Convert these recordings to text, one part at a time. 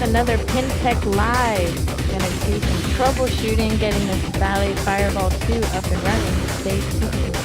another PinTech Live. Gonna do some troubleshooting, getting this Bally Fireball 2 up and running. Stay tuned.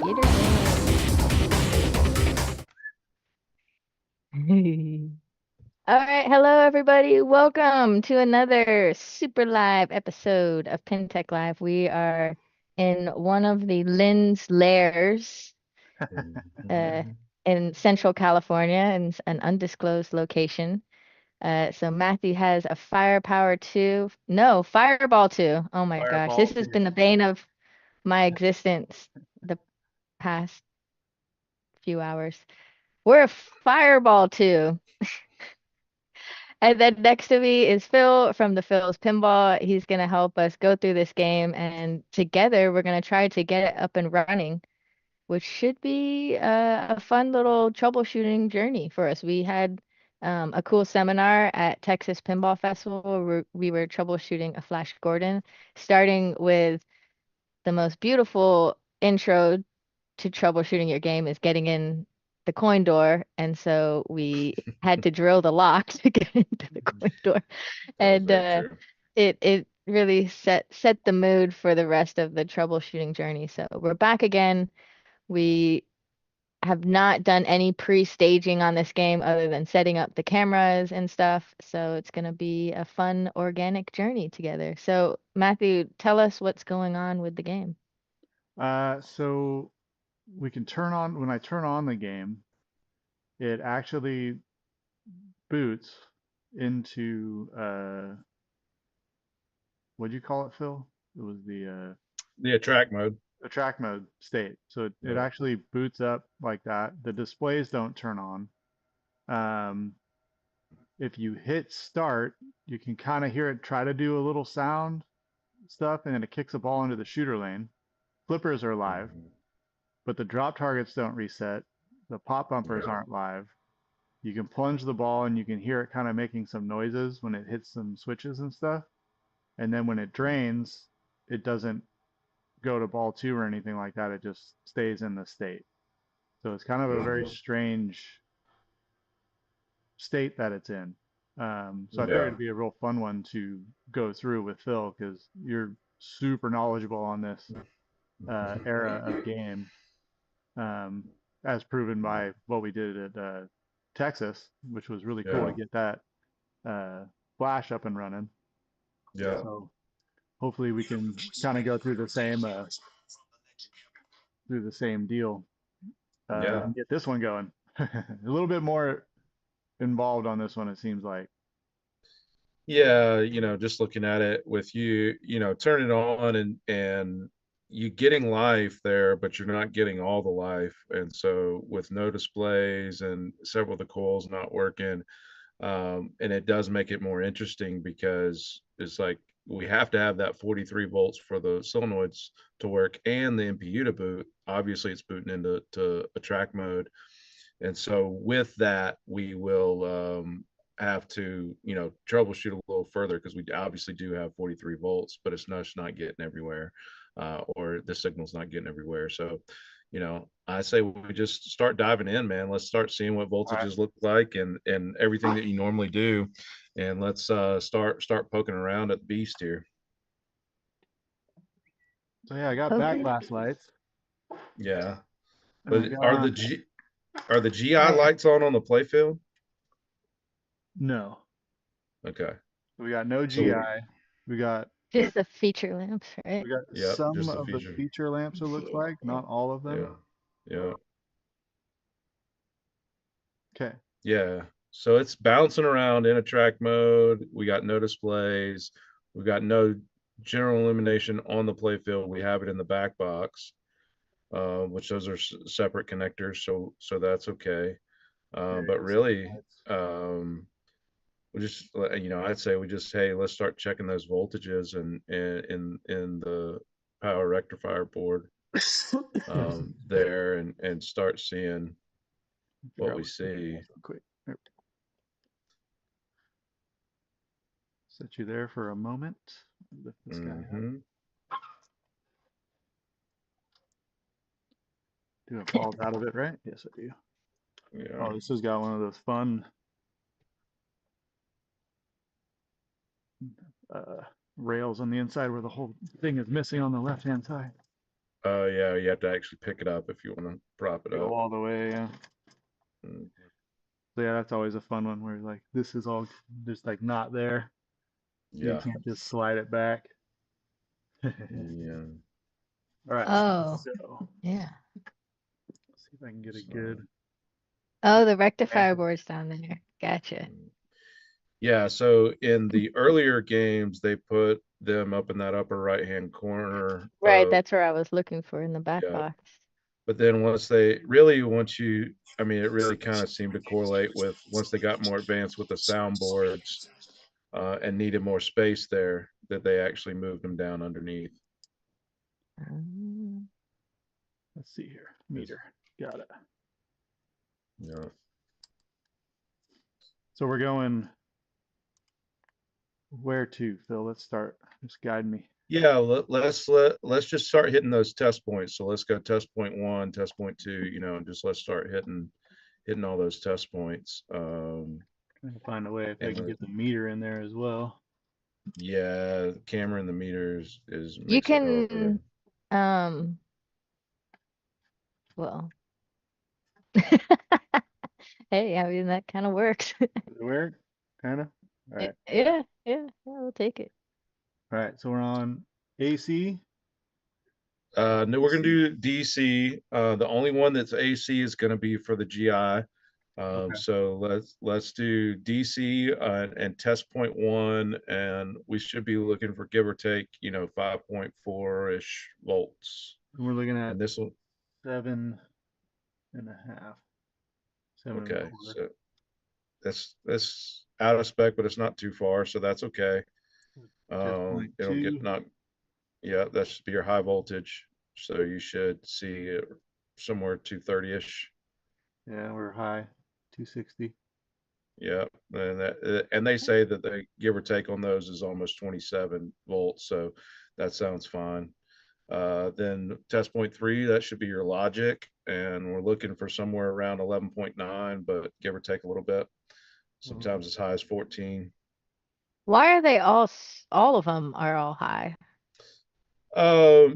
Get her in. All right, hello everybody. Welcome to another super live episode of PinTech Live. We are in one of the Lynn's lairs uh, in Central California in an undisclosed location. So Matthew has a Firepower 2. No, Fireball 2. Oh my gosh, Fireball this has 2. been the bane of my existence the past few hours. We're a Fireball 2. And then next to me is Phil from the Phil's Pinball. He's going to help us go through this game, and together we're going to try to get it up and running, which should be a fun little troubleshooting journey for us. We had a cool seminar at Texas Pinball Festival where we were troubleshooting a Flash Gordon, starting with the most beautiful intro to troubleshooting your game is getting in the coin door. And so we had to drill the lock to get into the coin door. That was And very true. it really set the mood for the rest of the troubleshooting journey. So we're back again. We have not done any pre-staging on this game other than setting up the cameras and stuff. So it's going to be a fun organic journey together. So Matthew, tell us what's going on with the game. So we can turn on, when I turn on the game, it actually boots into what'd you call it, Phil? It was The attract mode. attract mode state. So it Yeah. actually boots up like that. The displays don't turn on. Um, if you hit start, you can kind of hear it try to do a little sound stuff, and then it kicks the ball into the shooter lane. Flippers are live, Mhm. but the drop targets don't reset. The pop bumpers Yeah. aren't live. You can plunge the ball and you can hear it kind of making some noises when it hits some switches and stuff. And then when it drains, it doesn't go to ball two or anything like that. It just stays in the state. So it's kind of a very strange state that it's in. So I figured Yeah. it'd be a real fun one to go through with Phil because you're super knowledgeable on this era of game, um, as proven by what we did at Texas, which was really cool to Yeah. get that uh, flash up and running. Yeah. So hopefully we can kind of go through the same deal Yeah. and get this one going. A little bit more involved on this one, it seems like. Yeah, just looking at it with you, turn it on and you getting life there, but you're not getting all the life. And so with no displays and several of the coils not working, and it does make it more interesting because it's like we have to have that 43 volts for the solenoids to work and the MPU to boot. Obviously, it's booting into a track mode, and so with that, we will have to, troubleshoot a little further because we obviously do have 43 volts, but it's not getting everywhere, or the signal's not getting everywhere. So, I say we just start diving in, man. Let's start seeing what All right. voltages look like and everything that you normally do, and let's start poking around at the beast here. So yeah, I got Okay. backglass lights, Yeah, and I but are the got GI Oh yeah. lights on the playfield? no. Okay, We got no so GI. We got Just the feature lamps, right? we got yep, some just the of the feature. feature lamps. It looks like not all of them. Yeah, yeah. Okay. Yeah. So it's bouncing around in a track mode. We got no displays. We got no general illumination on the playfield. We have it in the back box, which those are separate connectors. So that's okay. Yeah, But you see the really, lights. we just, I'd say we just, hey, let's start checking those voltages and in the power rectifier board there and start seeing Figure what out we what switches see. real quick. There. Set you there for a moment. Lift this guy up. Hmm. Do have balls out of it, right? Yes, I do. Yeah. Oh, this has got one of those fun uh, rails on the inside where the whole thing is missing on the left-hand side. Oh yeah, you have to actually pick it up if you want to prop it Go up. all the way, yeah. Mm. So yeah, that's always a fun one where like this is all just like not there. So you Yeah, can't just slide it back. All yeah. right, Oh, so yeah. let's see if I can get a good So Oh, the rectifier vantage. board's down there. Gotcha. mm. Yeah, so in the earlier games, they put them up in that upper right-hand corner Right, of, that's where I was looking for in the back yeah. box. But then it really kind of seemed to correlate with once they got more advanced with the soundboards, and needed more space there, that they actually moved them down underneath. Um, Let's see here. 'Cause, Meter. Got it. yeah. So we're going where to, Phil? Let's start. Just guide me. Yeah, let's just start hitting those test points. So let's go test point one, test point two, and just let's start hitting all those test points. Trying to find a way if I And can get the meter in there as well. yeah, the camera and the meters is you makes it hard. can, um, well, hey, I mean, that kind of works. Does it work? Kind of. All right. Yeah, yeah, we'll take it. All right. So we're on AC. No, we're gonna do DC. The only one that's AC is gonna be for the GI. Okay. So let's do DC and test point 1, and we should be looking for give or take, 5.4-ish volts. And we're looking at And this will 7.5, seven and a okay. quarter. So that's out of spec, but it's not too far, so that's okay. Test point It'll get 2. not yeah, that should be your high voltage. So you should see it somewhere 230-ish. Yeah, we're high, 260. Yeah, and they say that they give or take on those is almost 27 volts, so that sounds fine. Then test point 3, that should be your logic, and we're looking for somewhere around 11.9, but give or take a little bit. Sometimes as high as 14. Why are they all of them are all high?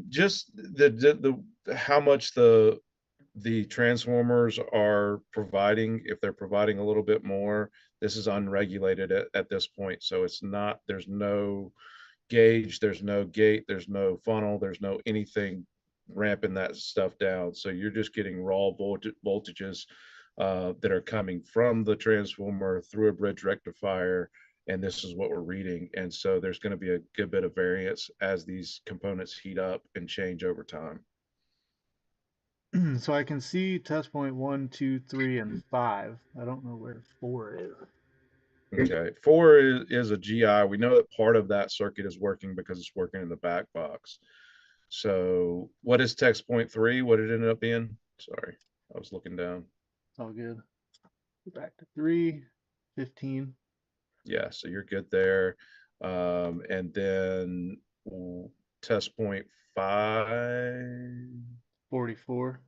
Just the how much the transformers are providing. If they're providing a little bit more, this is unregulated at this point, so it's not, there's no gauge, there's no gate, there's no funnel, there's no anything ramping that stuff down, so you're just getting raw voltages that are coming from the transformer through a bridge rectifier, and this is what we're reading. And so there's going to be a good bit of variance as these components heat up and change over time. So I can see test point 1, 2, 3, and 5. I don't know where 4 is. Okay, 4 is a GI. We know that part of that circuit is working because it's working in the back box. So what is test point 3? What did it end up being? Sorry, I was looking down. It's all good. Go back to 3, 15. Yeah, so you're good there. And then test point 5. 44.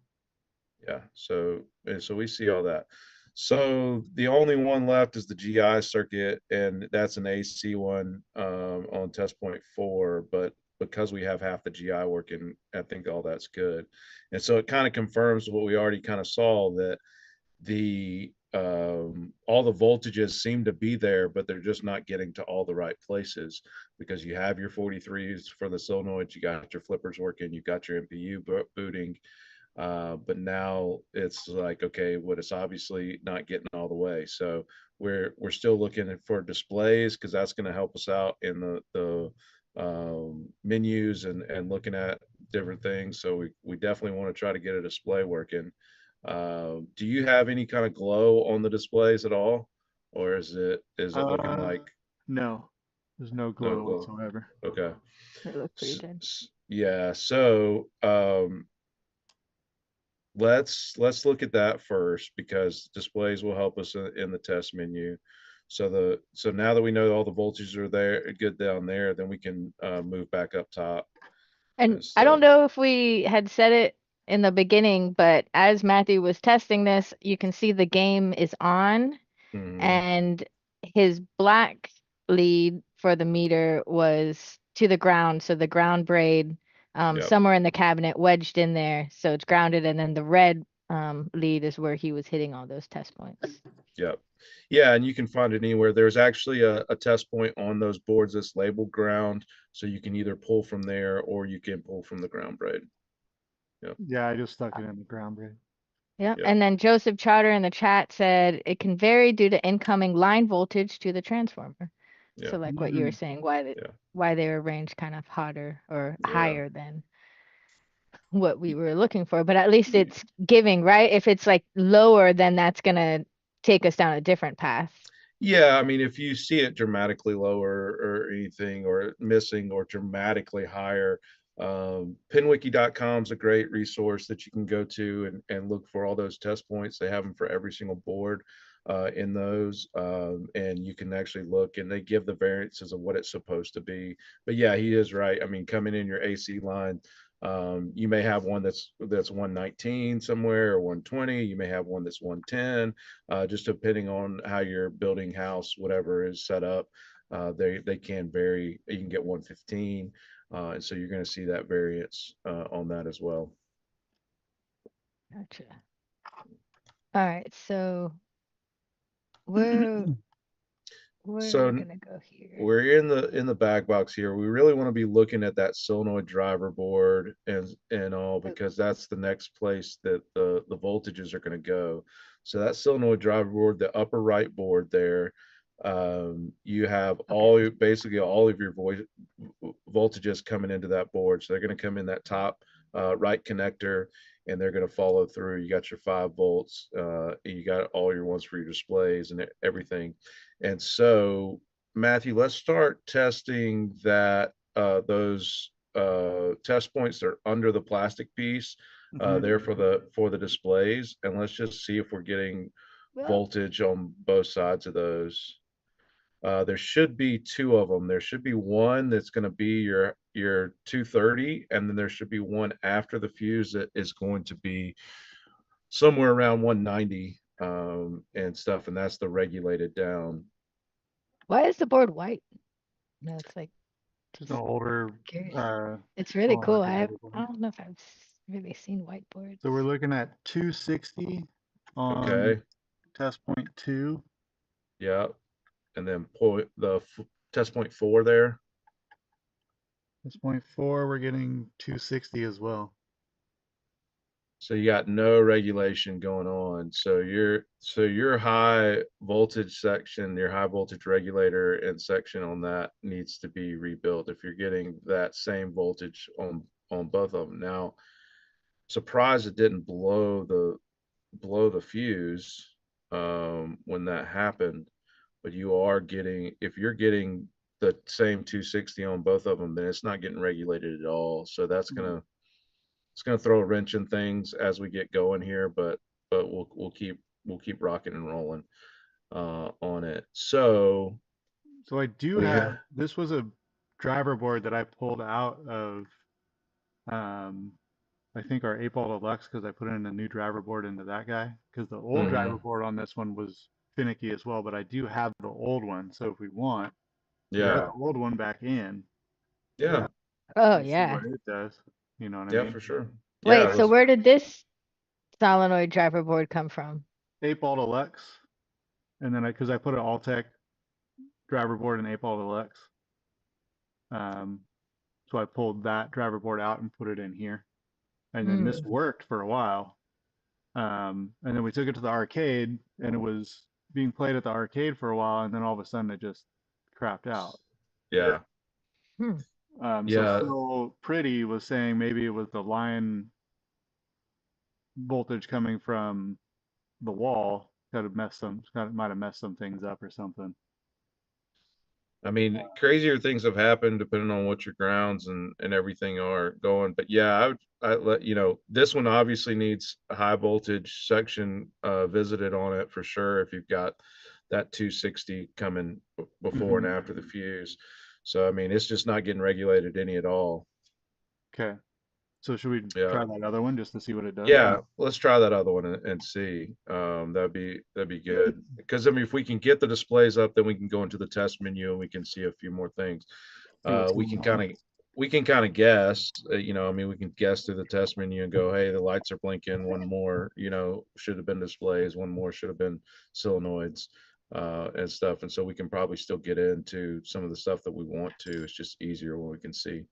Yeah, so we see all that. So the only one left is the GI circuit, and that's an AC one on test point 4. But because we have half the GI working, I think all that's good. And so it kind of confirms what we already kind of saw, that the all the voltages seem to be there, but they're just not getting to all the right places, because you have your 43s for the solenoids, you got your flippers working, you got your MPU booting, but now it's like, okay, what, it's obviously not getting all the way. So we're still looking for displays, because that's going to help us out in the menus and looking at different things. So we definitely want to try to get a display working. Do you have any kind of glow on the displays at all, or is it looking like No, there's no no glow glow? whatsoever. Okay. They look pretty good. Yeah, so let's look at that first, because displays will help us in the test menu. So now that we know all the voltages are there, good down there, then we can move back up top. And I don't know if we had said it in the beginning, but as Matthew was testing this, you can see the game is on, and his black lead for the meter was to the ground. So the ground braid Yep. somewhere in the cabinet wedged in there. So it's grounded. And then the red lead is where he was hitting all those test points. Yep. Yeah, and you can find it anywhere. There's actually a test point on those boards that's labeled ground, so you can either pull from there or you can pull from the ground braid. Yep. Yeah, I just stuck it in the ground braid. Yeah. Yep. And then Joseph Chowder in the chat said it can vary due to incoming line voltage to the transformer. Yeah. So like what you were saying, why they were arranged kind of hotter or Yeah. higher than what we were looking for, but at least it's giving, right? If it's like lower, then that's gonna take us down a different path. Yeah, I mean, if you see it dramatically lower or anything, or missing, or dramatically higher, pinwiki.com is a great resource that you can go to and look for all those test points. They have them for every single board in those, and you can actually look, and they give the variances of what it's supposed to be. But yeah, he is right. I mean, coming in your AC line, you may have one that's 119 somewhere, or 120. You may have one that's 110, just depending on how your building, house, whatever is set up. They can vary. You can get 115, and so you're going to see that variance on that as well. Gotcha. All right, so we're So gonna go here. we're in the back box here. We really want to be looking at that solenoid driver board and all, because that's the next place that the voltages are going to go. So that solenoid driver board, the upper right board there, you have Okay. basically all of your voltages coming into that board. So they're going to come in that top right connector, and they're going to follow through. You got your 5 volts, you got all your ones for your displays and everything. And so, Matthew, let's start testing that those test points that are under the plastic piece there for the displays, and let's just see if we're getting Well, voltage on both sides of those. There should be 2 of them. There should be one that's going to be your 230, and then there should be one after the fuse that is going to be somewhere around 190 and stuff, and that's the regulated down. why is the board white? No, it's like It's just an older curious. It's really solenoid cool. driver I board. don't know if I've really seen white boards. So we're looking at 260 on Okay. test point 2. Yeah. And then test point 4 there. Test point 4, we're getting 260 as well. So you got no regulation going on. So your high voltage section, your high voltage regulator and section on that needs to be rebuilt if you're getting that same voltage on both of them. Now, surprised it didn't blow the fuse when that happened, but you are getting, if you're getting the same 260 on both of them, then it's not getting regulated at all. So that's gonna it's gonna throw a wrench in things as we get going here, but we'll keep rocking and rolling on it. So So I do we have, have this was a driver board that I pulled out of, I think our 8-ball deluxe, because I put in a new driver board into that guy, because the old driver board on this one was finicky as well, but I do have the old one. So if we want, we add yeah, the old one back in yeah, Oh and see yeah. what it does. You know what I yeah, mean? for sure. Yeah, Wait, so let's where did this solenoid driver board come from? 8-ball deluxe, and then because I put an Alltech driver board in 8-ball deluxe, so I pulled that driver board out and put it in here, and then this worked for a while. And then we took it to the arcade, and it was being played at the arcade for a while, and then all of a sudden it just crapped out. yeah. Hmm. So Yeah, Phil Pretty was saying maybe it was the line voltage coming from the wall that had might have messed some things up or something. I mean, crazier things have happened depending on what your grounds and everything are going. But yeah, I let you know, this one obviously needs a high voltage section visited on it for sure if you've got that 260 coming before and after the fuse. So I mean, it's just not getting regulated any at all. Okay. So should we Yeah. try that other one just to see what it does? Yeah, let's try that other one and see. That'd be good. Because I mean, if we can get the displays up, then we can go into the test menu and we can see a few more things. See what's We going can on. kind of guess. I mean, we can guess through the test menu and go, hey, the lights are blinking. One more, should have been displays. One more should have been solenoids and stuff. And so we can probably still get into some of the stuff that we want to. It's just easier when we can see.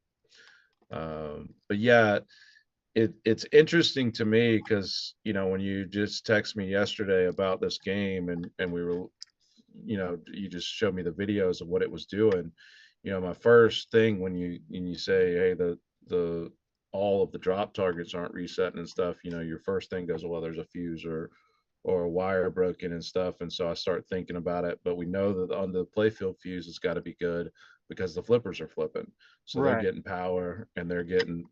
But yeah, it's interesting to me because when you just text me yesterday about this game and we were you just showed me the videos of what it was doing. My first thing when you say, hey, the all of the drop targets aren't resetting and stuff, your first thing goes, well, there's a fuse or a wire broken and stuff. And so I start thinking about it, but we know that on the playfield fuse it's got to be good because the flippers are flipping, so they're Right. getting power and they're getting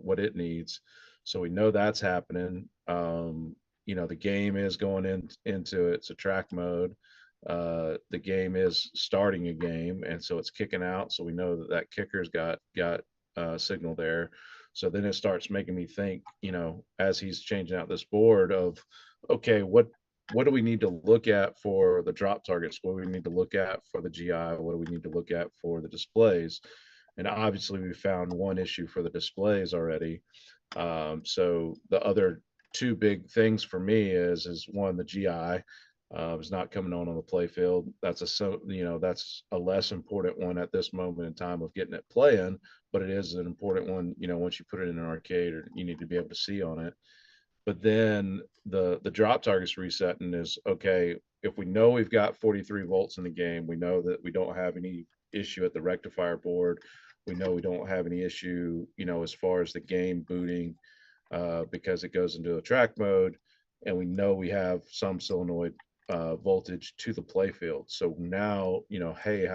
what it needs. So we know that's happening. The game is going into its attract mode. The game is starting a game, and so it's kicking out. So we know that kicker's got signal there. So then it starts making me think, as he's changing out this board of, okay, what do we need to look at for the drop targets? What do we need to look at for the GI? What do we need to look at for the displays? And obviously we found one issue for the displays already. So the other two big things for me is one, the GI is not coming on the play field. That's a less important one at this moment in time of getting it playing, but it is an important one. Once you put it in an arcade, or you need to be able to see on it. But then the drop target's resetting is okay. If we know we've got 43 volts in the game, we know that we don't have any issue at the rectifier board. We know we don't have any issue, as far as the game booting, because it goes into a track mode, and we know we have some solenoid voltage to the playfield. So now, hey,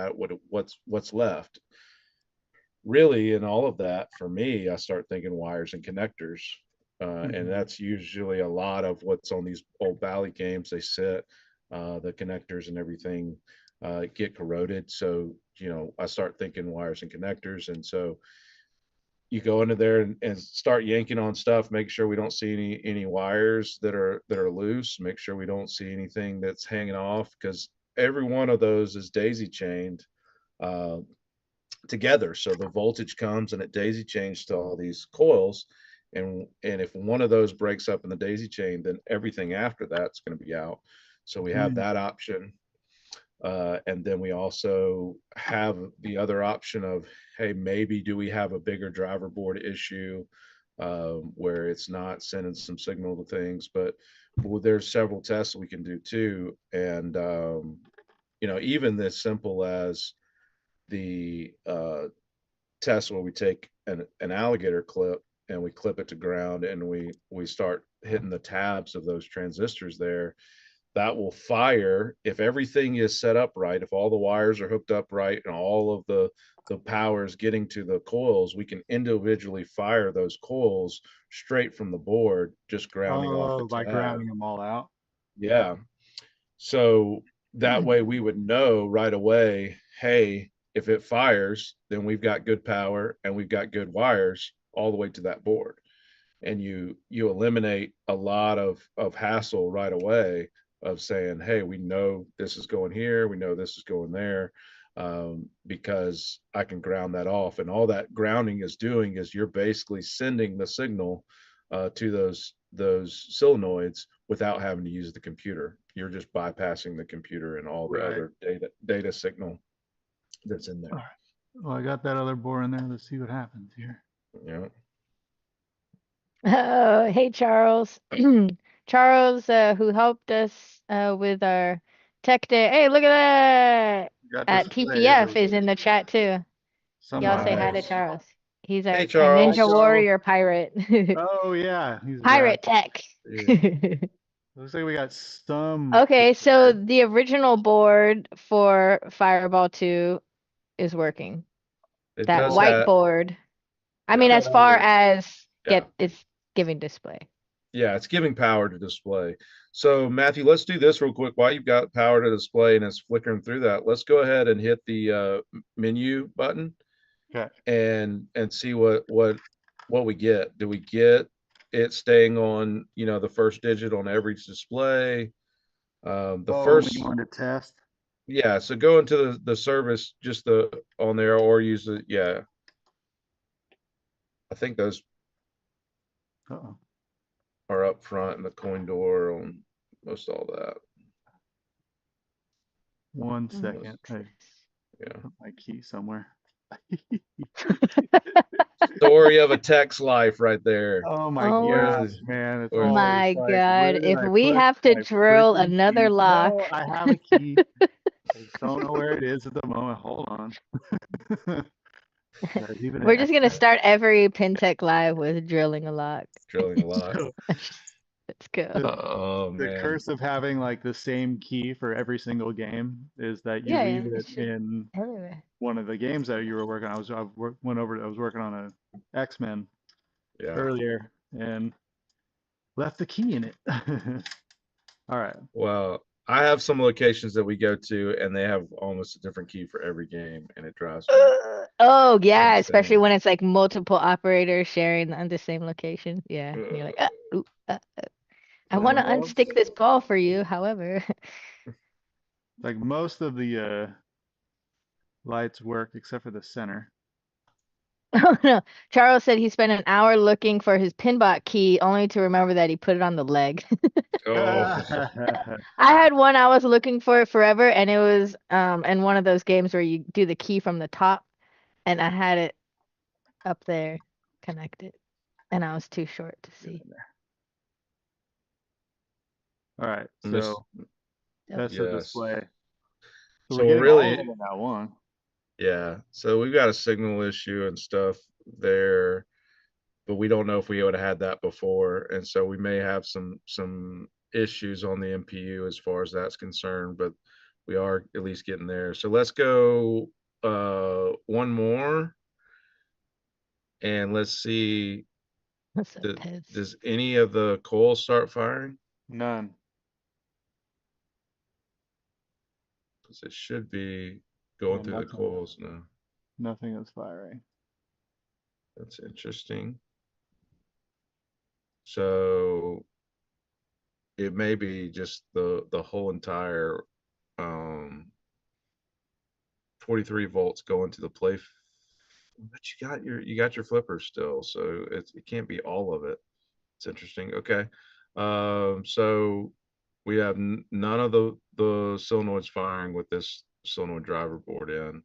what's left? Really, in all of that, for me, I start thinking wires and connectors. And that's usually a lot of what's on these old Bally games. They sit, the connectors and everything get corroded. So, I start thinking wires and connectors. And so you go into there and start yanking on stuff, make sure we don't see any wires that are loose, make sure we don't see anything that's hanging off, because every one of those is daisy chained uh, together. So the voltage comes and it daisy chains to all these coils. And if one of those breaks up in the daisy chain, then everything after that's going to be out. So we have that option. And then we also have the other option of, hey, maybe do we have a bigger driver board issue where it's not sending some signal to things, but there's several tests we can do too. And, even as simple as the test where we take an alligator clip and we clip it to ground, and we start hitting the tabs of those transistors there, that will fire if everything is set up right. If all the wires are hooked up right and all of the power is getting to the coils, we can individually fire those coils straight from the board, just grounding off the by tab. grounding them all out. Yeah. So that way we would know right away, hey, if it fires, then we've got good power and we've got good wires all the way to that board. And you eliminate a lot of hassle right away of saying, hey, we know this is going here, we know this is going there, because I can ground that off. And all that grounding is doing is you're basically sending the signal to those solenoids without having to use the computer. You're just bypassing the computer and all the other data signal that's in there. Well, I got that other board in there. Let's see what happens here. Yeah. Oh, hey, Charles. Charles, who helped us with our tech day. Hey, look at that! At TPF is in the chat too. Y'all say hi to Charles. He's a Ninja Warrior pirate. Oh yeah, he's pirate tech. Looks like we got some. Okay, so the original board for Fireball 2 is working. That whiteboard. I mean, as far as it's giving display. Yeah, it's giving power to display. So Matthew, let's do this real quick. While you've got power to display and it's flickering through that, let's go ahead and hit the menu button. Okay. And see what we get. Do we get it staying on, the first digit on every display? First you want to test? Yeah, so go into the service, just on there, or use the, yeah. I think those are up front in the coin door on most all that. 1 second. Yeah. Put my key somewhere. Story of a tech's life right there. Oh my gosh, man. It's oh my God. If we have to drill another lock. No, I have a key. I just don't know where it is at the moment. Hold on. We're just going to start every PinTech live with drilling a lock. Drilling a lock. Let's go. The curse of having like the same key for every single game is that you leave it in one of the games that you were working on. I was working on a X-Men earlier and left the key in it. All right. Well, I have some locations that we go to and they have almost a different key for every game, and it drives me. Oh yeah, especially when it's like multiple operators sharing the same location. Yeah. And you're like, I want to unstick this ball for you, however. Like most of the lights work except for the center. Oh no. Charles said he spent an hour looking for his Pinbot key only to remember that he put it on the leg. I had one I was looking for it forever, and it was in one of those games where you do the key from the top, and I had it up there connected, and I was too short to see. All right, Miss, so that's the yes. display. So we're So we're getting all of really, it in that one. yeah. So we've got a signal issue and stuff there, but we don't know if we would have had that before, and so we may have some issues on the MPU as far as that's concerned, but we are at least getting there. So let's go one more, and let's see, What's up, Pez? does any of the coils start firing? None. Because it should be going Yeah, through the nothing. coils now. Nothing is firing. That's interesting. So it may be just the whole entire 43 volts going to the play. But you got your flippers still, so it can't be all of it. It's interesting. Okay. So we have none of the solenoids firing with this solenoid driver board in.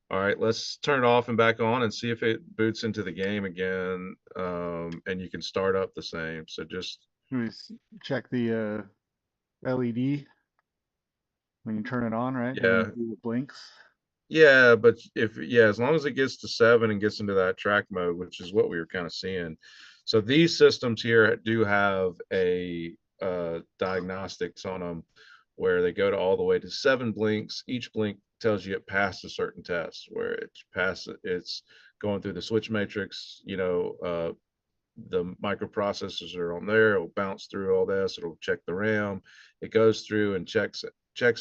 All right, let's turn it off and back on and see if it boots into the game again. And you can start up the same. So just, Can we check the LED when you turn it on, right? yeah. Doesn't do the blinks. Yeah, but as long as it gets to 7 and gets into that track mode, which is what we were kind of seeing. So these systems here do have a diagnostics on them where they go to all the way to 7 blinks. Each blink tells you it passed a certain test, where it's going through the switch matrix, the microprocessors are on there. It'll bounce through all this. It'll check the RAM. It goes through and checks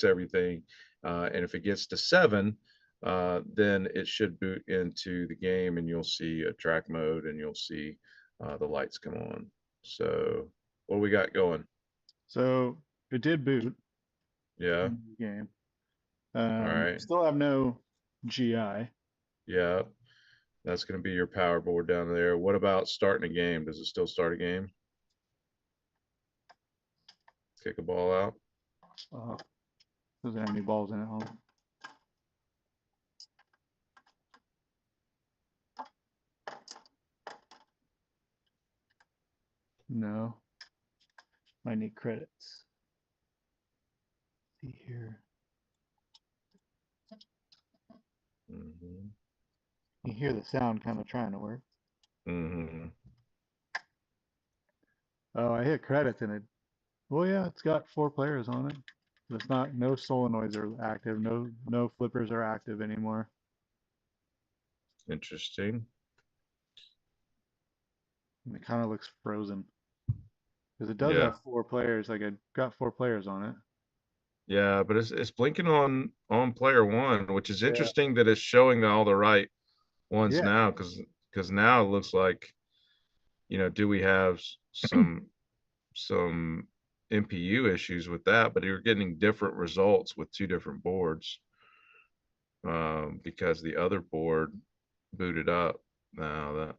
everything. And if it gets to 7, then it should boot into the game, and you'll see a track mode, and you'll see the lights come on. So what we got going? So it did boot Yeah. in the game. All right. Still have no GI. Yeah. That's going to be your power board down there. What about starting a game? Does it still start a game? Kick a ball out? Doesn't have any balls in it, huh? No. Might need credits. See here. Mm-hmm. You hear the sound kind of trying to work. Mm-hmm. Oh, I hit credits and it. Well, yeah, it's got 4 players on it. But it's not. No solenoids are active. No flippers are active anymore. Interesting. And it kind of looks frozen because it does Yeah. have 4 players. Like it got 4 players on it. Yeah, but it's blinking on player 1, which is Yeah. interesting that it's showing all the right ones Yeah. now, because now it looks like, do we have some MPU issues with that? But you're getting different results with 2 different boards, because the other board booted up now.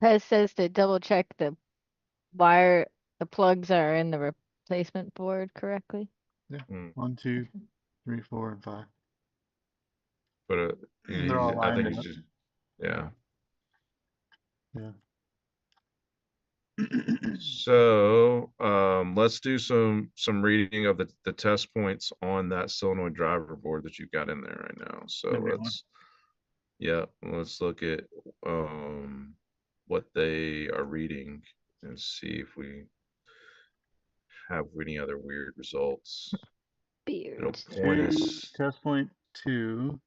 Pez says to double check the plugs are in the replacement board correctly. Yeah. Mm, 1, 2, 3, 4, and 5. but They're all I think lined he's up. just, yeah. Yeah. So let's do some reading of the test points on that solenoid driver board that you've got in there right now. So let's look at what they are reading and see if we have any other weird results. It'll point us. Test point 2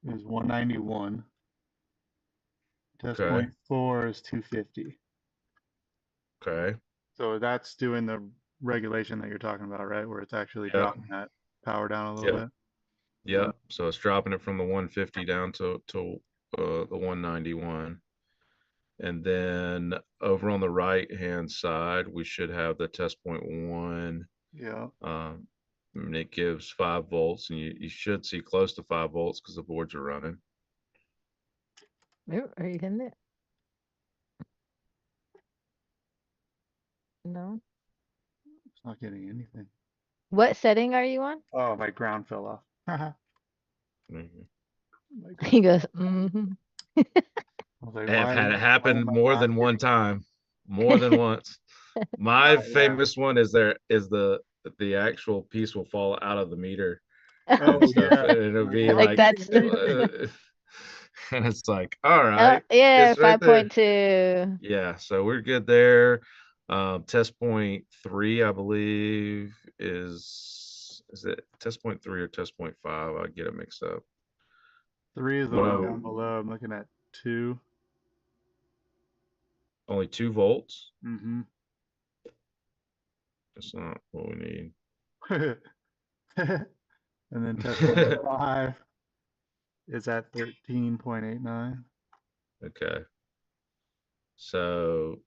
is 191. Test Okay. point 4 is 250. Okay. So that's doing the regulation that you're talking about, right? Where it's actually dropping that power down a little bit. Yeah. So it's dropping it from the 150 down to the 191. And then over on the right hand side, we should have the test point 1. Yeah. And it gives 5 volts, and you should see close to 5 volts because the boards are running. Are you hitting it? No. It's not getting anything. What setting are you on? Oh, my ground fell off. Mm-hmm. He goes, mm-hmm. I was like, I have had it happen more than one time, more than once. My Oh, yeah. famous one is the actual piece will fall out of the meter and Oh, stuff, yeah. and it'll be Like like, that's and it's like, all oh right, yeah, it's right there. 5.2. Yeah, so we're good there. Test point 3, I believe, is it test point 3 or test point 5? I get it mixed up. 3 is the One one of down below. I'm looking at 2. only 2 volts. Mm-hmm. That's not what we need. And then test point 5 is at 13.89. Okay. So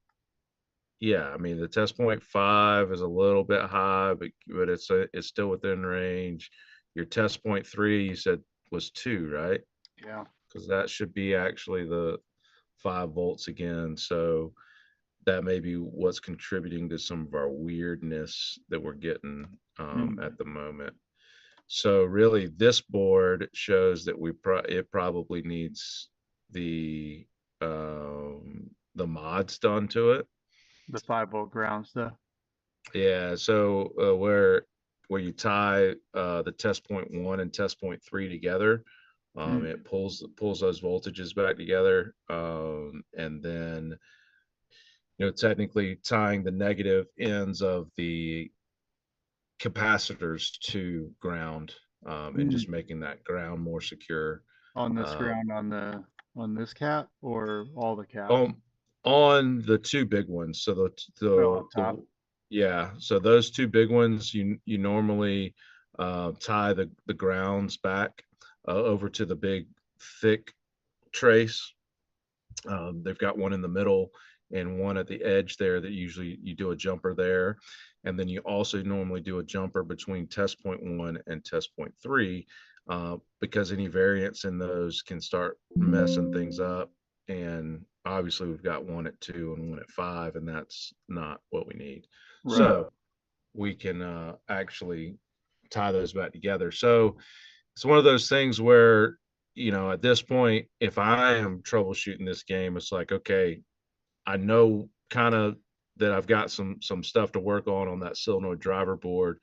yeah, I mean the test point 5 is a little bit high, but it's still within range. Your test point 3 you said was 2, right? Yeah. Because that should be actually the 5 volts again. So that may be what's contributing to some of our weirdness that we're getting Mm. at the moment. So really, this board shows that it probably needs the mods done to it. The 5-volt ground stuff. Yeah. So where you tie the test point 1 and test point 3 together, Mm. it pulls those voltages back together, and then technically tying the negative ends of the capacitors to ground, and Mm. just making that ground more secure. On this Uh, ground on this cap or all the caps? on the 2 big ones. So Oh, up top. yeah, so those 2 big ones, you normally tie the grounds back over to the big thick trace. They've got one in the middle and one at the edge there that usually you do a jumper there. And then you also normally do a jumper between test point 1 and test point 3, because any variance in those can start messing things up. And obviously, we've got one at 2 and one at 5, and that's not what we need. Right. So we can actually tie those back together. So it's one of those things where, at this point, if I am troubleshooting this game, it's like, okay, I know kind of that I've got some stuff to work on that solenoid driver board.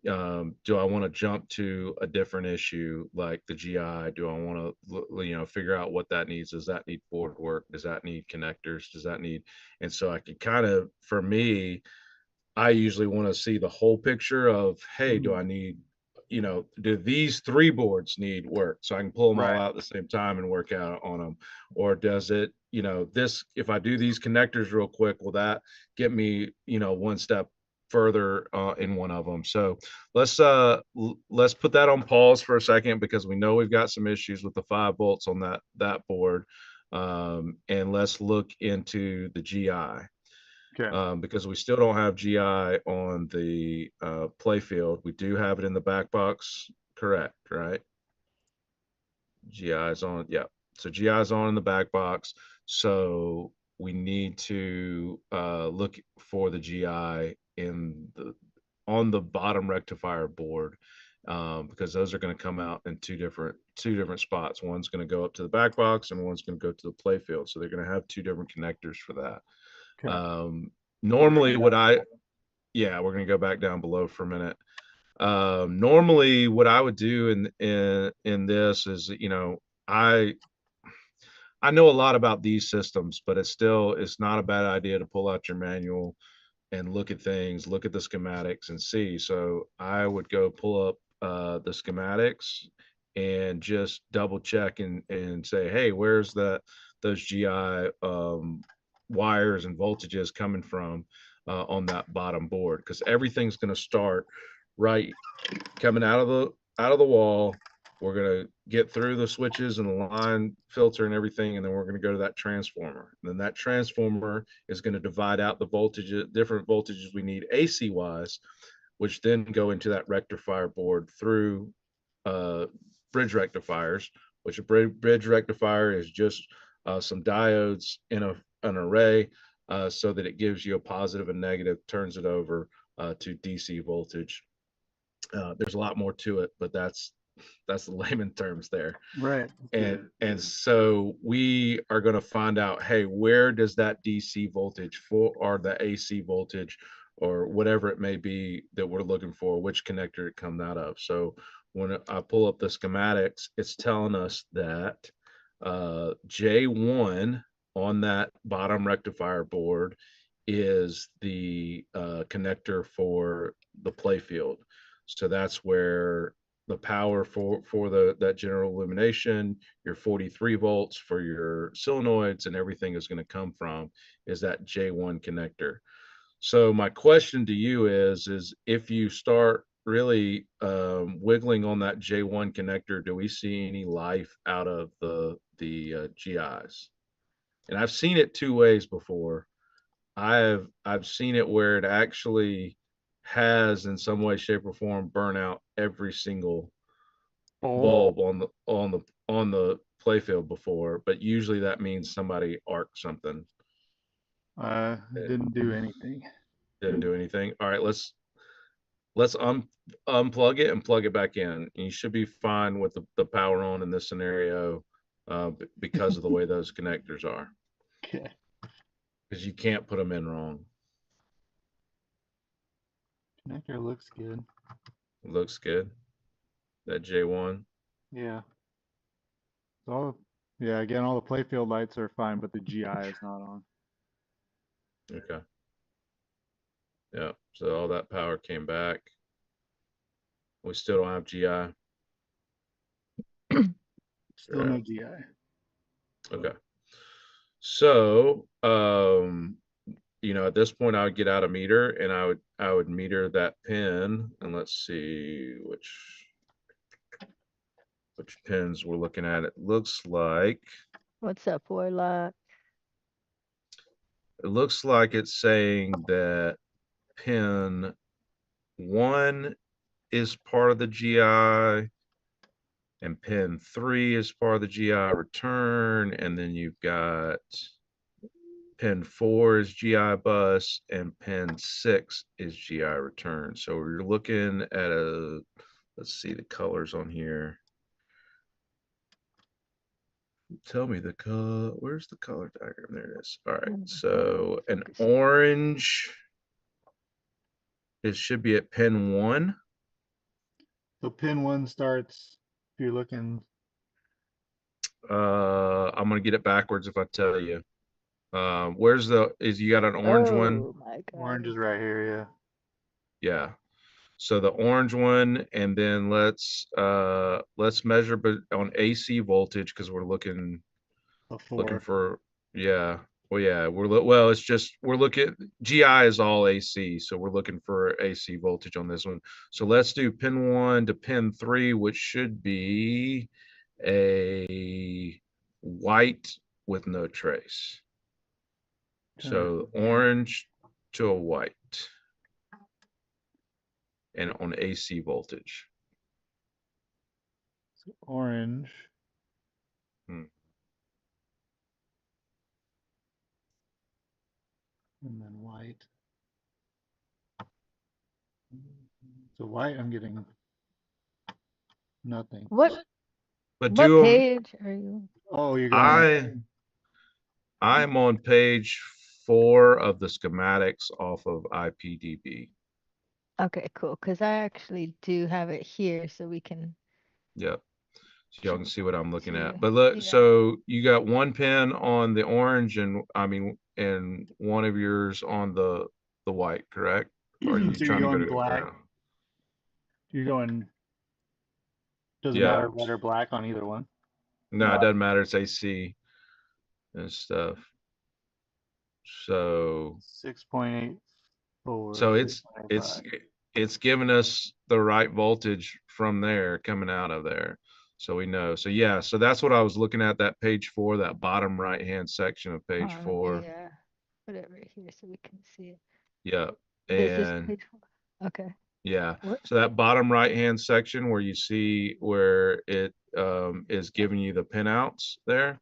Do I want to jump to a different issue like the GI? Do I want to, figure out what that needs? Does that need board work? Does that need connectors? Does that need? And so I can kind of, for me, I usually want to see the whole picture of, hey, do Mm. I need, do these 3 boards need work so I can pull them all Right. out at the same time and work out on them? Or does it, if I do these connectors real quick, will that get me, one step further in one of them? So let's put that on pause for a second, because we know we've got some issues with the 5 volts on that board. And let's look into the GI. Okay. Because we still don't have GI on the play field. We do have it in the back box, correct, right? GI is on, yeah. So GI is on in the back box. So we need to look for the GI on the bottom rectifier board, because those are going to come out in two different spots. One's going to go up to the back box, and one's going to go to the play field. So they're going to have 2 different connectors for that. Okay. Normally yeah, we're going to go back down below for a minute. Normally what I would do in this is, I know a lot about these systems, but it's not a bad idea to pull out your manual and look at things, look at the schematics and see. So I would go pull up the schematics and just double check and say, hey, where's those GI wires and voltages coming from on that bottom board? Because everything's going to start right coming out of the wall. We're going to get through the switches and the line filter and everything, and then we're going to go to that transformer. And then that transformer is going to divide out the different voltages we need AC wise, which then go into that rectifier board through bridge rectifiers, which a bridge rectifier is just some diodes in an array, so that it gives you a positive and negative, turns it over to DC voltage. There's a lot more to it, but that's That's the layman terms there. Right. And so we are going to find out, hey, where does that DC voltage for, or the AC voltage, or whatever it may be that we're looking for, which connector it comes out of. So when I pull up the schematics, it's telling us that J1 on that bottom rectifier board is the connector for the playfield. So that's where the power for that general illumination, your 43 volts for your solenoids, and everything is going to come from is that J1 connector. So my question to you is if you start really wiggling on that J1 connector, do we see any life out of the GIs? And I've seen it two ways before. I've seen it where it actually has in some way, shape, or form burn out every single bulb on the playfield before, but usually that means somebody arced something. Didn't do anything. Didn't do anything. All right, let's unplug it and plug it back in. And you should be fine with the power on in this scenario because of the way those connectors are. Okay. Because you can't put them in wrong. Connector looks good. Looks good. That J1. Yeah. So yeah, again, all the playfield lights are fine, but the GI is not on. Okay. Yeah. So all that power came back. We still don't have GI. Still no GI. Okay. So, you know, at this point I would get out a meter and I would meter that pin, and let's see which pins we're looking at. It looks like What's up, Warlock? it's saying that pin 1 is part of the GI and pin 3 is part of the GI return, and then you've got pin 4 is GI bus and pin 6 is GI return. So you're looking at let's see the colors on here. Tell me the color. Where's the color diagram? There it is. All right. So an orange, it should be at pin 1. So pin 1 starts, if you're looking. I'm gonna get it backwards if I tell you. Where's you got an orange one? Oh my God. Orange is right here, yeah. Yeah. So the orange one, and then let's measure but on AC voltage because we're looking for, yeah. Well, yeah, well, it's just we're looking, GI is all AC, so we're looking for AC voltage on this one. So let's do pin 1 to pin 3, which should be a white with no trace. So orange to a white. And on AC voltage. So orange. And then white. So white, I'm getting nothing. What But page are you? Oh, you're going. I'm on page 4 of the schematics off of IPDB. Okay, cool. Because I actually do have it here, so we can. Yep. So y'all can see what I'm looking at. But look, so you got one pin on the orange, and and one of yours on the white, correct? Or are you so trying you're to going go to black? brown? You're going. Doesn't matter red or black on either one. No, it doesn't matter. It's AC and stuff. So 6.84. So it's giving us the right voltage from there coming out of there. So we know. So yeah, so that's what I was looking at, that page 4, that bottom right hand section of page 4. Yeah. Put it right here so we can see it. Yeah. Is this And page 4? Okay. yeah. What? So that bottom right hand section where you see where it is giving you the pinouts there.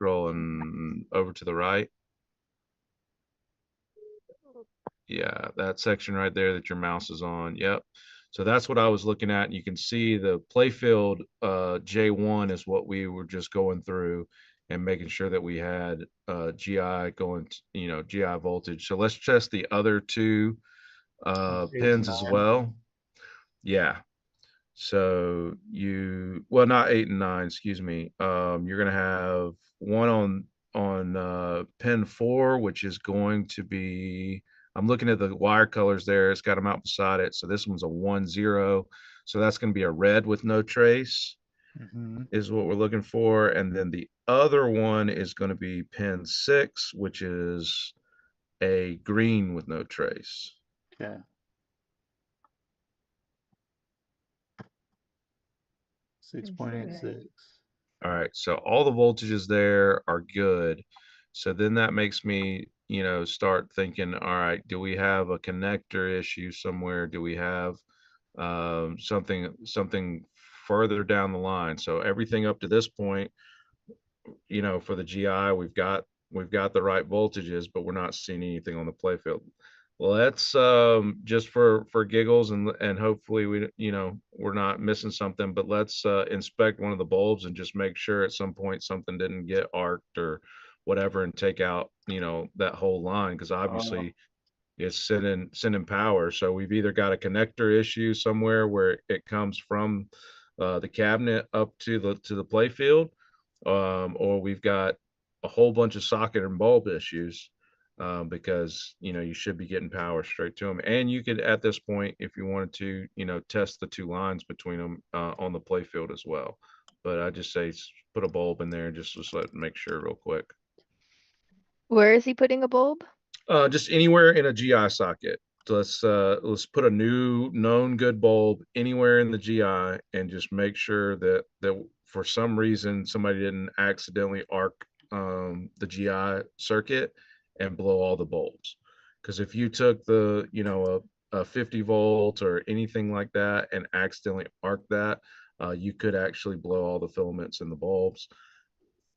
Scrolling over to the right. Yeah, that section right there that your mouse is on. Yep. So that's what I was looking at. And you can see the playfield J1 is what we were just going through and making sure that we had GI going, GI voltage. So let's test the other two Eight to pins as nine. well. Yeah. So well, not 8 and 9, excuse me. You're gonna have one on pin 4, which is going to be, I'm looking at the wire colors there. It's got them out beside it. So this one's a 1-0. So that's going to be a red with no trace Mm-hmm. is what we're looking for. And then the other one is going to be pin 6, which is a green with no trace. Okay. 6.86. All right, so all the voltages there are good. So then that makes me, start thinking, all right, do we have a connector issue somewhere? Do we have something further down the line? So everything up to this point, for the GI, we've got the right voltages, but we're not seeing anything on the playfield. Let's just for giggles and hopefully we're not missing something, but let's inspect one of the bulbs and just make sure at some point something didn't get arced or whatever and take out that whole line, because obviously it's sending power. So we've either got a connector issue somewhere where it comes from the cabinet up to the play field, or we've got a whole bunch of socket and bulb issues, because you should be getting power straight to them. And you could, at this point, if you wanted to, test the two lines between them on the play field as well. But I just say put a bulb in there and just let make sure real quick. Where is he putting a bulb? Just anywhere in a GI socket. So let's put a new known good bulb anywhere in the GI and just make sure that for some reason somebody didn't accidentally arc the GI circuit and blow all the bulbs. Because if you took a 50 volt or anything like that and accidentally arc that, you could actually blow all the filaments in the bulbs.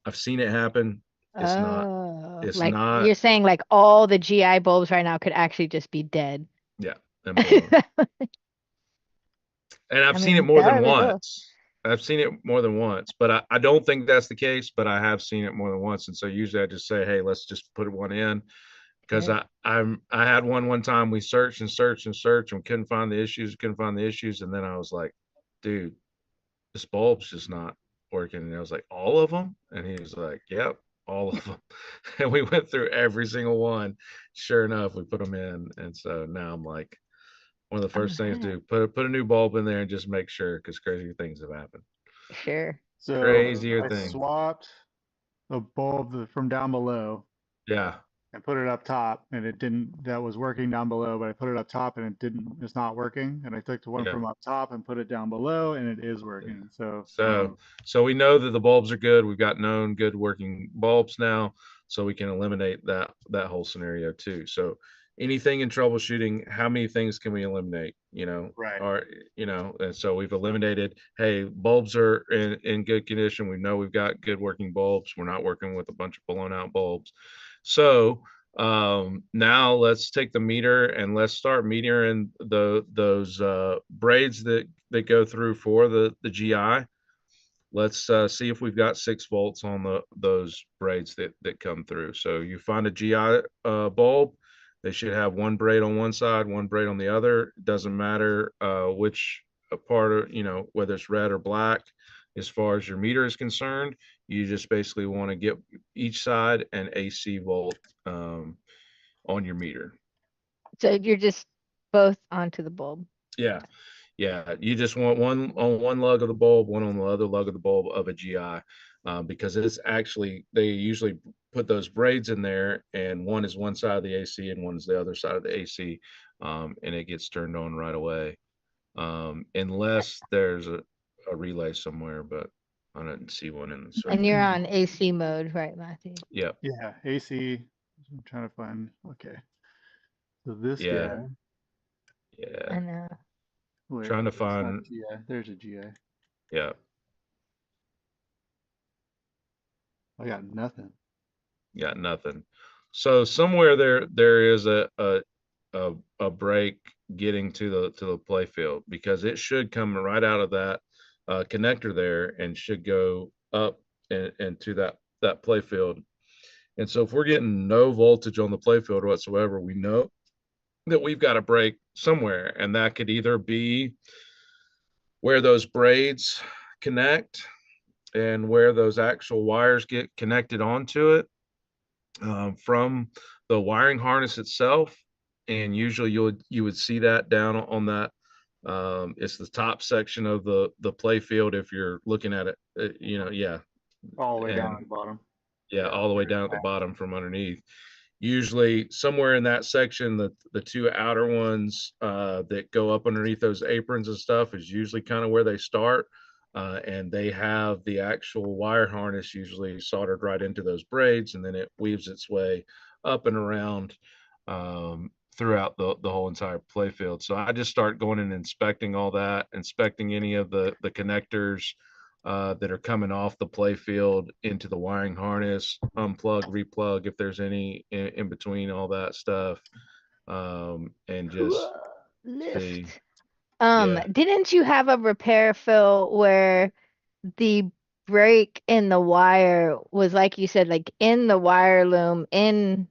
I've seen it happen. It's not. Oh, It's like not. you're saying like all the GI bulbs right now could actually just be dead. Yeah, and blown. And I've I seen it mean, more that than would be cool. once. I've seen it more than once, but I don't think that's the case, but I have seen it more than once. And so usually I just say, hey, let's just put one in, because Yeah. I had one time we searched and searched and searched and couldn't find the issues. And then I was like, dude, this bulb's just not working. And I was like, all of them? And he was like, yep, all of them. And we went through every single one. Sure enough, we put them in. And so now I'm like, one of the first things to do, put a new bulb in there and just make sure, because crazier things have happened. Sure. So Crazier I things. swapped the bulb from down below Yeah. and put it up top, and it didn't. That was working down below, but I put it up top and it didn't. It's not working. And I took the one Yeah. from up top and put it down below, and it is working. So So we know that the bulbs are good. We've got known good working bulbs now, so we can eliminate that whole scenario too. So anything in troubleshooting, how many things can we eliminate? right. Or and so we've eliminated, hey, bulbs are in good condition. We know we've got good working bulbs. We're not working with a bunch of blown out bulbs. So now let's take the meter and let's start metering those braids that go through for the GI. Let's see if we've got 6 volts on those braids that come through. So you find a GI bulb, they should have one braid on one side, one braid on the other. It doesn't matter which part of, whether it's red or black. As far as your meter is concerned, you just basically want to get each side an AC volt on your meter. So you're just both onto the bulb. Yeah. Yeah, you just want one on one lug of the bulb, one on the other lug of the bulb of a GI, because it's actually, they usually put those braids in there, and one is one side of the AC and one is the other side of the AC, and it gets turned on right away, unless there's a relay somewhere, but I didn't see one in the circuit. And you're on AC mode, right, Matthew? Yep. Yeah, AC. I'm trying to find. Okay. So this Yeah. guy. Yeah. I know. Where, Trying to it's not find. GI. There's a GI. Yeah. I got nothing. Got nothing. So somewhere there is a a break getting to the play field, because it should come right out of that connector there and should go up and to that play field. And so if we're getting no voltage on the play field whatsoever, we know that we've got a break somewhere, and that could either be where those braids connect and where those actual wires get connected onto it, from the wiring harness itself. And usually you would see that down on that. It's the top section of the play field if you're looking at it. Yeah, All the way down and at the bottom. yeah, all the way down at the bottom from underneath. Usually somewhere in that section, the two outer ones that go up underneath those aprons and stuff is usually kind of where they start. And they have the actual wire harness usually soldered right into those braids, and then it weaves its way up and around throughout the whole entire play field. So I just start going and inspecting all that, inspecting any of the connectors that are coming off the play field into the wiring harness, unplug, replug if there's any in between, all that stuff. And just see. Lift. Yeah. Didn't you have a repair, Phil, where the break in the wire was, like you said, like in the wire loom, in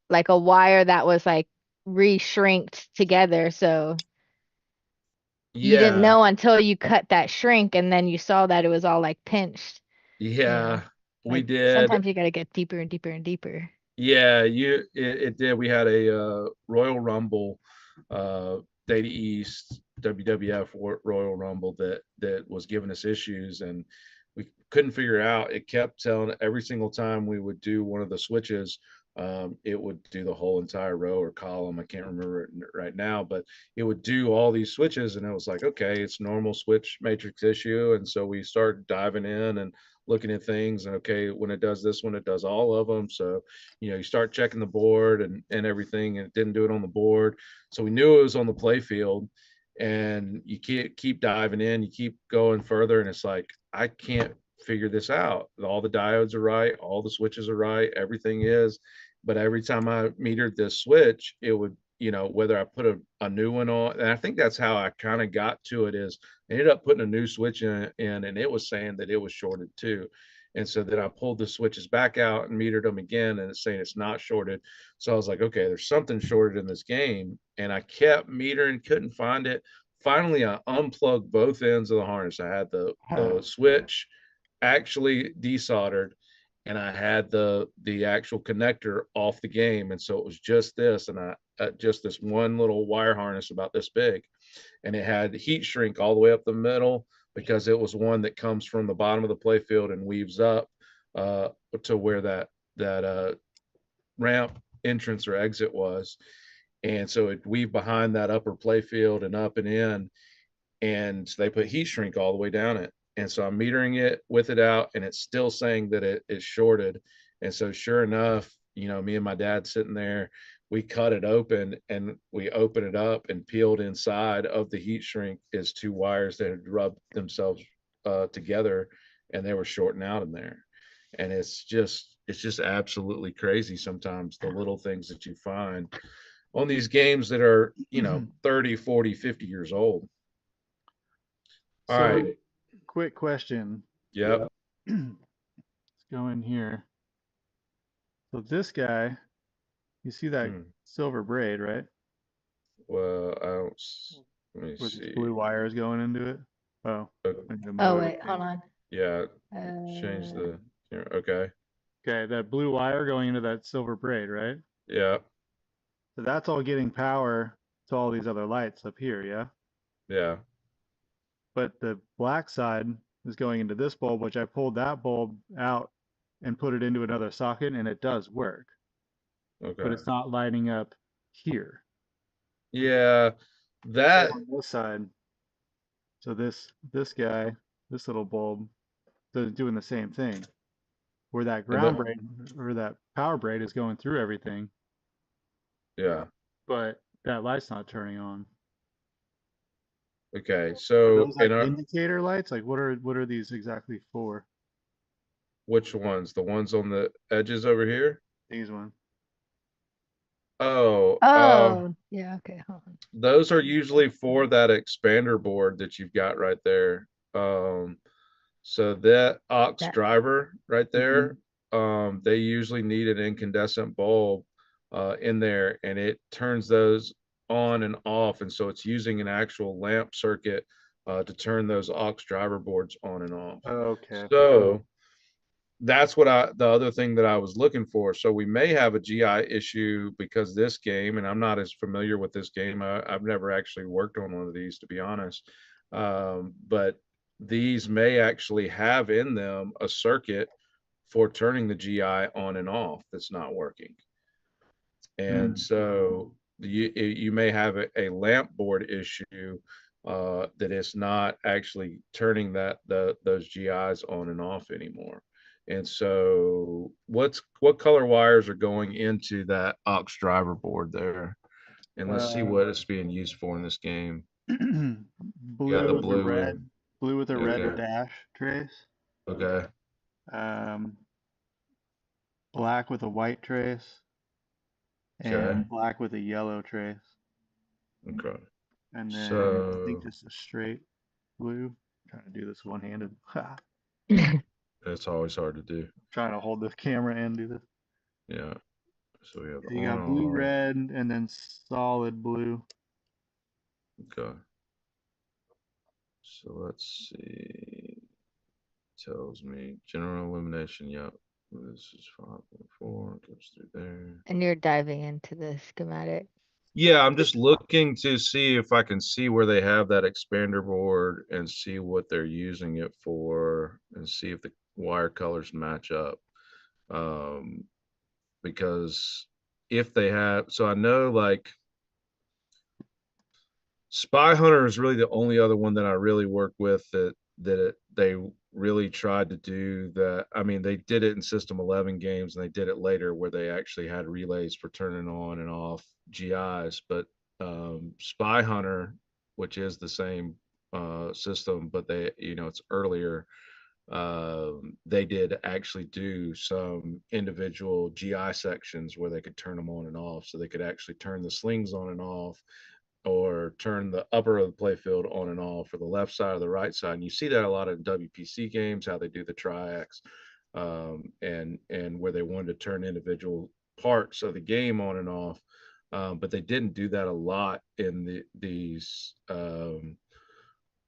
like a wire that was like re-shrinked together, so you didn't Yeah. know until you cut that shrink and then you saw that it was all like pinched. Yeah. We Like did. sometimes you gotta get deeper and deeper and deeper. Yeah, it did. We had a Royal Rumble, uh, Data East WWF Royal Rumble that was giving us issues, and we couldn't figure out. It kept telling every single time we would do one of the switches, it would do the whole entire row or column. I can't remember it right now, but it would do all these switches, and it was like, okay, it's normal switch matrix issue. And so we started diving in and looking at things, and okay, when it does this one, it does all of them. So you start checking the board and everything, and it didn't do it on the board. So we knew it was on the play field, and you can't keep diving in, you keep going further, and it's like, I can't figure this out. All the diodes are right, all the switches are right, everything is. But every time I metered this switch, it would, whether I put a new one on, and I think that's how I kind of got to it, is I ended up putting a new switch in, and it was saying that it was shorted too. And so then I pulled the switches back out and metered them again, and it's saying it's not shorted. So I was like, okay, there's something shorted in this game. And I kept metering, couldn't find it. Finally, I unplugged both ends of the harness. I had the switch actually desoldered, and I had the actual connector off the game. And so it was just this, and I just this one little wire harness about this big, and it had heat shrink all the way up the middle, because it was one that comes from the bottom of the play field and weaves up to where that ramp entrance or exit was. And so it weaved behind that upper play field and up and in, and they put heat shrink all the way down it. And so I'm metering it with it out, and it's still saying that it's shorted. And so sure enough, me and my dad sitting there, we cut it open, and we opened it up, and peeled inside of the heat shrink is two wires that had rubbed themselves together, and they were shorting out in there. And it's just absolutely crazy sometimes, the little things that you find on these games that are 30, 40, 50 years old. All So, right. quick question. Yep. Let's go in here. So this guy, you see that silver braid, right? Well, I don't. Let me With see. blue wires going into it. Oh. Oh wait, hold on. Yeah. Change the. Okay. Okay, that blue wire going into that silver braid, right? Yeah. So that's all getting power to all these other lights up here, yeah? Yeah. But the black side is going into this bulb, which I pulled that bulb out and put it into another socket, and it does work. Okay. But it's not lighting up here. Yeah. That. On this side. So this guy, this little bulb, is doing the same thing. Where that ground braid or that power braid is going through everything. Yeah. But that light's not turning on. Okay. Are So those like indicator lights? Like what are these exactly for? which ones? The ones on the edges over here? These ones. Oh. Oh, Yeah, okay, hold on. Those are usually for that expander board that you've got right there. So that aux That driver right Mhm. there, they usually need an incandescent bulb in there, and it turns those on and off. And so it's using an actual lamp circuit to turn those aux driver boards on and off. Okay. So that's what the other thing that I was looking for. So we may have a GI issue because this game, and I'm not as familiar with this game. I've never actually worked on one of these, to be honest. But these may actually have in them a circuit for turning the GI on and off that's not working. And Hmm. so you may have a lamp board issue that is not actually turning those GIs on and off anymore. And so what color wires are going into that aux driver board there? And let's see what it's being used for in this game. Yeah, the Blue with a blue. red Okay. dash trace. Okay. Um, black with a white trace, Okay. and black with a yellow trace. Okay. And then I think So just a straight blue. Trying to do this one-handed. it's always hard to do. Trying to hold the camera and do this. Yeah. So we have You on got blue, off. red, and then solid blue. Okay. So let's see. Tells me general illumination. Yep. This is 5.4. Goes through there. and you're diving into the schematic. Yeah, I'm just looking to see if I can see where they have that expander board and see what they're using it for and see if the wire colors match up. Because if they have, so I know like Spy Hunter is really the only other one that I really work with they really tried to do that. I mean, they did it in System 11 games and they did it later where they actually had relays for turning on and off GIs. But Spy Hunter, which is the same system, but it's earlier. They did actually do some individual GI sections where they could turn them on and off, so they could actually turn the slings on and off or turn the upper of the playfield on and off for the left side or the right side. And you see that a lot in WPC games, how they do the triacs, and where they wanted to turn individual parts of the game on and off. But they didn't do that a lot in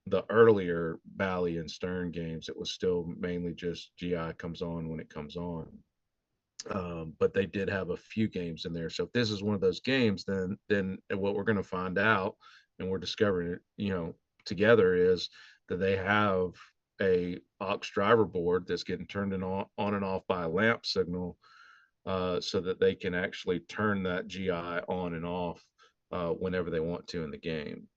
the earlier Bally and Stern games. It was still mainly just GI comes on when it comes on. But they did have a few games in there. So if this is one of those games, then what we're going to find out, and we're discovering it, together, is that they have a aux driver board that's getting turned on and off by a lamp signal, so that they can actually turn that GI on and off whenever they want to in the game.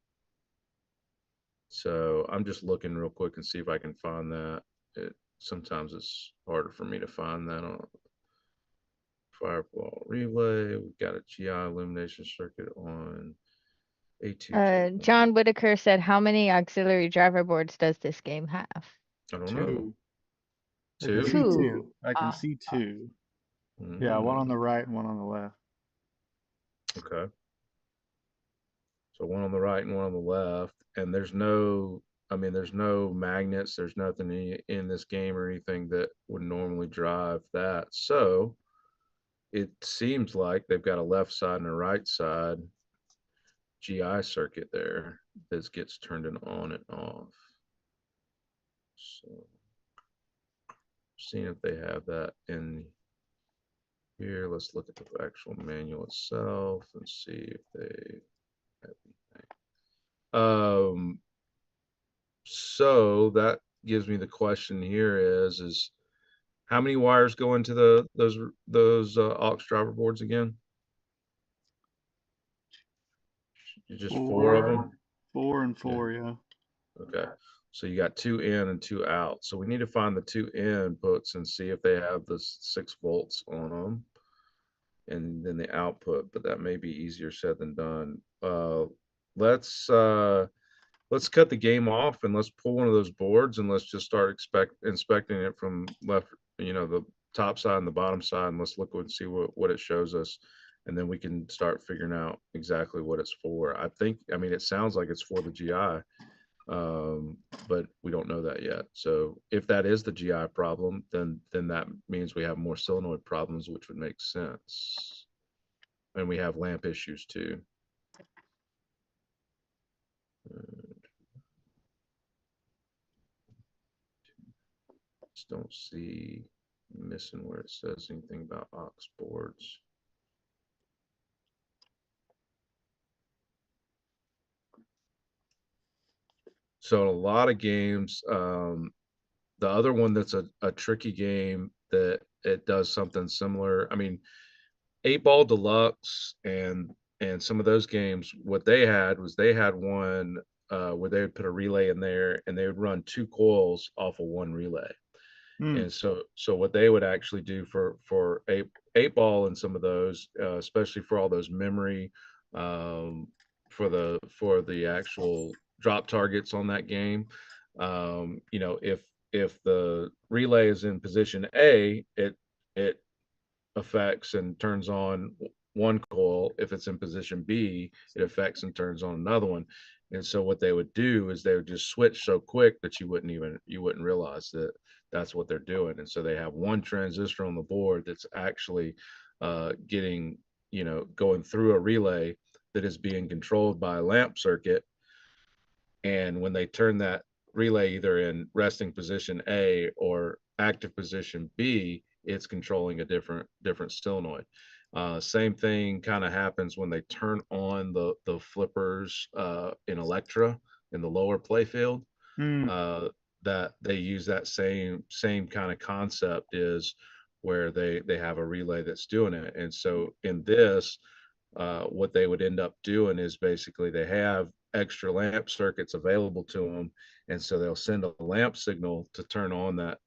So I'm just looking real quick and see if I can find that. Sometimes it's harder for me to find that on Fireball relay. We've got a GI illumination circuit on A2. John Whitaker said, how many auxiliary driver boards does this game have? I don't know. 2. I can Two? see Two. 2. I can see 2. Yeah, one on the right and one on the left. Okay. So one on the right and one on the left. And there's no magnets. There's nothing in this game or anything that would normally drive that. So it seems like they've got a left side and a right side GI circuit there that gets turned on and off. So seeing if they have that in here. Let's look at the actual manual itself and see if they have anything. So that gives me the question here is how many wires go into those aux driver boards again? Just 4 of them? 4 and 4, yeah. Okay. So you got 2 in and 2 out. So we need to find the 2 inputs and see if they have the 6 volts on them, and then the output. But that may be easier said than done. Let's cut the game off and let's pull one of those boards and let's just start inspecting it from left, the top side and the bottom side, and let's look and see what it shows us. and then we can start figuring out exactly what it's for. I mean, it sounds like it's for the GI, but we don't know that yet. So if that is the GI problem, then that means we have more solenoid problems, which would make sense. And we have lamp issues too. Just don't see missing where it says anything about aux boards. So a lot of games, the other one that's a tricky game that it does something similar. I mean, 8 Ball Deluxe and some of those games, what they had was they had one where they would put a relay in there and they would run 2 coils off of one relay. Hmm. And so what they would actually do for 8 Ball and some of those, especially for all those memory, for the actual drop targets on that game, you know, if the relay is in position A, it affects and turns on one coil. If it's in position B, it affects and turns on another one. And so what they would do is they would just switch so quick that you wouldn't realize that that's what they're doing. And so they have one transistor on the board that's actually getting, you know, going through a relay that is being controlled by a lamp circuit. And when they turn that relay either in resting position A or active position B, it's controlling a different solenoid. Same thing kind of happens when they turn on the flippers in Electra in the lower playfield. Hmm. That they use that same kind of concept is where they have a relay that's doing it. And so in this, what they would end up doing is basically they have extra lamp circuits available to them, and so they'll send a lamp signal to turn on that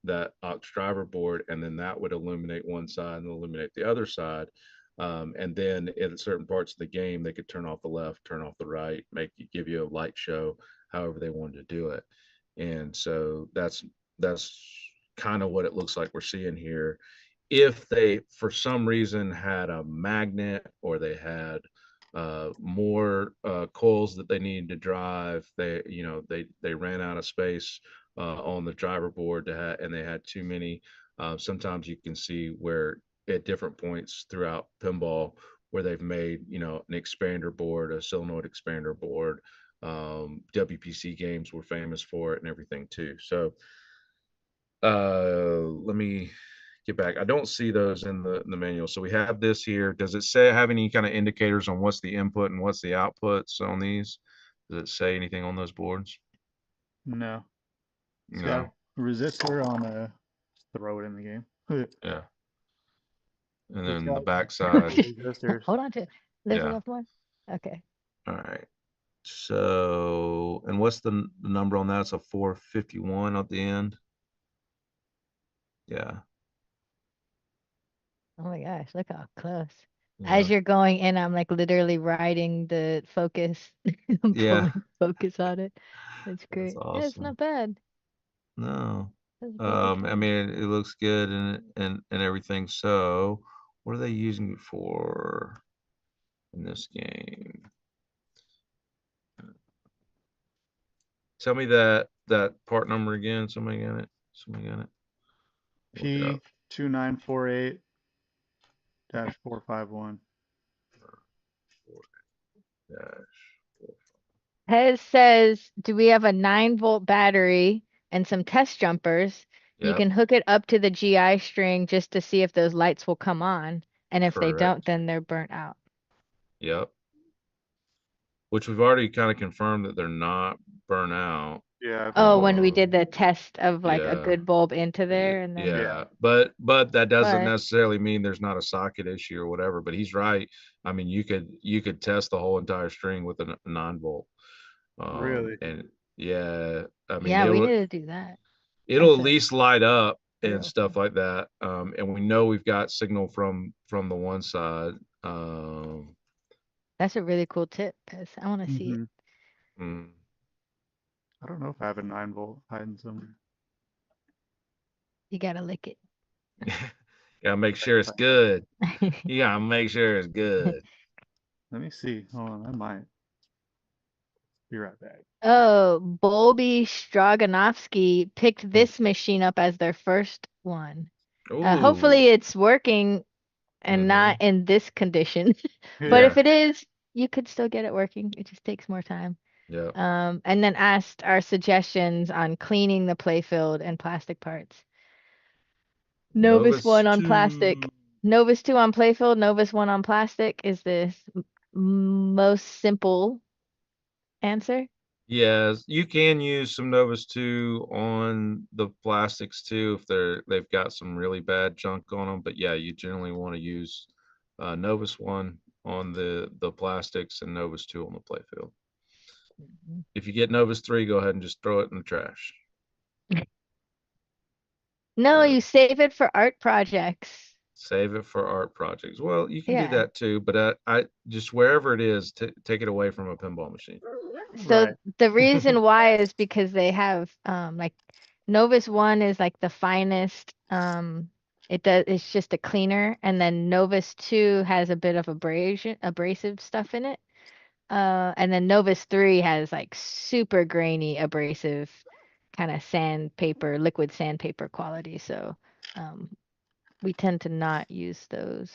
aux driver board, and then that would illuminate one side and illuminate the other side. And then in certain parts of the game, they could turn off the left, turn off the right, give you a light show, however they wanted to do it. And so that's kind of what it looks like we're seeing here. If they for some reason had a magnet or they had more coils that they needed to drive, they ran out of space on the driver board and they had too many. Sometimes you can see where at different points throughout pinball where they've made, you know, an expander board, a solenoid expander board. WPC games were famous for it and everything too. So let me get back. I don't see those in the manual. So we have this here. Does it say have any kind of indicators on what's the input and what's the outputs on these? Does it say anything on those boards? No. It's got No. resistor on a throw it in the game. Yeah. And It's then the got backside. resistors. Hold on to it. Lift it Yeah. up more. Okay. All right. So, and what's the number on that? It's a 451 at the end. Yeah. Oh my gosh, look how close. Yeah. As you're going in, I'm like literally riding the focus, I'm Yeah. pulling focus on it. It's That's great. Yeah, it's awesome. not bad. No. That's very I fun. mean, it looks good and everything. So, what are they using it for in this game? Tell me that part number again. Somebody got it. Somebody got it. Look it up. P2948-451. Dash. Hez says, do we have a 9-volt battery and some test jumpers? You Yep. can hook it up to the GI string just to see if those lights will come on. And if they don't, Correct. then they're burnt out. Yep. Which we've already kind of confirmed that they're not burnt out. Yeah. Oh, when we did the test of like a Yeah. good bulb into there and then Yeah, but that doesn't but necessarily mean there's not a socket issue or whatever. But he's right. I mean, you could test the whole entire string with a 9 volt. Really? And yeah, I mean yeah, we need to do that. it'll That's at a least light up and real stuff thing. like that. And we know we've got signal from the one side. That's a really cool tip because I want to see it. Mm. I don't know if I have a 9 volt hiding somewhere. You gotta lick it. Gotta make sure it's good. You gotta make sure it's good. Let me see. Hold on, I might be right back. Oh, Bolby Straganovsky picked this machine up as their first one. Ooh. Hopefully it's working and Mm-hmm. not in this condition. But Yeah. if it is, you could still get it working. It just takes more time. Yeah. And then asked our suggestions on cleaning the playfield and plastic parts. Novus Novus 1 on 2. plastic. Novus 2 on playfield, Novus 1 on plastic is the most simple answer. Yes, you can use some Novus 2 on the plastics too if they've got some really bad junk on them. But yeah, you generally want to use Novus 1 on the plastics and Novus 2 on the playfield. If you get Novus 3, go ahead and just throw it in the trash. No, Uh, you save it for art projects. Save it for art projects. Well, you can do Yeah. that too, but I just wherever it is, take it away from a pinball machine. So Right. the reason why is because they have like Novus 1 is like the finest. It's just a cleaner, and then Novus 2 has a bit of abrasive stuff in it. And then Novus 3 has like super grainy abrasive kind of sandpaper, liquid sandpaper quality. So um we tend to not use those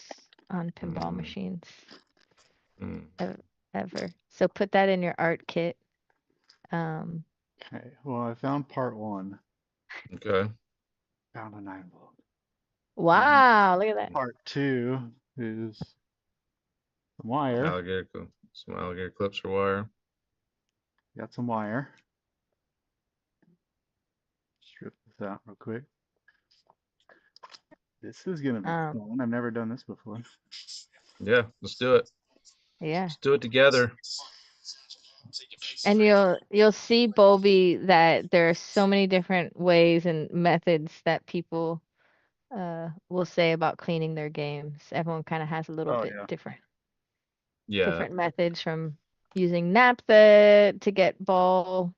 on pinball Mm, machines mm, ever. So put that in your art kit. Um Okay. Well, I found part one. okay. Found a 9 volt. And wow, look at that. part two is some Some wire. alligator clips or wire. Got some wire. Strip this out real quick. This is gonna be Um fun. I've never done this before. Yeah, let's do it. yeah. Let's do it together. And you'll see, Bobby, that there are so many different ways and methods that people will say about cleaning their games. Everyone kind of has a little Oh bit yeah. Yeah. different methods, from using naphtha to get ball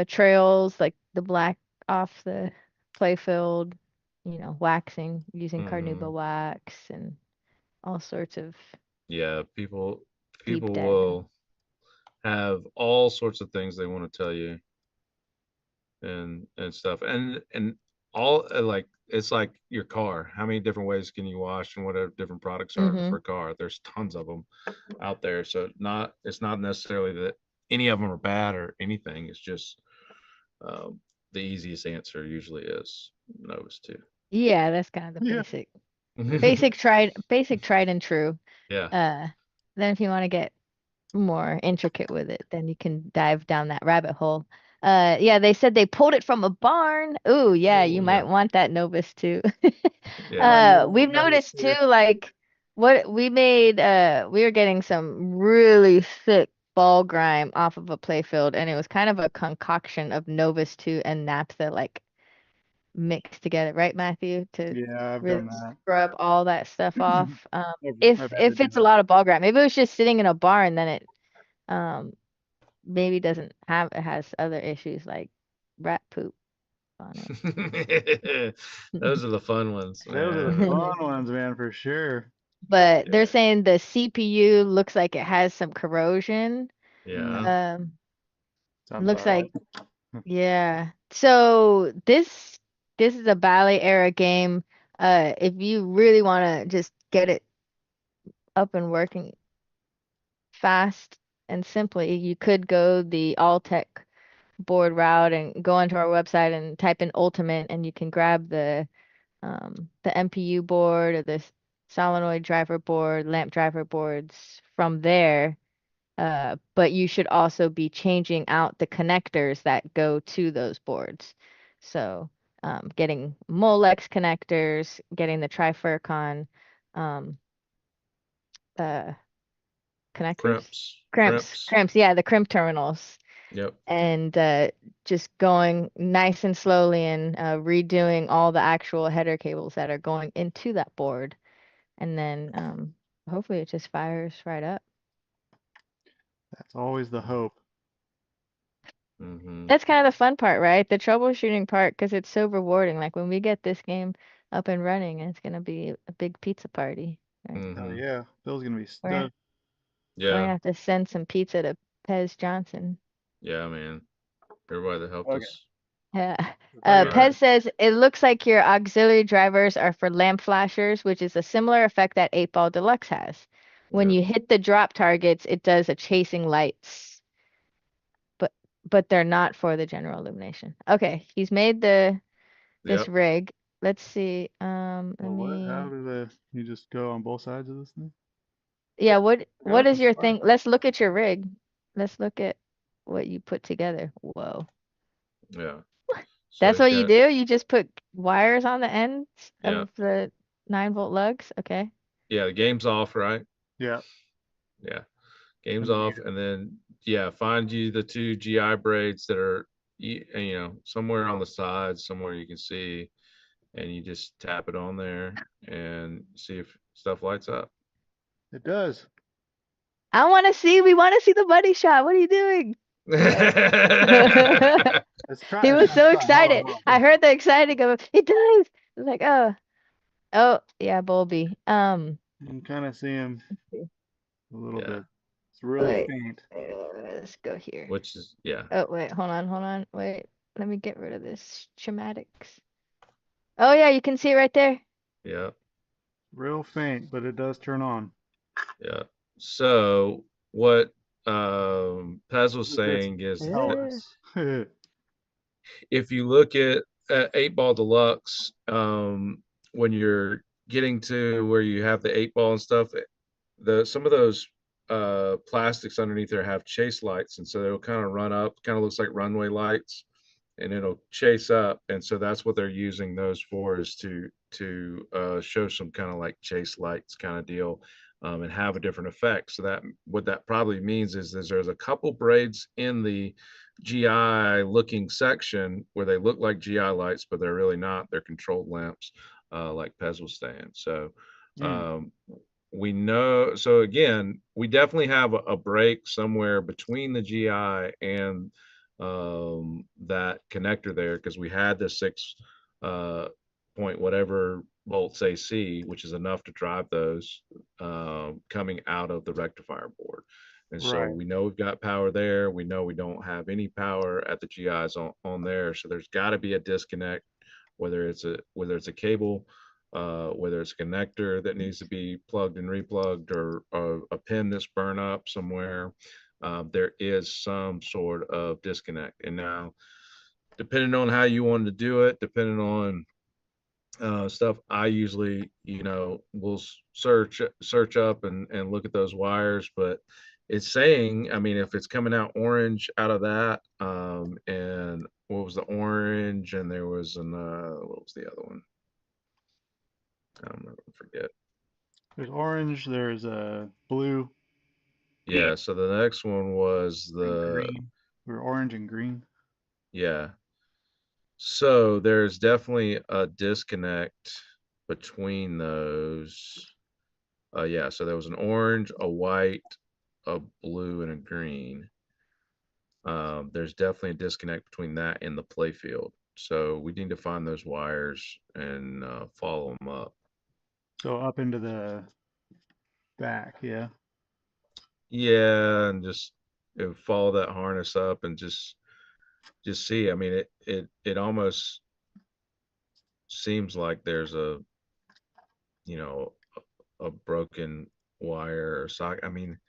trails like the black off the playfield, waxing using carnauba Hmm. wax and all sorts of Yeah. deep People diving. will have all sorts of things they want to tell you and stuff. And all like it's like your car. How many different ways can you wash and whatever different products are Mm-hmm. for a car? There's tons of them out there. So it's not necessarily that any of them are bad or anything. It's just um, the easiest answer usually is Novus 2. Yeah, that's kind of the Yeah. basic tried and true. Yeah. Uh, then if you want to get more intricate with it, then you can dive down that rabbit hole. Yeah, they said they pulled it from a barn. Ooh, yeah, you might Yeah. want that Novus too. Yeah. We've noticed too, like what we made, we were getting some really thick ball grime off of a playfield, and it was kind of a concoction of Novus 2 and naphtha like mixed together, right, Matthew? To Yeah, I've really done that. scrub all that stuff off. I've had to If do it's a lot of ball grime, if it was just sitting in a barn, then it um maybe doesn't have it has other issues like rat poop on Those are the fun ones, those are the man. fun ones, man, for sure. But they're Yeah. saying the CPU looks like it has some corrosion. Yeah. Mm, Um, sounds looks about right. like, yeah. So this is a Bally era game. If you really want to just get it up and working fast and simply, you could go the all tech board route and go onto our website and type in Ultimate, and you can grab the MPU board or the solenoid driver board, lamp driver boards from there. But you should also be changing out the connectors that go to those boards. So getting Molex connectors, getting the Trifurcon um, uh, connectors, Crimps. crimps, Crimps. crimps. Yeah, the crimp terminals, Yep. and just going nice and slowly and redoing all the actual header cables that are going into that board, and then hopefully it just fires right up. That's always the hope. Hmm. That's kind of the fun part, right? The troubleshooting part, because it's so rewarding. Like when we get this game up and running, and it's gonna be a big pizza party. Right? Oh Mhm. yeah, Bill's gonna be We're gonna, stoked. we're gonna Yeah, have to send some pizza to Pez Johnson. yeah, man. Everybody that helped Okay. us. Yeah. If I get Pez says it looks like your auxiliary drivers are for lamp flashers, which is a similar effect that 8-Ball Deluxe has. When Yeah. you hit the drop targets, it does a chasing lights, but they're not for the general illumination. Okay, he's made this Yep. rig. Let's see. Let well, what? How me. do you just go on both sides of this thing? Yeah, what is your Wow. thing? Let's look at your rig. Let's look at what you put together. Whoa. Yeah. So That's he's what you got, do? You just put wires on the ends yeah. of the 9-volt lugs? Okay. Yeah, the game's off, right? Yeah. Yeah. Game's And then off, and then yeah, find you the 2 GI braids that are somewhere on the side, somewhere you can see, and you just tap it on there and see if stuff lights up. it does. I want to see, we want to see the money shot. What are you doing? Let's try. He It's was gonna so try. Hold on, excited. hold I heard the exciting of it. It does. I was like, oh, yeah, Bulby. You can kind of see him Let's see. a little Yeah, bit. It's real Wait, faint. let's go here. which is yeah, Oh, wait, hold on. Wait, let me get rid of this schematics. Oh, yeah, you can see it right there. yeah, Real faint, but it does turn on. yeah. So what Pez was Look, this saying is tell that Yeah. us. if you look at 8-Ball Deluxe, when you're getting to where you have the 8-ball and stuff, the some of those plastics underneath there have chase lights, and so they'll kind of run up, kind of looks like runway lights, and it'll chase up, and so that's what they're using those for, is to show some kind of like chase lights kind of deal, and have a different effect. So that what that probably means is there's a couple braids in the GI looking section where they look like GI lights, but they're really not. They're controlled lamps, like Pez was saying. So Mm, um, we know. So again, we definitely have a break somewhere between the GI and that connector there, because we had the 6 point whatever volts AC, which is enough to drive those coming out of the rectifier board. And so right. we know we've got power there. We know we don't have any power at the GIs on there. So there's got to be a disconnect, whether it's a cable, whether it's a connector that needs to be plugged and replugged, or a pin that's burned up somewhere. There is some sort of disconnect. And now, depending on how you want to do it, depending on stuff, I usually, will search up and look at those wires. But it's saying, I mean, if it's coming out orange out of that, and what was the orange, and there was what was the other one? I'm gonna forget. There's orange. There's blue Yeah, so the next one was and the, green. Or orange and green. yeah. So there's definitely a disconnect between those. Yeah, so there was an orange, a white, a blue, and a green. There's definitely a disconnect between that and the play field. So we need to find those wires and follow them up. So up into the back. Yeah. Yeah, and just follow that harness up and just see. I mean, it almost seems like there's you know a broken wire or socket. I mean,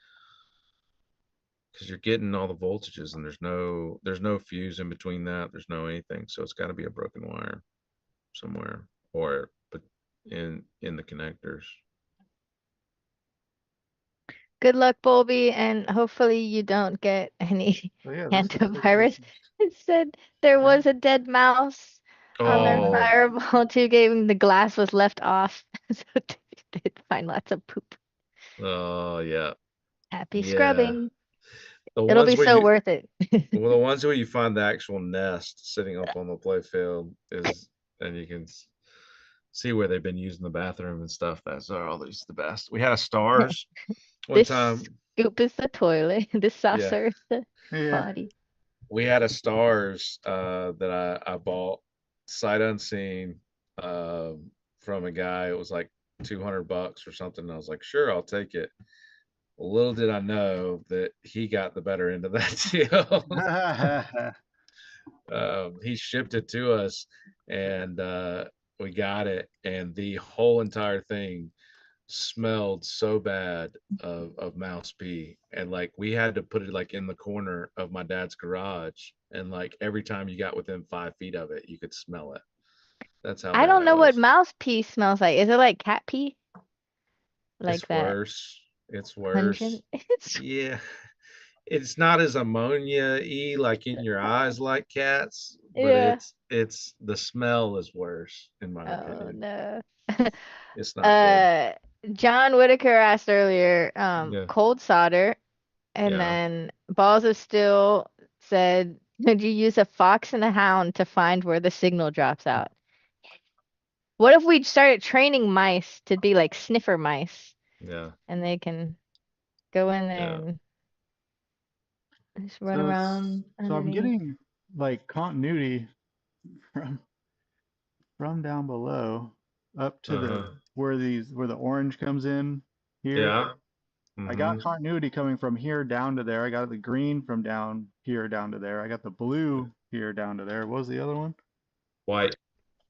because you're getting all the voltages, and there's no fuse in between that. There's no anything, so it's got to be a broken wire somewhere, or but in the connectors. Good luck, Bulby, and hopefully you don't get any So yeah, this looks like this antivirus. It said there is. was a dead mouse on their Oh, Fireball 2 game. The glass was left off, so they did find lots of poop. oh yeah, Happy yeah. scrubbing. The It'll ones be where so you worth it. well, the ones where you find the actual nest sitting up on the play field is, and you can see where they've been using the bathroom and stuff. That's always the best. We had a stars one This time. scoop is the toilet. This Yeah, saucer is the Yeah. potty. we had a stars that I bought sight unseen, from a guy. It was like $200 or something. I was like, sure, I'll take it. Well, little did I know that he got the better end of that deal. He shipped it to us, and we got it, and the whole entire thing smelled so bad of mouse pee, and like we had to put it like in the corner of my dad's garage, and like every time you got within 5 feet of it, you could smell it. That's how I bad don't it know what was. mouse pee smells like. Is it like cat pee? Like It's that worse. It's worse. pungent? It's Yeah. It's not as ammonia-y like in your eyes like cats, but yeah. it's the smell is worse in my Oh opinion. no. It's not good. Uh, John Whitaker asked earlier, Yeah. cold solder, and Yeah. then Balls of Steel said, "Could you use a fox and a hound to find where the signal drops out?" What if we started training mice to be like sniffer mice, Yeah. and they can go in there Yeah. and just run So around I'm underneath? getting like continuity from down below up to Uh-huh. the where the orange comes in here. Yeah. I Mm-hmm. got continuity coming from here down to there. I got the green from down here down to there. I got the blue here down to there. What was the other one? White.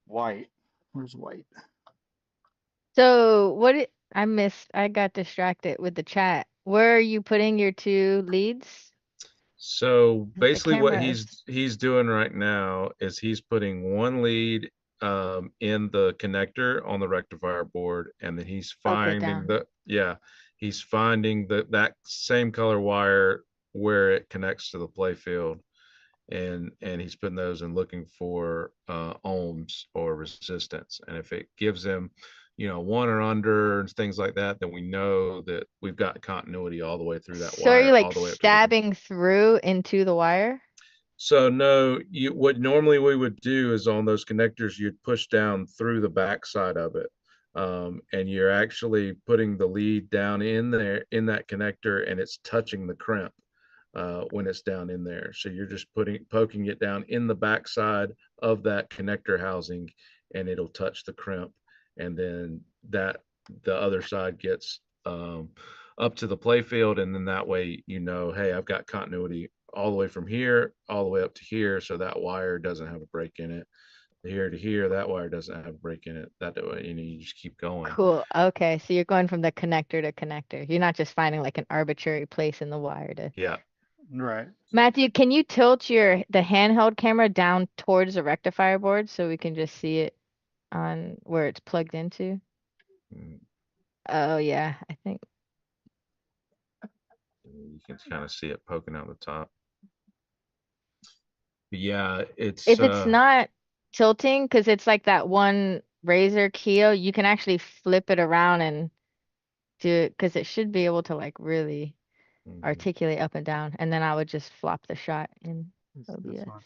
White. Where's white? So I missed, I got distracted with the chat. Where are you putting your two leads? So 'Cause the basically what camera is he's doing right now is he's putting one lead in the connector on the rectifier board, and then he's okay finding down. he's finding that same color wire where it connects to the play field, and he's putting those and looking for ohms or resistance, and if it gives him one or under and things like that, then we know that we've got continuity all the way through that So are you wire like all the way up to the. stabbing through into the wire? So no, what normally we would do is on those connectors, you'd push down through the back side of it. And you're actually putting the lead down in there in that connector, and it's touching the crimp when it's down in there. So you're just poking it down in the back side of that connector housing, and it'll touch the crimp. And then the other side gets up to the play field, and then that way hey, I've got continuity all the way from here all the way up to here, so that wire doesn't have a break in it. Here to here, that wire doesn't have a break in it. That way, you just keep going. Cool. Okay, so you're going from the connector to connector. You're not just finding like an arbitrary place in the wire to. Yeah. Right. Matthew, can you tilt the handheld camera down towards the rectifier board so we can just see it on where it's plugged into? Mm, Oh yeah, I think. You can kind of see it poking out the top. But yeah, If it's not tilting, because it's like that one razor keel, you can actually flip it around and do it, because it should be able to like really mhm, articulate up and down. And then I would just flop the shot in It's this OBS. one.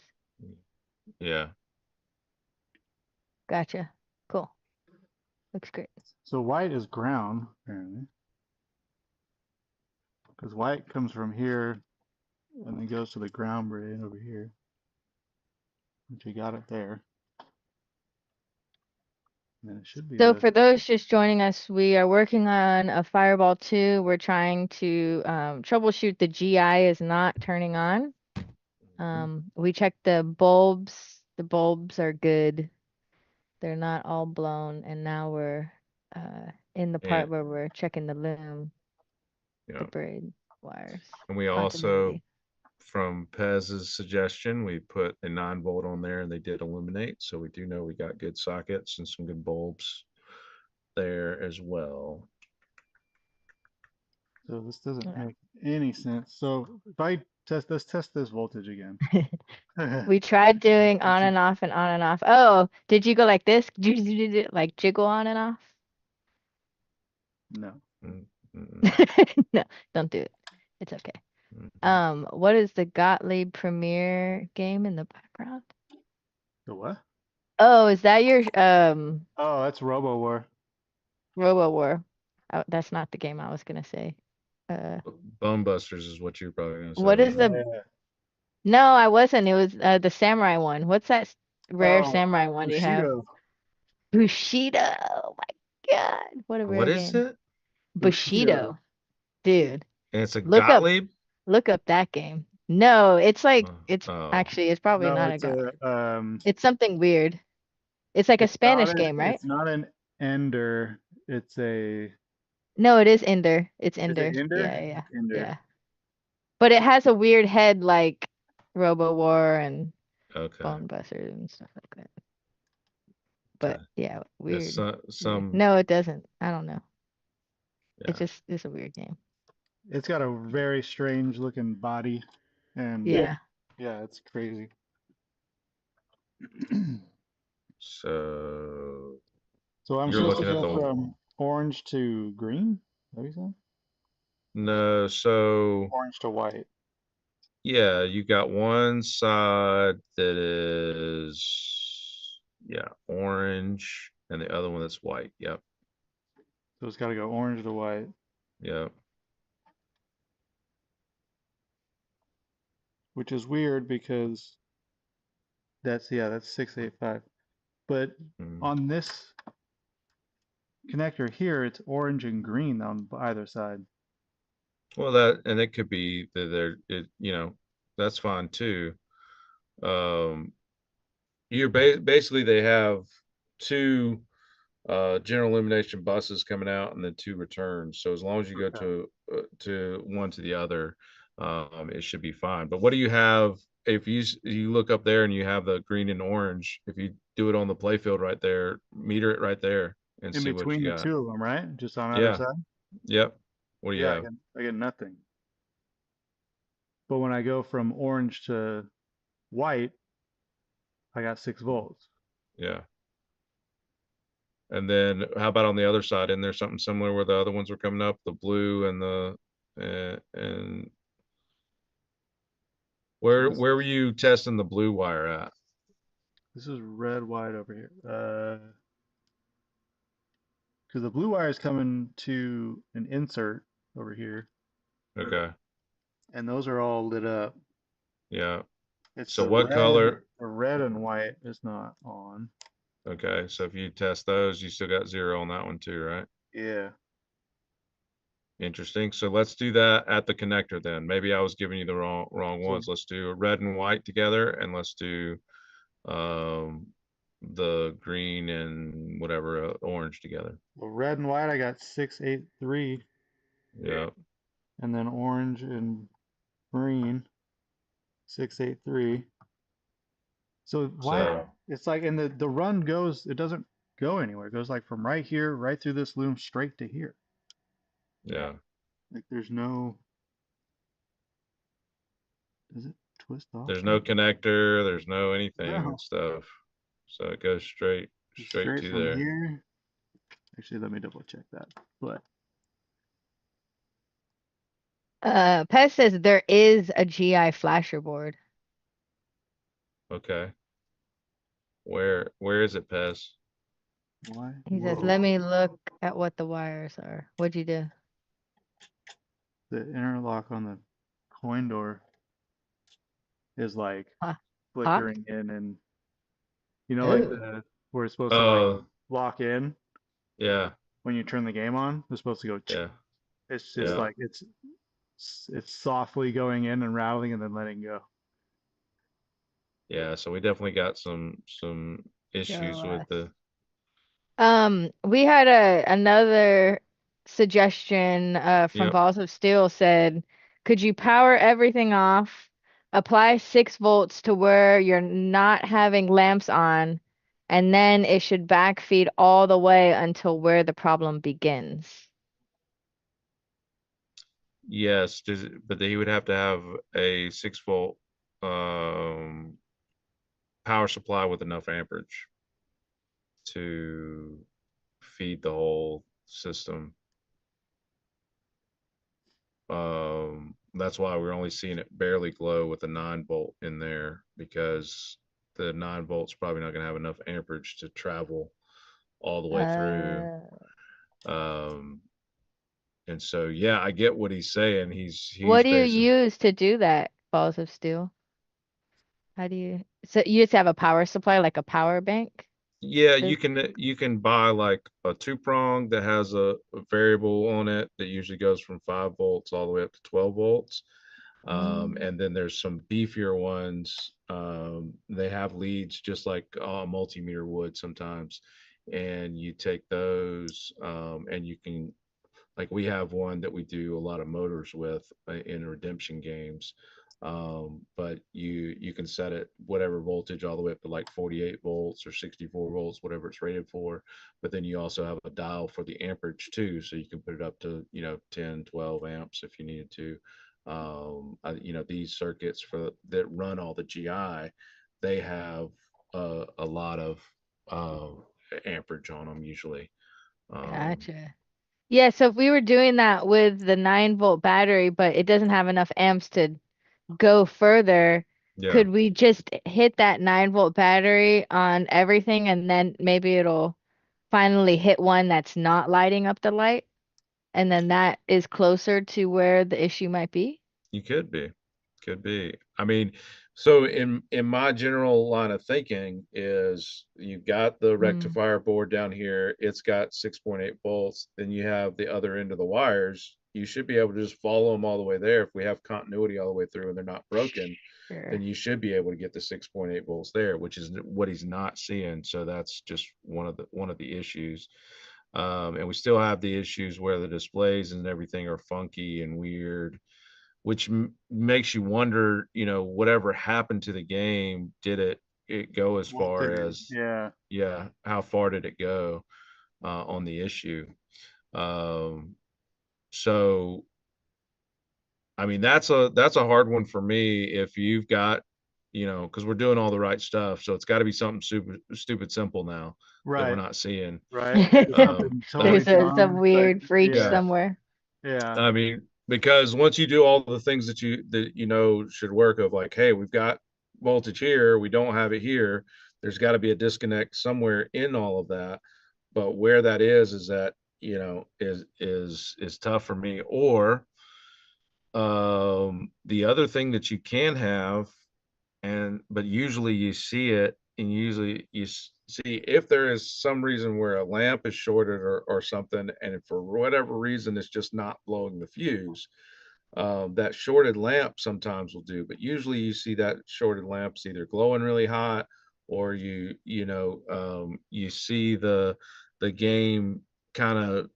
yeah. Gotcha. Cool. Looks great. So white is ground, apparently. Because white comes from here and then goes to the ground braid over here. But you got it there. And then it should be So the for those just joining us, we are working on a Fireball 2. We're trying to troubleshoot the GI is not turning on. We checked the bulbs. The bulbs are good. They're not all blown. And now we're in the part And where we're checking the loom, you the know, braid wires, and we also, continuity. from Pez's suggestion, we put a 9-volt on there, and they did illuminate. So we do know we got good sockets and some good bulbs there as well. So this doesn't make any sense. So if I let's test this voltage again. We tried doing on and off and on and off. Oh, did you go like this? Like jiggle on and off? No. Mm, mm, No, don't do it. It's okay. mhm. What is the Gottlieb Premiere game in the background? The what? Oh, is that your Oh, that's Robo War. Robo War? Oh, that's not the game I was gonna say. Bone Busters is what you're probably gonna say. What is the? Yeah. No, I wasn't. It was the samurai one. What's that rare Oh, samurai one you have? Bushido. Bushido. Oh my God. What a What rare is game. it? Bushido. Bushido. Dude. And it's a Look up Gottlieb? look up that game. No, it's like Oh, it's oh, actually it's probably No, not a it's god. a It's something weird. It's like a Spanish game, right? it's not an ender. No, it is Ender. It's Is it Ender. ender? Yeah, yeah, yeah. Ender. Yeah. But it has a weird head like Robo War and okay, Bone Busters and stuff like that. But okay. yeah, It's weird. Weird. some, No, it doesn't. I don't know. yeah. It's a weird game. It's got a very strange looking body, and Yeah. yeah, it's crazy. So So I'm you're supposed to looking at go the, from orange to green? Is that what you said? no, so Orange to white. yeah, you got one side that is, yeah, orange, and the other one that's white. Yep, So it's got to go orange to white, yep. which is weird because that's 685. But Mm. on this connector here, it's orange and green on either side. Well, that, and it could be that that's fine too. Um, you're basically they have two general illumination buses coming out and then two returns. So as long as you go Okay. to one to the other, it should be fine. But what do you have if you look up there and you have the green and orange? If you do it on the playfield right there, meter it right there and In see what between you the got. two of them, right? Just on either Yeah. side? Yep. What do you Yeah, have? I get nothing. But when I go from orange to white, I got 6 volts. Yeah. And then how about on the other side? Isn't there something similar where the other ones are coming up, the blue and the and So where were you testing the blue wire at? this is red, white over here. Because the blue wire is coming to an insert over here, Okay. and those are all lit up. Yeah. It's So what color? the red and white is not on. Okay. So if you test those, you still got 0 on that one too, right? Yeah. Interesting. So let's do that at the connector then. Maybe I was giving you the wrong So ones. Let's do a red and white together, and let's do um the green and whatever orange together. well, red and white, I got 683, Yeah. and then orange and green 683. So why So it's like, and the run goes, it doesn't go anywhere. It goes like from right here, right through this loom, straight to here. yeah. Like there's no, does it twist off? There's no connector, there's no anything and No, stuff. So it goes it's straight straight to from there. here. Actually, let me double check that. But Pez says there is a GI flasher board. Okay. Where is it, Pez? why? He says, Whoa. let me look at what the wires are. What'd you do? The interlock on the coin door is like Huh. Hot? flickering in, and you know, like Oh. the where it's supposed to like Oh, lock in yeah, when you turn the game on. It's supposed to go. yeah, It's just yeah. like it's softly going in and rattling and then letting go. Yeah, so we definitely got some issues Show with us. the We had another suggestion from yep. Balls of Steel said, could you power everything off, apply 6 volts to where you're not having lamps on, and then it should backfeed all the way until where the problem begins. Yes, but he would have to have a 6 volt um power supply with enough amperage to feed the whole system. That's why we're only seeing it barely glow with a 9 volt in there, because the 9 volts probably not going to have enough amperage to travel all the way through. Uh, Um, and so, yeah, I get what he's saying. what He's do you basically, use to do that, Balls of Steel? How do you, so you just have a power supply, like a power bank? Yeah, Does- you can buy like a 2-prong that has a variable on it that usually goes from 5 volts all the way up to 12 volts. Mm. And then there's some beefier ones. They have leads just like a multimeter would sometimes. And you take those, and you can, like we have one that we do a lot of motors with in redemption games. But you can set it whatever voltage all the way up to like 48 volts or 64 volts, whatever it's rated for. But then you also have a dial for the amperage too, so you can put it up to 10, 12 amps if you needed to. These circuits for that run all the GI, they have a lot of uh, amperage on them usually. um, Gotcha. Yeah, so if we were doing that with the 9-volt battery, but it doesn't have enough amps to go further, yeah. could we just hit that 9-volt battery on everything and then maybe it'll finally hit one that's not lighting up the light? And then that is closer to where the issue might be? You could be. I mean, so in my general line of thinking is you've got the Mm, rectifier board down here. It's got 6.8 volts. Then you have the other end of the wires. You should be able to just follow them all the way there. If we have continuity all the way through and they're not broken, then sure. you should be able to get the 6.8 volts there, which is what he's not seeing. So that's just one of the issues. And we still have the issues where the displays and everything are funky and weird, which makes you wonder, whatever happened to the game, did it go as What far did it? as, Yeah. yeah, how far did it go on the issue? Um, so I mean, that's a hard one for me if you've got, because we're doing all the right stuff, so it's got to be something super stupid simple now that we're Right. not seeing. Right. It's something totally There's some dumb. Like, weird freak yeah. Yeah, somewhere. Yeah. I mean, because once you do all the things that should work, of like, hey, we've got voltage here, we don't have it here. There's got to be a disconnect somewhere in all of that. But where that is that, is tough for me. Or the other thing that you can have, but usually you see it, and usually see if there is some reason where a lamp is shorted or something, and for whatever reason it's just not blowing the fuse. That shorted lamp sometimes will do, but usually you see that shorted lamp's either glowing really hot, or you see the game kind of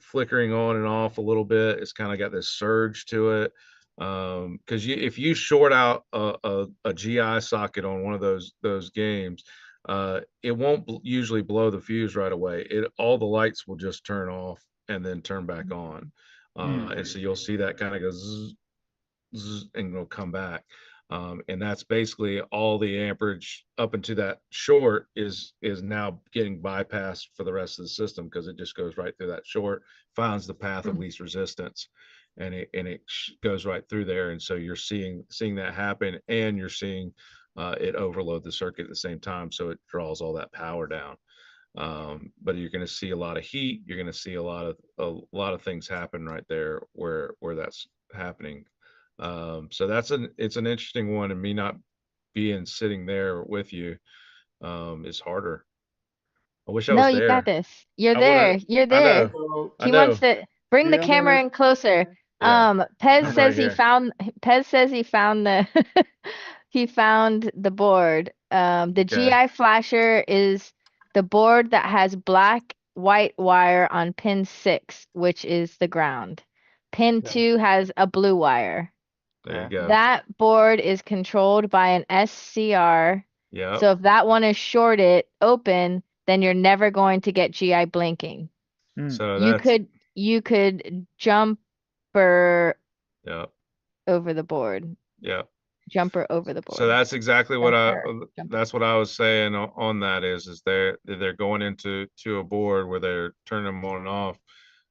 flickering on and off a little bit. It's kind of got this surge to it. Because if you short out a GI socket on one of those games, it won't usually blow the fuse right away. All the lights will just turn off and then turn back on. Mm. And so you'll see that kind of go zzz, zzz, and it'll come back. And that's basically all the amperage up into that short is now getting bypassed for the rest of the system, because it just goes right through that short, finds the path of least resistance, and it goes right through there. And so you're seeing that happen, and you're seeing it overload the circuit at the same time, so it draws all that power down. But you're going to see a lot of heat. You're going to see a lot of things happen right there where that's happening. So it's an interesting one, and me not being sitting there with you is harder. I wish I No, was you got there. this. You're I would there. have. You're I there. know. So I He wants know. to bring the the camera other, in closer. Yeah, Pez I'm right says he here. found Pez says he found the he found the board. The Okay. GI flasher is the board that has black white wire on pin 6, which is the ground. Pin yeah. 2 has a blue wire. There you Okay. go. That board is controlled by an SCR. Yep. So if that one is shorted open, then you're never going to get GI blinking. Mm. So You that's could you could jumper yep. over the board. Yep. Jumper over the So board. that's exactly what Jumper. Jumper. that's what I was saying on that is they're going to a board where they're turning them on and off.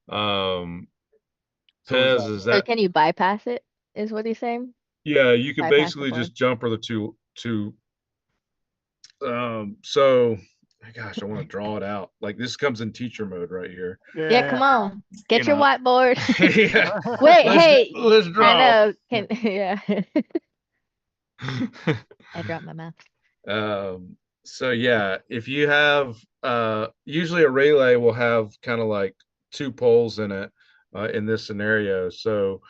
Um, So is Pez that is So that can you bypass it, is what he's saying? yeah, you could Bypass the basically board. just jumper the two. So gosh, I want to draw it out. Like this comes in teacher mode right here. Yeah, come yeah. on. You Get your know. whiteboard. Yeah. Wait, Let's hey, let's I draw. know. Yeah. I dropped my mouse. So yeah, if you have usually a relay will have kind of like two poles in it in this scenario. So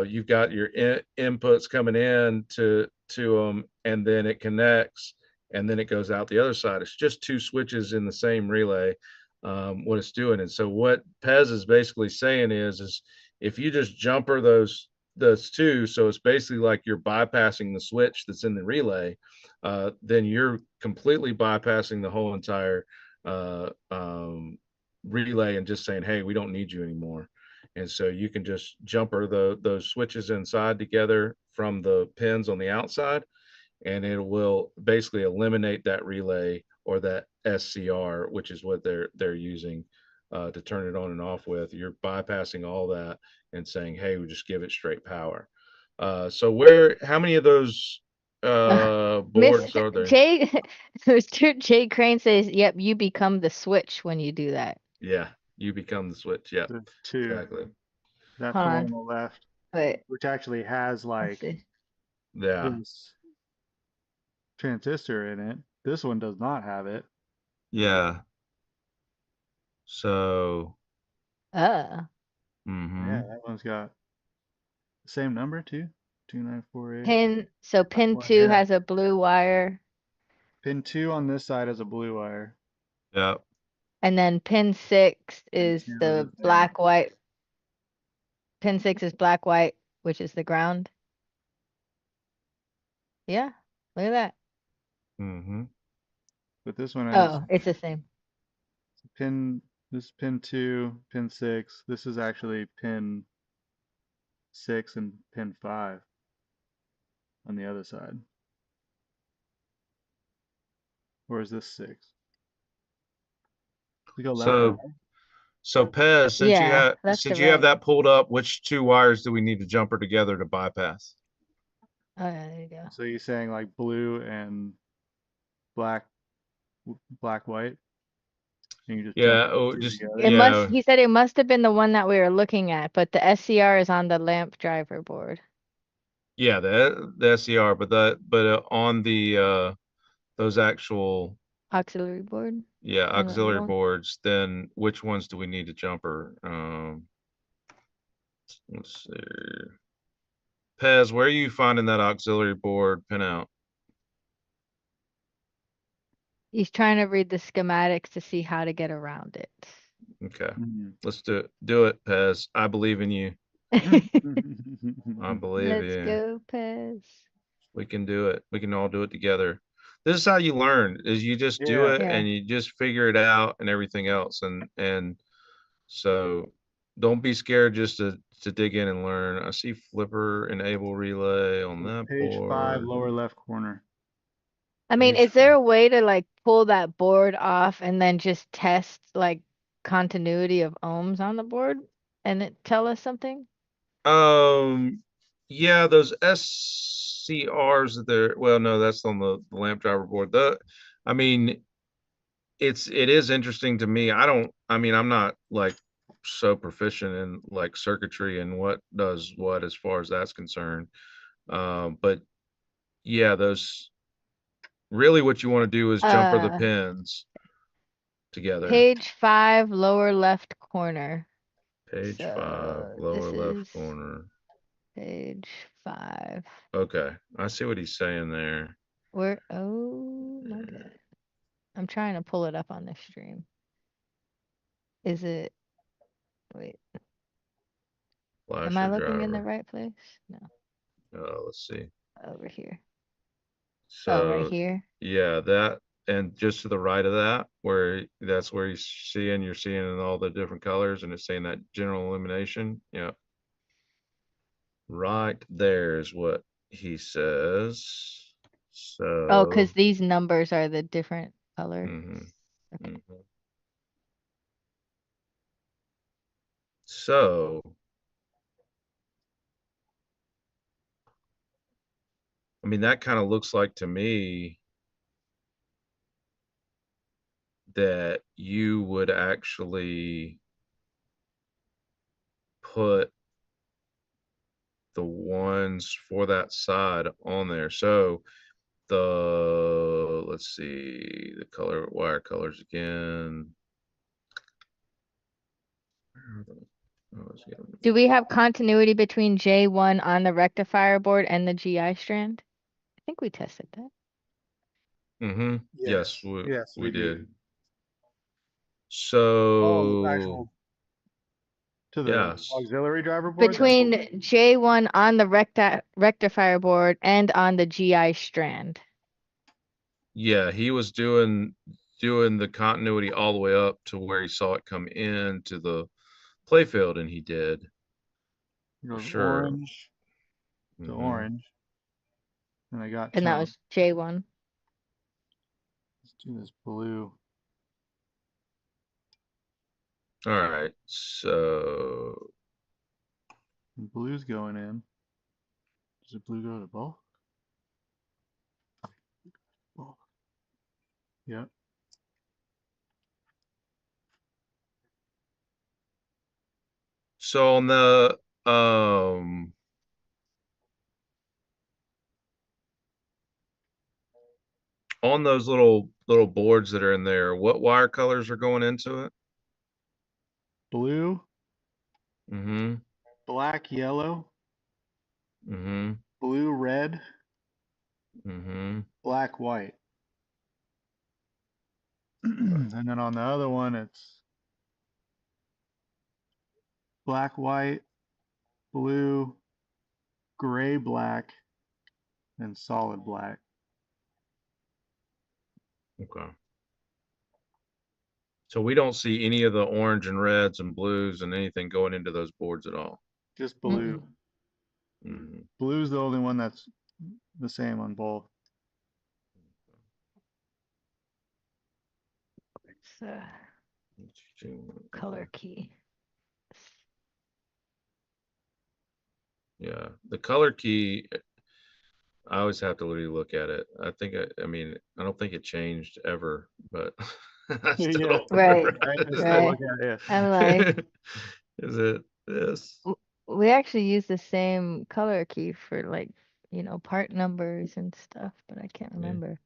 you've got your inputs coming in to them, and then it connects, and then it goes out the other side. It's just two switches in the same relay. What it's doing, and so what Pez is basically saying is if you just jumper those two, so it's basically like you're bypassing the switch that's in the relay, then you're completely bypassing the whole entire uh, um, relay and just saying, hey, we don't need you anymore. And so you can just jumper those switches inside together from the pins on the outside, and it will basically eliminate that relay or that SCR, which is what they're using to turn it on and off with. You're bypassing all that and saying, hey, we just give it straight power. So how many of those Miss boards are there? J, Mr. J Crane says, "Yep, you become the switch when you do that." Yeah, you become the switch. Yeah, There's two. exactly. That's Hold the one on on, the left, wait, which actually has let's like see. Yeah, this transistor in it. This one does not have it. yeah. So, Uh, Yeah, mm-hmm. that one's got the same number too. 2948. pin One, two yeah. has a blue wire, Pin 2 on this side has a blue wire. Yeah. and then pin six Pin is 2 is the the same. black white. Pin six is black white, which is the ground. Yeah, look at that. Mm-hmm. But this one has Oh, it's the same. pin, this is pin 2, pin 6. This is actually pin 6 and pin 5 on the other side. Or is this 6? We go left and So, right. so Pez, Yeah, that's the since you have right. that pulled up, which two wires do we need to jumper together to bypass? Oh, yeah, there you go. So you're saying like blue and black, black, white, and you just jump Yeah. those Oh, two just It together. must, yeah, he said it must have been the one that we were looking at, but the SCR is on the lamp driver board. yeah. The SCR, but on the those actual Auxiliary board yeah on the auxiliary wall. boards, then which ones do we need to jumper? Let's see. Pez, where are you finding that auxiliary board pinout? He's trying to read the schematics to see how to get around it. Okay, Mhm. let's do it. Do it, Pez. I believe in you. I believe Let's you. go, Pez. We can do it. We can all do it together. This is how you learn, is you just do Yeah. it Yeah. and you just figure it out and everything else. And so don't be scared just to dig in and learn. I see flipper enable relay on So that page 5, board. lower left corner. I mean, Page is there a way to like pull that board off and then just test like continuity of ohms on the board and it tell us something? Yeah, those SCRs there. Well, no, that's on the lamp driver board. I mean, it is interesting to me. I mean, I'm not like so proficient in like circuitry and what does what as far as that's concerned. But yeah, those really what you want to do is jumper the Uh, pins together. Page 5, lower left corner. Page 5, So lower this left is corner. page 5. Okay, I see what he's saying there. Where, oh my God. I'm trying to pull it up on the stream. Is it, wait, am I Flasher looking in the driver. right place? No, Let's see. over here. Oh, right So here. yeah, that and just to the right of that, where that's where you're seeing in all the different colors, and it's saying that general illumination. Yeah, right there is what he says. Oh, because So, these numbers are the different colors. mhm, Okay. mhm. So, I mean, that kind of looks like to me that you would actually put the ones for that side on there. So let's see, the color, wire colors again. Oh, Do we have continuity between J1 on the rectifier board and the GI strand? I think we tested that. Mm-hmm. Yes, Yes, we we do. did. Oh, the So actual to the yes, auxiliary driver board. Between J1 on the rectifier board and on the GI strand. yeah, he was doing the continuity all the way up to where he saw it come into the playfield, and he did It for goes sure. orange to Mhm. orange, and I got And that tone. was J1. Let's do this blue. All right, so And blue's going in. Does the blue go to both? Both. Yep. on the on those little boards that are in there, what wire colors are going into it? Blue, Mm-hmm. black, yellow, Mm-hmm. blue, red, Mm-hmm. black, white. And then on the other one, it's black, white, blue, gray, black, and solid black. Okay. So we don't see any of the orange and reds and blues and anything going into those boards at all. Just blue. Mm-hmm. Blue's the only one that's the same on both. It's color key. Yeah, the color key, I always have to really look at it. I mean, I don't think it changed ever, but I still Yeah. don't Right, I still right. look at it. I'm like, Is it this? we actually use the same color key for like, part numbers and stuff, but I can't Yeah. remember.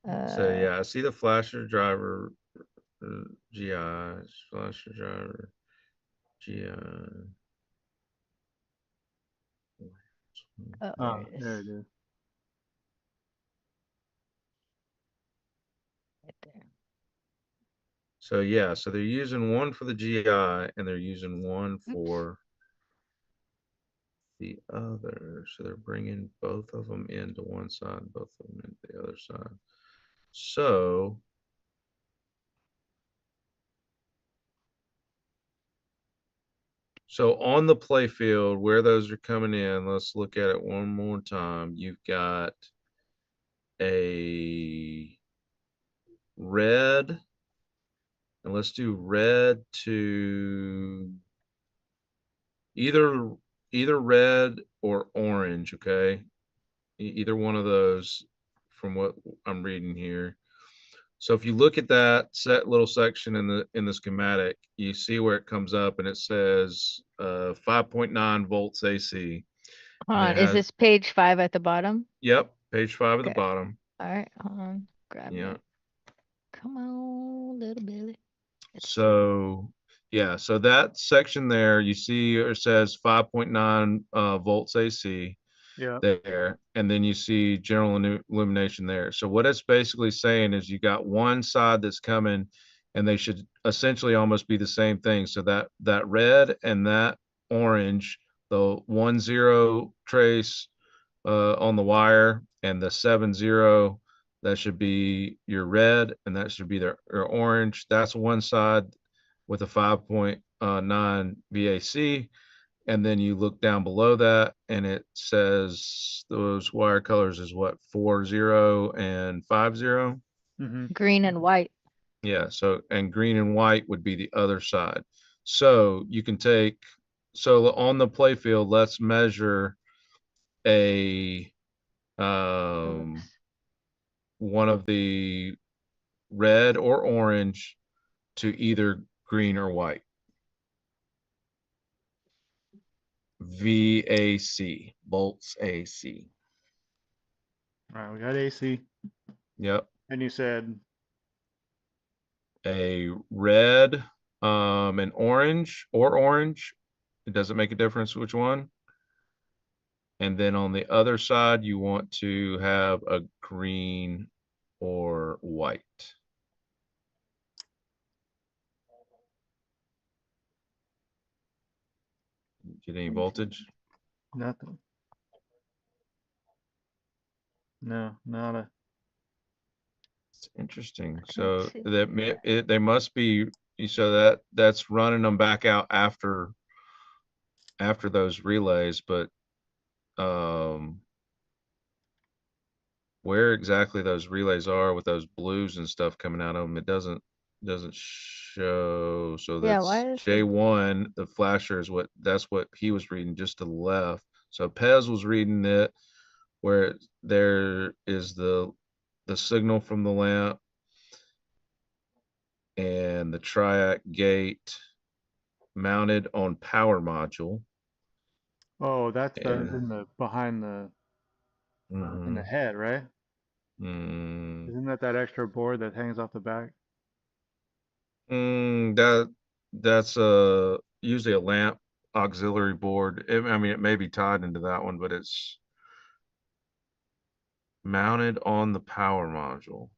So yeah, I see the flasher driver, GI, flasher driver, GI. Oh, Ah, there it is. there it is. Right there. So yeah, so they're using one for the GI and they're using one for the other. So they're bringing both of them into one side, both of them into the other side. So on the play field where those are coming in, let's look at it one more time. You've got a red, and let's do red to either red or orange, okay? Either one of those from what I'm reading here. So if you look at that little section in the schematic, you see where it comes up and it says 5.9 volts AC. Hold And it on, is has, this page 5 at the bottom? yep, page 5 at the Okay. bottom. All right, hold on. Grab Yeah. it. Come on, little Billy. So yeah, so that section there, you see it says 5.9 volts AC. Yeah. There, and then you see general illumination there. So what it's basically saying is you got one side that's coming and they should essentially almost be the same thing. So that red and that orange, the 1-0 trace on the wire and the 7-0, that should be your red and that should be your orange. That's one side with a 5.9 VAC. And then you look down below that and it says those wire colors is what, 4-0 and 5-0. Green and white. Yeah, so and green and white would be the other side. So you can take, so on the play field, let's measure a one of the red or orange to either green or white. VAC, volts AC. All right, we got AC. Yep. And you said, A red, an orange or orange. It doesn't make a difference which one. And then on the other side, you want to have a green or white. Get any voltage? nothing. No, nada. It's interesting. Can't So see. they must be, so that's running them back out after those relays, but where exactly those relays are with those blues and stuff coming out of them, it doesn't show. So Yeah, that's why is it? J1, the flasher is that's what he was reading just to the left. So Pez was reading it where there is the signal from the lamp and the triac gate mounted on power module. Oh, that's And in the behind the in the mhm, head, right? mm, Isn't that extra board that hangs off the back? that's usually a lamp auxiliary board. I mean, it may be tied into that one, but it's mounted on the power module.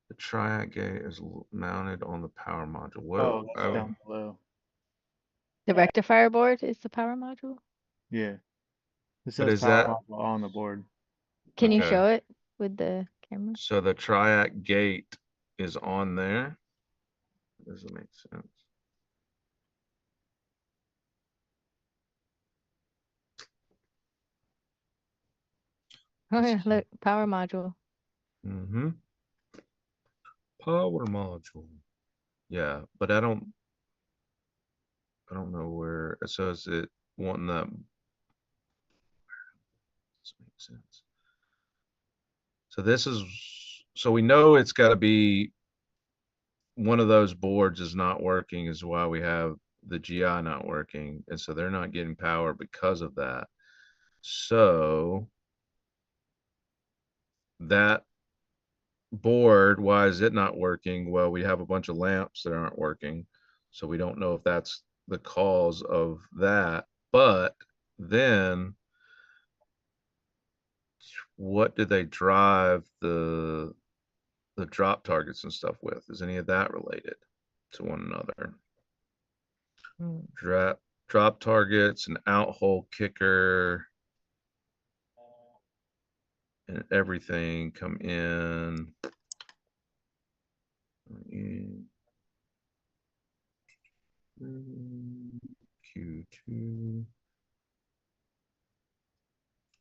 The triac gate is mounted on the power module. What? Oh, that's down below. The rectifier board is the power module. Yeah, it But says is power that module on the board. Can you okay? show it with the camera? So the triac gate is on there. Does it make sense? Oh yeah, look, power module. Mm-hmm. Power module. Yeah, but I don't know where. So is it wanting that? Does it make sense? So this is, so we know it's got to be one of those boards is not working is why we have the GI not working. And so they're not getting power because of that. So that board, why is it not working? Well, we have a bunch of lamps that aren't working. So we don't know if that's the cause of that. But then what do they drive the drop targets and stuff with? Is any of that related to one another? Mm. Drop targets, an out hole kicker, and everything come in. Q2.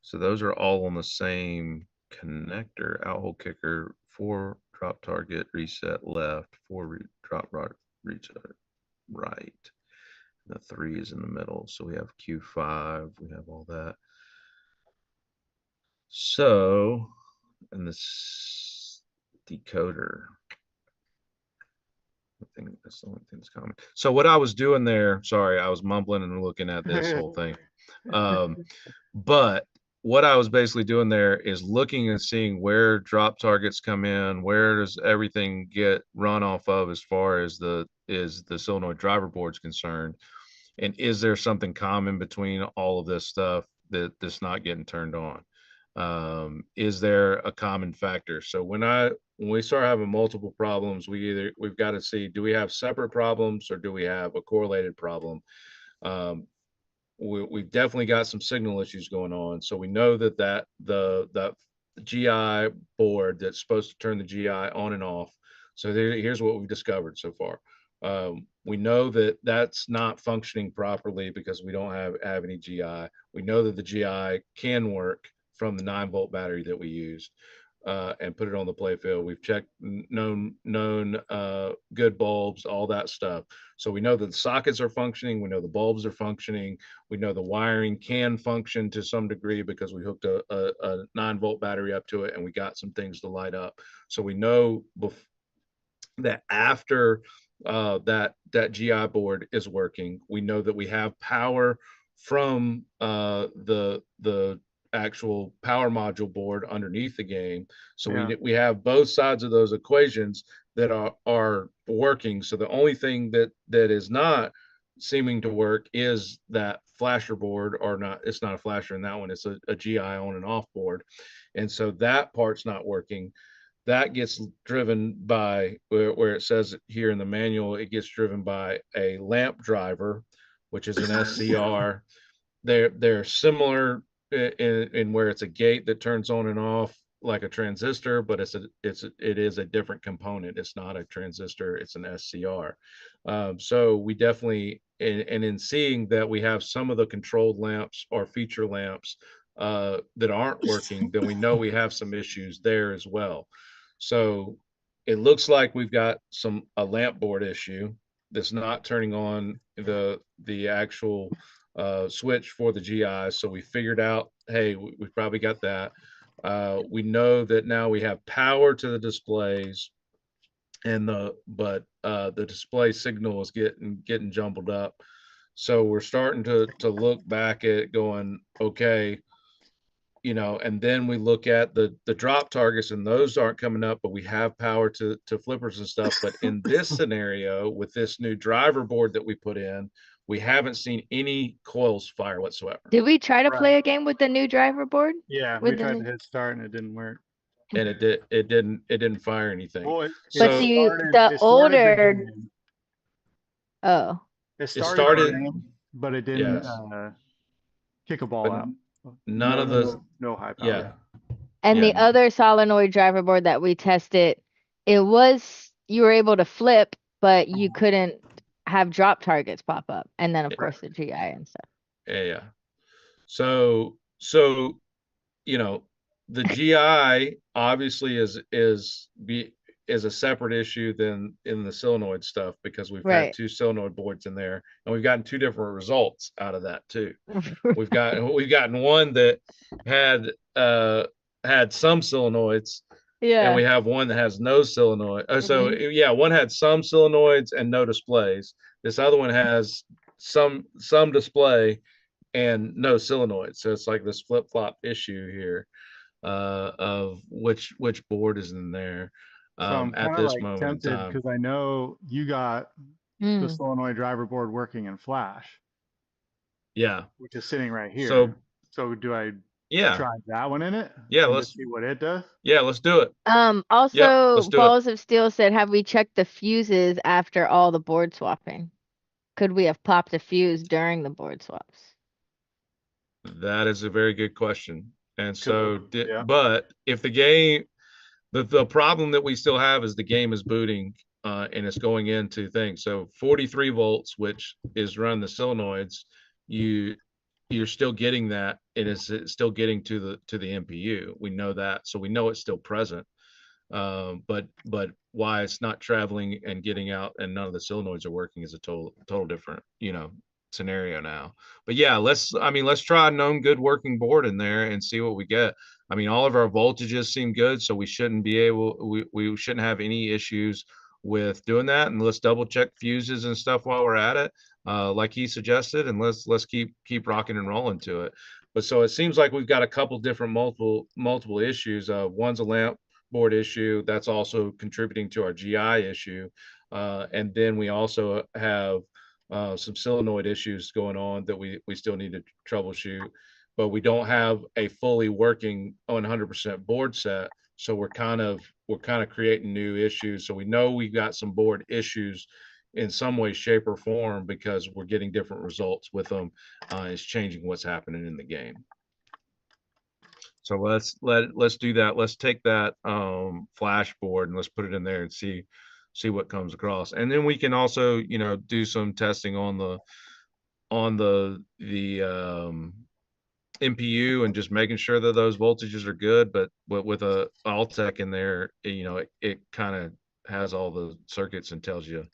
So those are all on the same connector. Out hole kicker, 4 drop target, reset left, 4 drop right, reset right. The 3 is in the middle. So we have Q5, we have all that. So, and this decoder, I think that's the only thing that's common. So what I was doing there, sorry, I was mumbling and looking at this whole thing. But what I was basically doing there is looking and seeing where drop targets come in, where does everything get run off of as far as the solenoid driver board's concerned, and is there something common between all of this stuff that's not getting turned on? Is there a common factor? So when we start having multiple problems, we've got to see, do we have separate problems or do we have a correlated problem? We've definitely got some signal issues going on. So we know that the GI board that's supposed to turn the GI on and off. So here's what we've discovered so far. We know that that's not functioning properly because we don't have any GI. We know that the GI can work from the 9-volt battery that we used and put it on the playfield. We've checked known good bulbs, all that stuff. So we know that the sockets are functioning. We know the bulbs are functioning. We know the wiring can function to some degree because we hooked a 9-volt battery up to it and we got some things to light up. So we know that after that GI board is working, we know that we have power from the actual power module board underneath the game. So Yeah. we have both sides of those equations that are working. So the only thing that is not seeming to work is that flasher board, or not. It's not a flasher in that one. It's a GI on and off board, and so that part's not working. That gets driven by where it says here in the manual, it gets driven by a lamp driver, which is an SCR. They're similar in where it's a gate that turns on and off like a transistor, but it is a different component. It's not a transistor, it's an SCR. So we definitely, and in seeing that we have some of the controlled lamps or feature lamps that aren't working, then we know we have some issues there as well. So it looks like we've got a lamp board issue that's not turning on the actual switch for the GI. So we figured out, hey, we've probably got that. We know that now we have power to the displays, and the display signal is getting jumbled up. So we're starting to look back at going, okay, and then we look at the drop targets, and those aren't coming up, but we have power to flippers and stuff. But in this scenario, with this new driver board that we put in, we haven't seen any coils fire whatsoever. Did we try to Right. play a game with the new driver board? Yeah, we With the tried to new... hit start and it didn't work. And it didn't fire anything. Well, But So see, started, the it started the older... game. Oh, It it started, started, the game, but it didn't yes, kick a ball but out. none of the, No high power. yeah, and the yeah, other solenoid driver board that we tested, it was, you were able to flip, but you couldn't have drop targets pop up. And then of course the GI and stuff. yeah. So the GI obviously is a separate issue than in the solenoid stuff, because we've Right. had two solenoid boards in there, and we've gotten two different results out of that too. We've gotten one that had some solenoids, and we Yeah. have one that has no solenoid. So Mhm. yeah, one had some solenoids and no displays. This other one has some display and no solenoid. So it's like this flip flop issue here of which board is in there So I'm at kind of this like moment in tempted time. because I know you got the Mm. solenoid driver board working in Flash, Yeah. which is sitting right here. So do I yeah, try that one in it? Yeah, and let's just see what it does. yeah, let's do it. Yep, Also, let's do it. Balls of Steel said, have we checked the fuses after all the board swapping? Could we have popped a fuse during the board swaps? That is a very good question. And so, Yeah. but if the game, the problem that we still have is the game is booting and it's going into things. So 43 volts, which is run the solenoids, you're still getting that. It's still getting to the MPU. We know that, so we know it's still present. But why it's not traveling and getting out and none of the solenoids are working is a total different scenario now. But yeah, let's try a known good working board in there and see what we get. I mean, all of our voltages seem good, so we shouldn't have any issues with doing that. And let's double check fuses and stuff while we're at it, like he suggested, and let's keep rocking and rolling to it. But so it seems like we've got a couple different multiple issues. One's a lamp board issue that's also contributing to our GI issue, and then we also have some solenoid issues going on that we still need to troubleshoot, but we don't have a fully working 100% board set. So we're kind of creating new issues. So we know we've got some board issues in some way, shape, or form because we're getting different results with them. It's changing what's happening in the game. So let's do that. Let's take that flash board and let's put it in there and see what comes across. And then we can also, do some testing on the MPU and just making sure that those voltages are good. But with a Altec in there, it kind of has all the circuits and tells you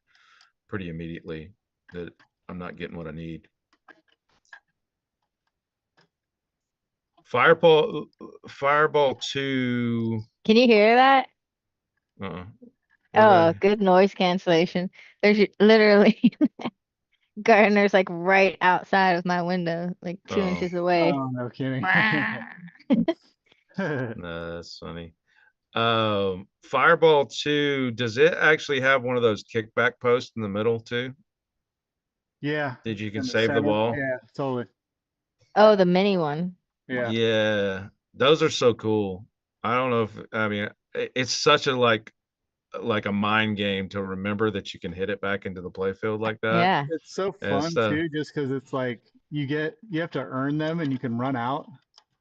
pretty immediately that I'm not getting what I need. Fireball 2. Can you hear that? Uh-uh. Oh, good noise cancellation. There's literally Gardener's like right outside of my window, like two Oh, inches away. Oh, no kidding. no, that's funny. Fireball 2, does it actually have one of those kickback posts in the middle too? Yeah, Did you can in the save the center. ball? Yeah, totally. Oh, the mini one. Yeah. Yeah, those are so cool. I don't know if I mean it's such a like a mind game to remember that you can hit it back into the playfield like that. Yeah. It's so And fun stuff. too, just because it's like you have to earn them and you can run out.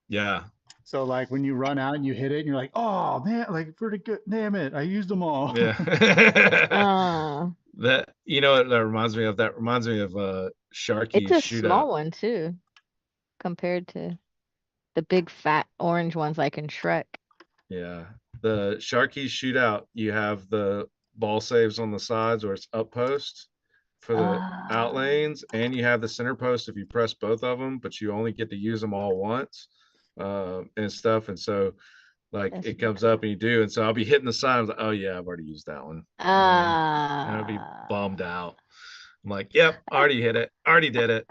Yeah. So like when you run out and you hit it and you're like, oh man, like pretty good. Damn it, I used them all. Yeah. Oh, That you know what that reminds me of? That reminds me of it's Sharky's a shootout. small one too, compared to the big fat orange ones like in Shrek. Yeah. The Sharky's shootout, you have the ball saves on the sides where it's up post for the out Ah, lanes, and you have the center post if you press both of them, but you only get to use them all once and stuff. And so like that's it pretty comes up cool. and you do, and so I'll be hitting the side. I was like, oh yeah, I've already used that one. And I'll be bummed Ah. out. I'm like, yep, already hit it, already did it.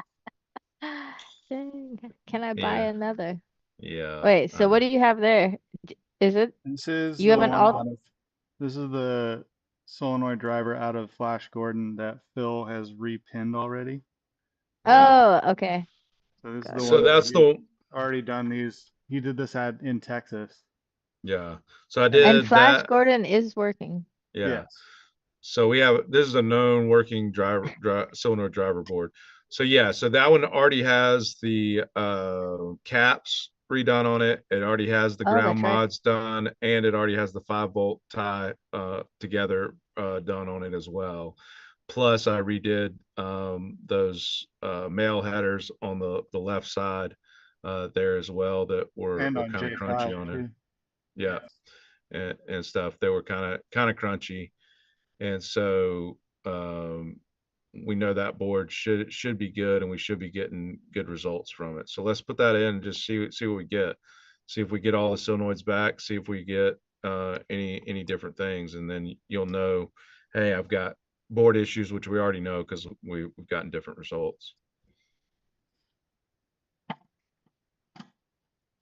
Dang. Can I buy Yeah, another? yeah. Wait, so what do you have there? Is it This is you the have an one alt? out of this is the solenoid driver out of Flash Gordon that Phil has repinned already. Yeah. Oh, okay. So this is the Gotcha. So one that that's we've the already done these. He did this in Texas. yeah. So I And And did Flash that. Gordon is working. Yeah. yes. So we have this is a known working solenoid driver board. So yeah, so that one already has the caps redone on it. It already has the Oh, ground that's right. mods done, and it already has the 5-bolt tie together done on it as well. Plus, I redid those mail headers on the left side there as well that And were on kind of J5 crunchy on it. too. Yeah, and stuff. They were kind of crunchy, and so we know that board should be good, and we should be getting good results from it. So let's put that in and just see what we get. See if we get all the solenoids back. See if we get any different things, and then you'll know, hey, I've got board issues, which we already know because we've gotten different results.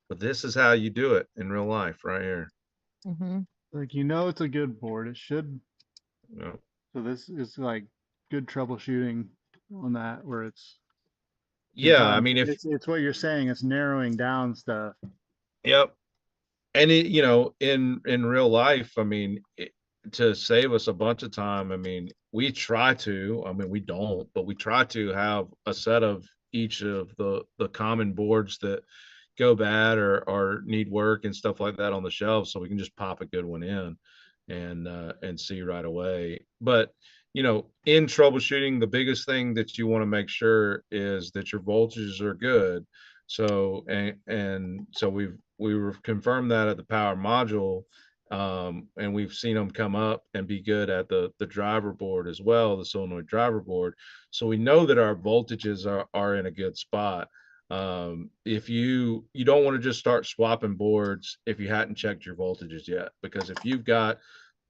But this is how you do it in real life, right here. Hmm. Like it's a good board. It should. You know? So this is like good troubleshooting on that where it's Yeah, I done. mean, if It's what you're saying. It's narrowing down stuff. yep, and in real life, I mean, to save us a bunch of time, I mean, we don't, but we try to have a set of each of the common boards that go bad or need work and stuff like that on the shelf, so we can just pop a good one in and see right away. But in troubleshooting, the biggest thing that you want to make sure is that your voltages are good. So and so we've confirmed that at the power module, and we've seen them come up and be good at the driver board as well, the solenoid driver board. So we know that our voltages are in a good spot. If you don't want to just start swapping boards if you hadn't checked your voltages yet, because if you've got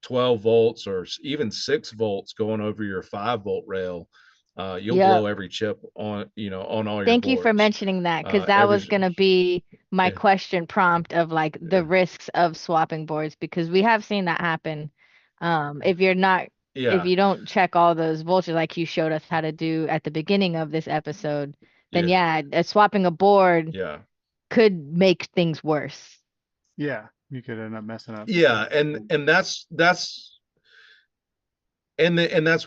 12 volts or even 6 volts going over your 5-volt rail, you'll Yep. blow every chip on all your Thank you for boards. mentioning that because that Every was gonna be my yeah, question prompt of like the yeah, risks of swapping boards because we have seen that happen. If you're not, if yeah, you don't check all those voltages like you showed us how to do at the beginning of this episode, then yeah, yeah, swapping a board yeah. could make things worse. Yeah, you could end up messing up. Yeah, and that's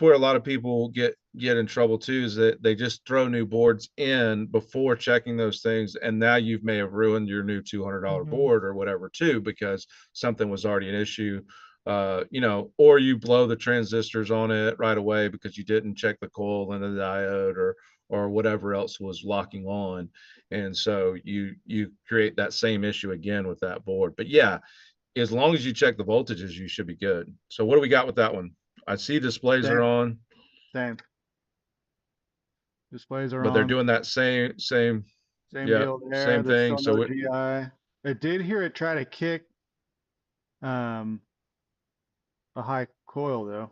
where a lot of people get in trouble too, is that they just throw new boards in before checking those things, and now you may have ruined your new $200 Hmm. board or whatever too, because something was already an issue. Or you blow the transistors on it right away because you didn't check the coil and the diode or whatever else was locking on, and so you create that same issue again with that board. But yeah, as long as you check the voltages, you should be good. So what do we got with that one? I see displays are Same, on, same. Displays are but they're on. doing that same, Same yeah, deal there. same There's thing. still no So GI. I did hear it try to kick um a high coil though.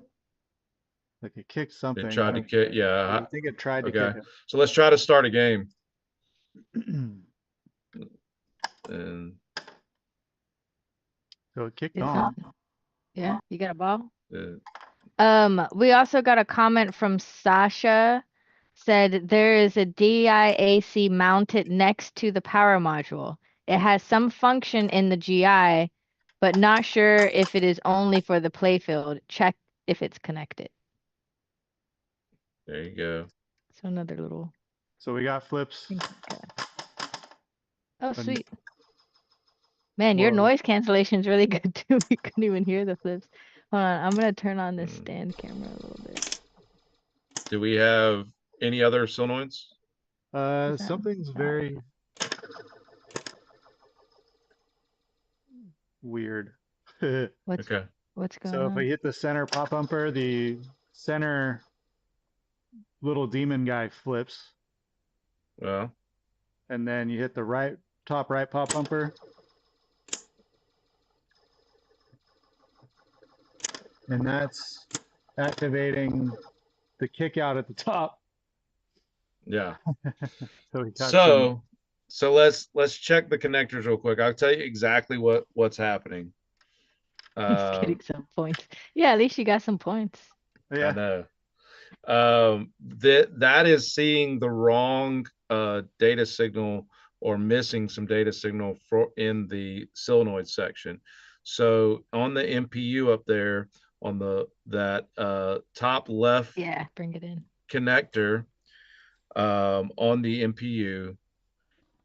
Like it kicked something. It I tried to don't- kick. I Yeah. think it tried to Okay. kick So let's try to start a game. him. And So it kicked It's on. on. Yeah, you got a ball? uh, We also got a comment from Sasha, said there is a DIAC mounted next to the power module. It has some function in the GI, but not sure if it is only for the playfield. Check if it's connected. there you go. So another little So we got flips. Oh, And- sweet. Man, your Whoa. noise cancellation is really good too. We couldn't even hear the flips. Hold on, I'm gonna turn on this stand camera a little bit. Do we have any other solenoids? Something's very weird. What's Okay. what's going So if I on? hit the center pop bumper, the center little demon guy flips, Well, and then you hit the right top right pop bumper, and that's activating the kick out at the top. yeah. So we got some, So let's check the connectors real quick. I'll tell you exactly what's happening. He's getting some points. Yeah, at least you got some points. I yeah, know. That is seeing the wrong data signal or missing some data signal in the solenoid section. So on the MPU up there on that top left Yeah, bring it in. connector on the MPU,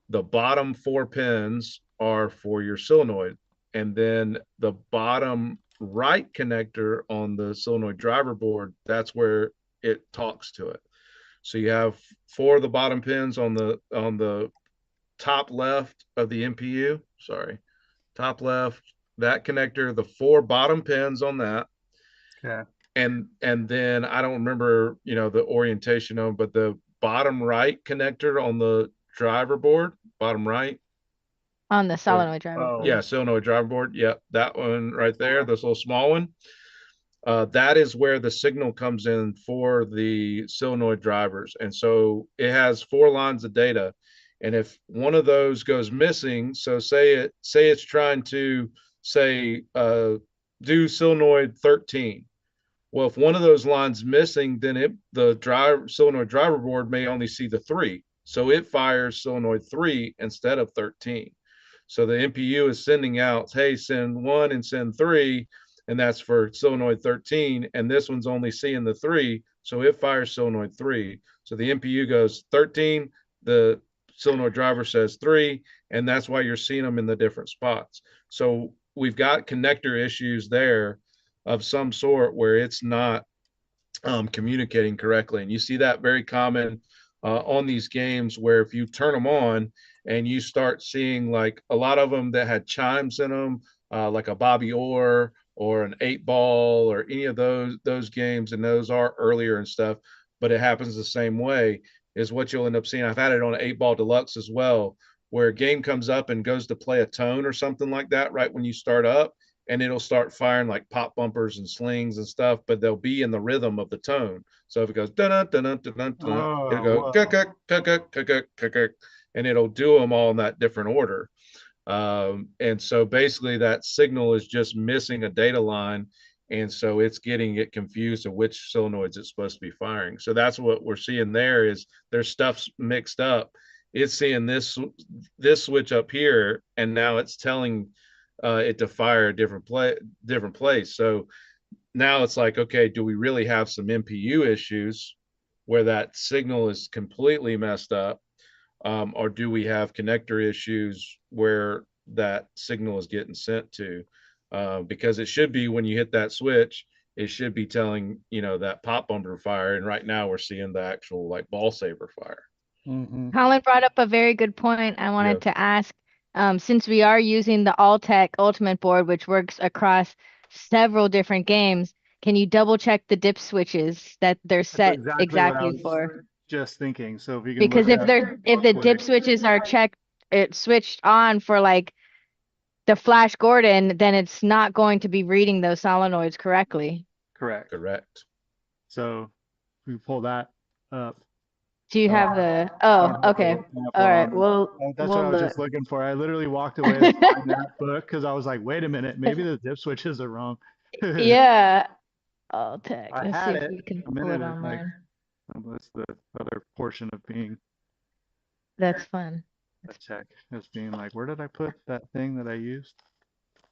the bottom 4 pins are for your solenoid, and then the bottom right connector on the solenoid driver board, that's where it talks to it. So you have 4 of the bottom pins on the top left of the MPU. Sorry, top left, that connector, the 4 bottom pins on that. okay. And then I don't remember, the orientation of, but the bottom right connector on the driver board, bottom right. On the solenoid driver Oh. board. Yeah, solenoid driver board. Yep, that one right there, this little small one. That is where the signal comes in for the solenoid drivers. And so it has 4 lines of data. And if one of those goes missing, so say it's trying to do solenoid 13. Well, if one of those lines missing, then the solenoid driver board may only see the 3. So it fires solenoid 3 instead of 13. So the MPU is sending out, hey, send 1 and send 3, and that's for solenoid 13. And this one's only seeing the 3, so it fires solenoid 3. So the MPU goes 13, the solenoid driver says 3, and that's why you're seeing them in the different spots. So we've got connector issues there of some sort where it's not communicating correctly. And you see that very common on these games where if you turn them on and you start seeing like a lot of them that had chimes in them, like a Bobby or an 8-ball or any of those games, and those are earlier and stuff, but it happens the same way, is what you'll end up seeing. I've had it on an 8-ball deluxe as well, where a game comes up and goes to play a tone or something like that right when you start up, and it'll start firing like pop bumpers and slings and stuff, but they'll be in the rhythm of the tone. So if it goes dun dun dun dun dun, it'll go and it'll do them all in that different order. And so basically that signal is just missing a data line, and so it's getting it confused of which solenoids it's supposed to be firing. So that's what we're seeing there, is there's stuff's mixed up. It's seeing this switch up here, and now it's telling it to fire a different place. So now it's like, okay, do we really have some MPU issues where that signal is completely messed up? Or do we have connector issues where that signal is getting sent to? Because it should be, when you hit that switch, it should be telling, that pop bumper fire. And right now we're seeing the actual like ball saber fire. Mm-hmm. Colin brought up a very good point. I wanted to ask, since we are using the Alltech Ultimate board, which works across several different games, can you double check the dip switches that they're set exactly for? Just thinking. So if you can Because look if the dip switches are switched on for like the Flash Gordon, then it's not going to be reading those solenoids correctly. correct. So we pull that up. Do you I don't, have the? I Oh, don't have okay. the All pamphlet right. on me. That's what We'll I was look. just looking for. I literally walked away to find that book because I was like, wait a minute, maybe the dip switches are wrong. I Yeah. I'll tech. Let's see had if it we can a pull it minute, like, online. that's the other portion of being That's fun. a tech, is being like, where did I put that thing that I used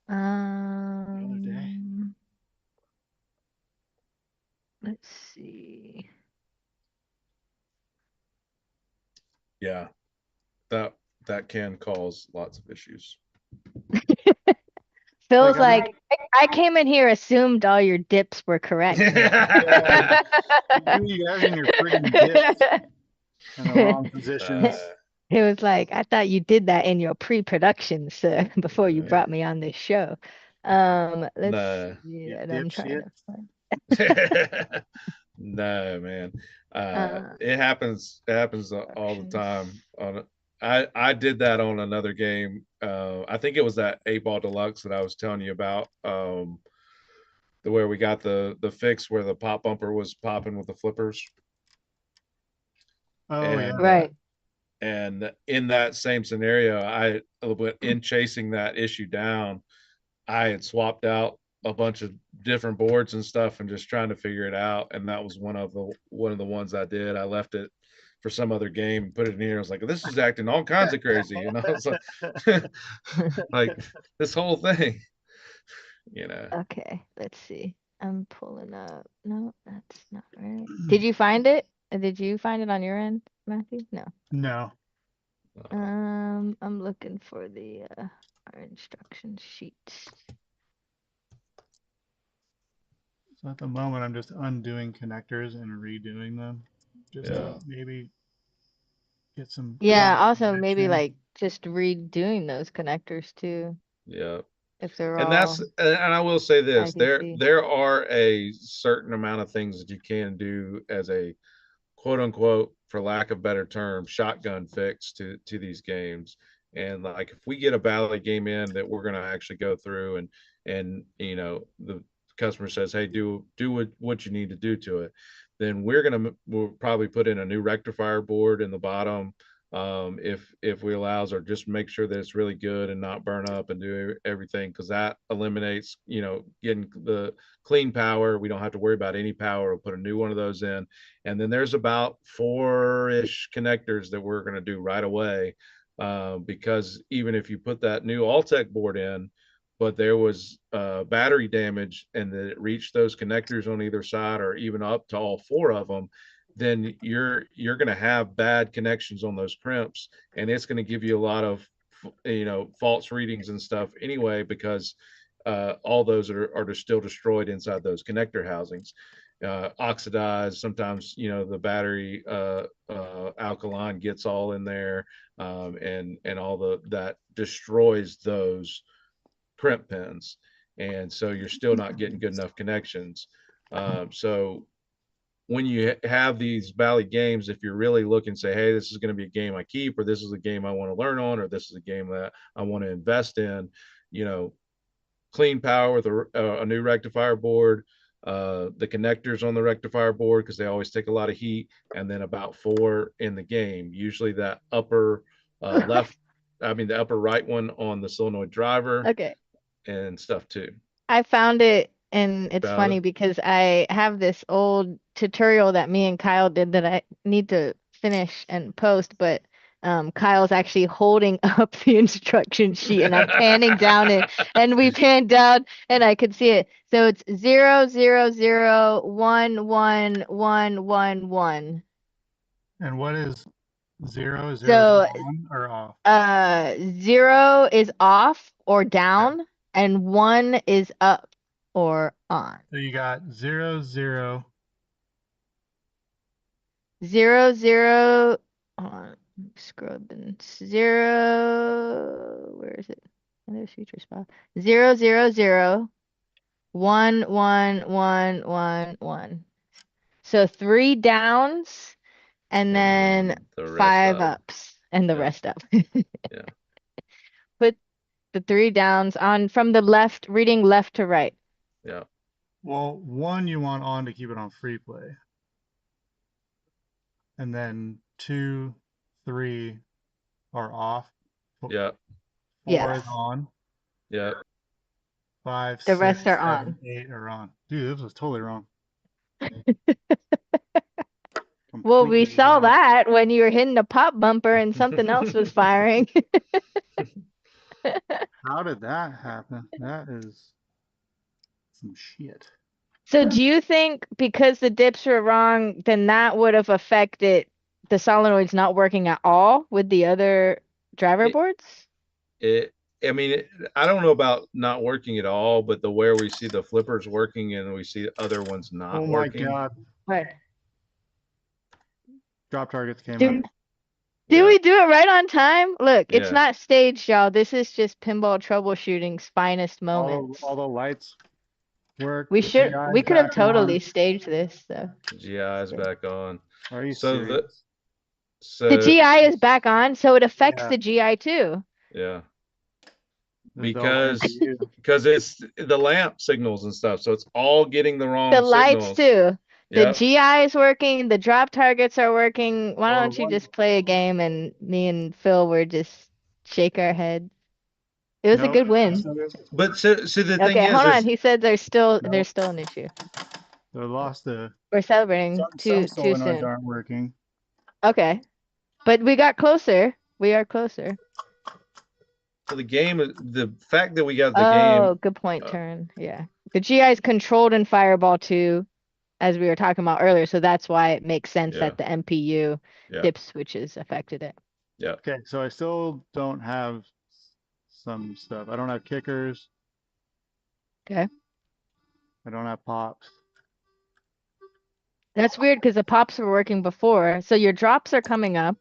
the other day? Um, let's see. Yeah, that can cause lots of issues. Like, Phil's I mean, like, I came in here, assumed all your dips were correct. yeah, you guys and your friggin' dips in the wrong positions. He was like, I thought you did that in your pre-production, sir, before you brought me on this show. Let's No. see You that I'm trying dipshit. to find. No, man. Uh, It happens. It happens all the options. time. I did that on another game. I think it was that 8 Ball Deluxe that I was telling you about. The where we got the fix where the pop bumper was popping with the flippers, Oh yeah. and Right. and in that same scenario, I in chasing that issue down, I had swapped out a bunch of different boards and stuff and just trying to figure it out. And that was one of the ones I did. I left it for some other game and put it in here. I was like, this is acting all kinds of crazy, It's like this whole thing, you know. Okay, let's see. I'm pulling up. No, that's not right. Did you find it? Did you find it on your end, Matthew? No. No. I'm looking for the our instruction sheet. So at the moment, I'm just undoing connectors and redoing them, just Yeah. to maybe get some Yeah, better also maybe connection. like just redoing those connectors too, Yeah. if they're And all I will say this, IDC. there are a certain amount of things that you can do as a quote unquote, for lack of better term, shotgun fix to these games. And like if we get a Bally game in that we're gonna actually go through and the customer says, hey, do what you need to do to it, then we'll probably put in a new rectifier board in the bottom, if we allows, or just make sure that it's really good and not burn up and do everything, because that eliminates getting the clean power. We don't have to worry about any power. We'll put a new one of those in, and then there's about 4-ish connectors that we're going to do right away, because even if you put that new Alltech board in, but there was battery damage and that it reached those connectors on either side or even up to all 4 of them, then you're going to have bad connections on those crimps, and it's going to give you a lot of false readings and stuff anyway, because all those are still destroyed inside those connector housings, oxidized. Sometimes the battery alkaline gets all in there, and all that destroys those crimp pins, and so you're still not getting good enough connections. So when you have these Bally games, if you're really looking, say, hey, this is going to be a game I keep, or this is a game I want to learn on, or this is a game that I want to invest in, clean power with a new rectifier board, the connectors on the rectifier board, because they always take a lot of heat, and then about 4 in the game. Usually that upper the upper right one on the solenoid driver Okay. and stuff too. I found it, and it's Found funny it? because I have this old tutorial that me and Kyle did that I need to finish and post, but Kyle's actually holding up the instruction sheet and I'm panning down it, and we panned down and I could see it. So it's 0 0 0 1 1 1 1 1. And what is zero? Zero is So on or off? 0 is off or Okay. down, and 1 is up or on. So you got 0 0. 0 0. Hold on, scrubbing 0. Where is it? Oh, there's future spot. 0 0 0 1 1 1 1 1. So 3 downs and then And the rest 5 up. ups and the Yeah. rest up. Yeah. Put the 3 downs on from the left, reading left to right. Yeah. Well, one you want on to keep it on free play. And then 2, 3 are off. Yeah, 4 is Yes. on. yeah. 5, The 6, rest are 7, on. 8 are on. Dude, this was totally wrong. Well, we Completely saw wrong. that when you were hitting the pop bumper and something else was firing. How did that happen? That is some shit. So do you think because the dips were wrong, then that would have affected the solenoids not working at all with the other driver It, boards? it I mean, I don't know about not working at all, but the where we see the flippers working and we see other ones not Oh my working. God. Right. Drop targets came up. Did Yeah, we do it right on time? Look, it's yeah. not staged, y'all. This is just pinball troubleshooting's finest moments. All the lights work. We GI we is could have back totally on. staged this, though. GI is back on. Are you So the serious? The so GI is back on, so it affects Yeah. the GI too. yeah, This is the whole because it's the lamp signals and stuff, so it's all getting the The wrong lights signals. too. The Yep. GI is working, the drop targets are working. Why Well, don't you just play a game and me and Phil were just shake our head. It was a Nope. good win. But so the thing Okay, hold on. is He said there's Nope. still an issue. They lost the We're celebrating some too solenoids soon. aren't working. Okay. But we got closer. We are closer. so the fact that we got the Oh, game, good point, turn. Yeah. The GI is controlled in Fireball 2, as we were talking about earlier, so that's why it makes sense yeah, that the MPU yeah, dip switches affected it. yeah. Okay, so I still don't have some stuff. I don't have kickers. Okay. I don't have pops. That's weird because the pops were working before. So your drops are coming up,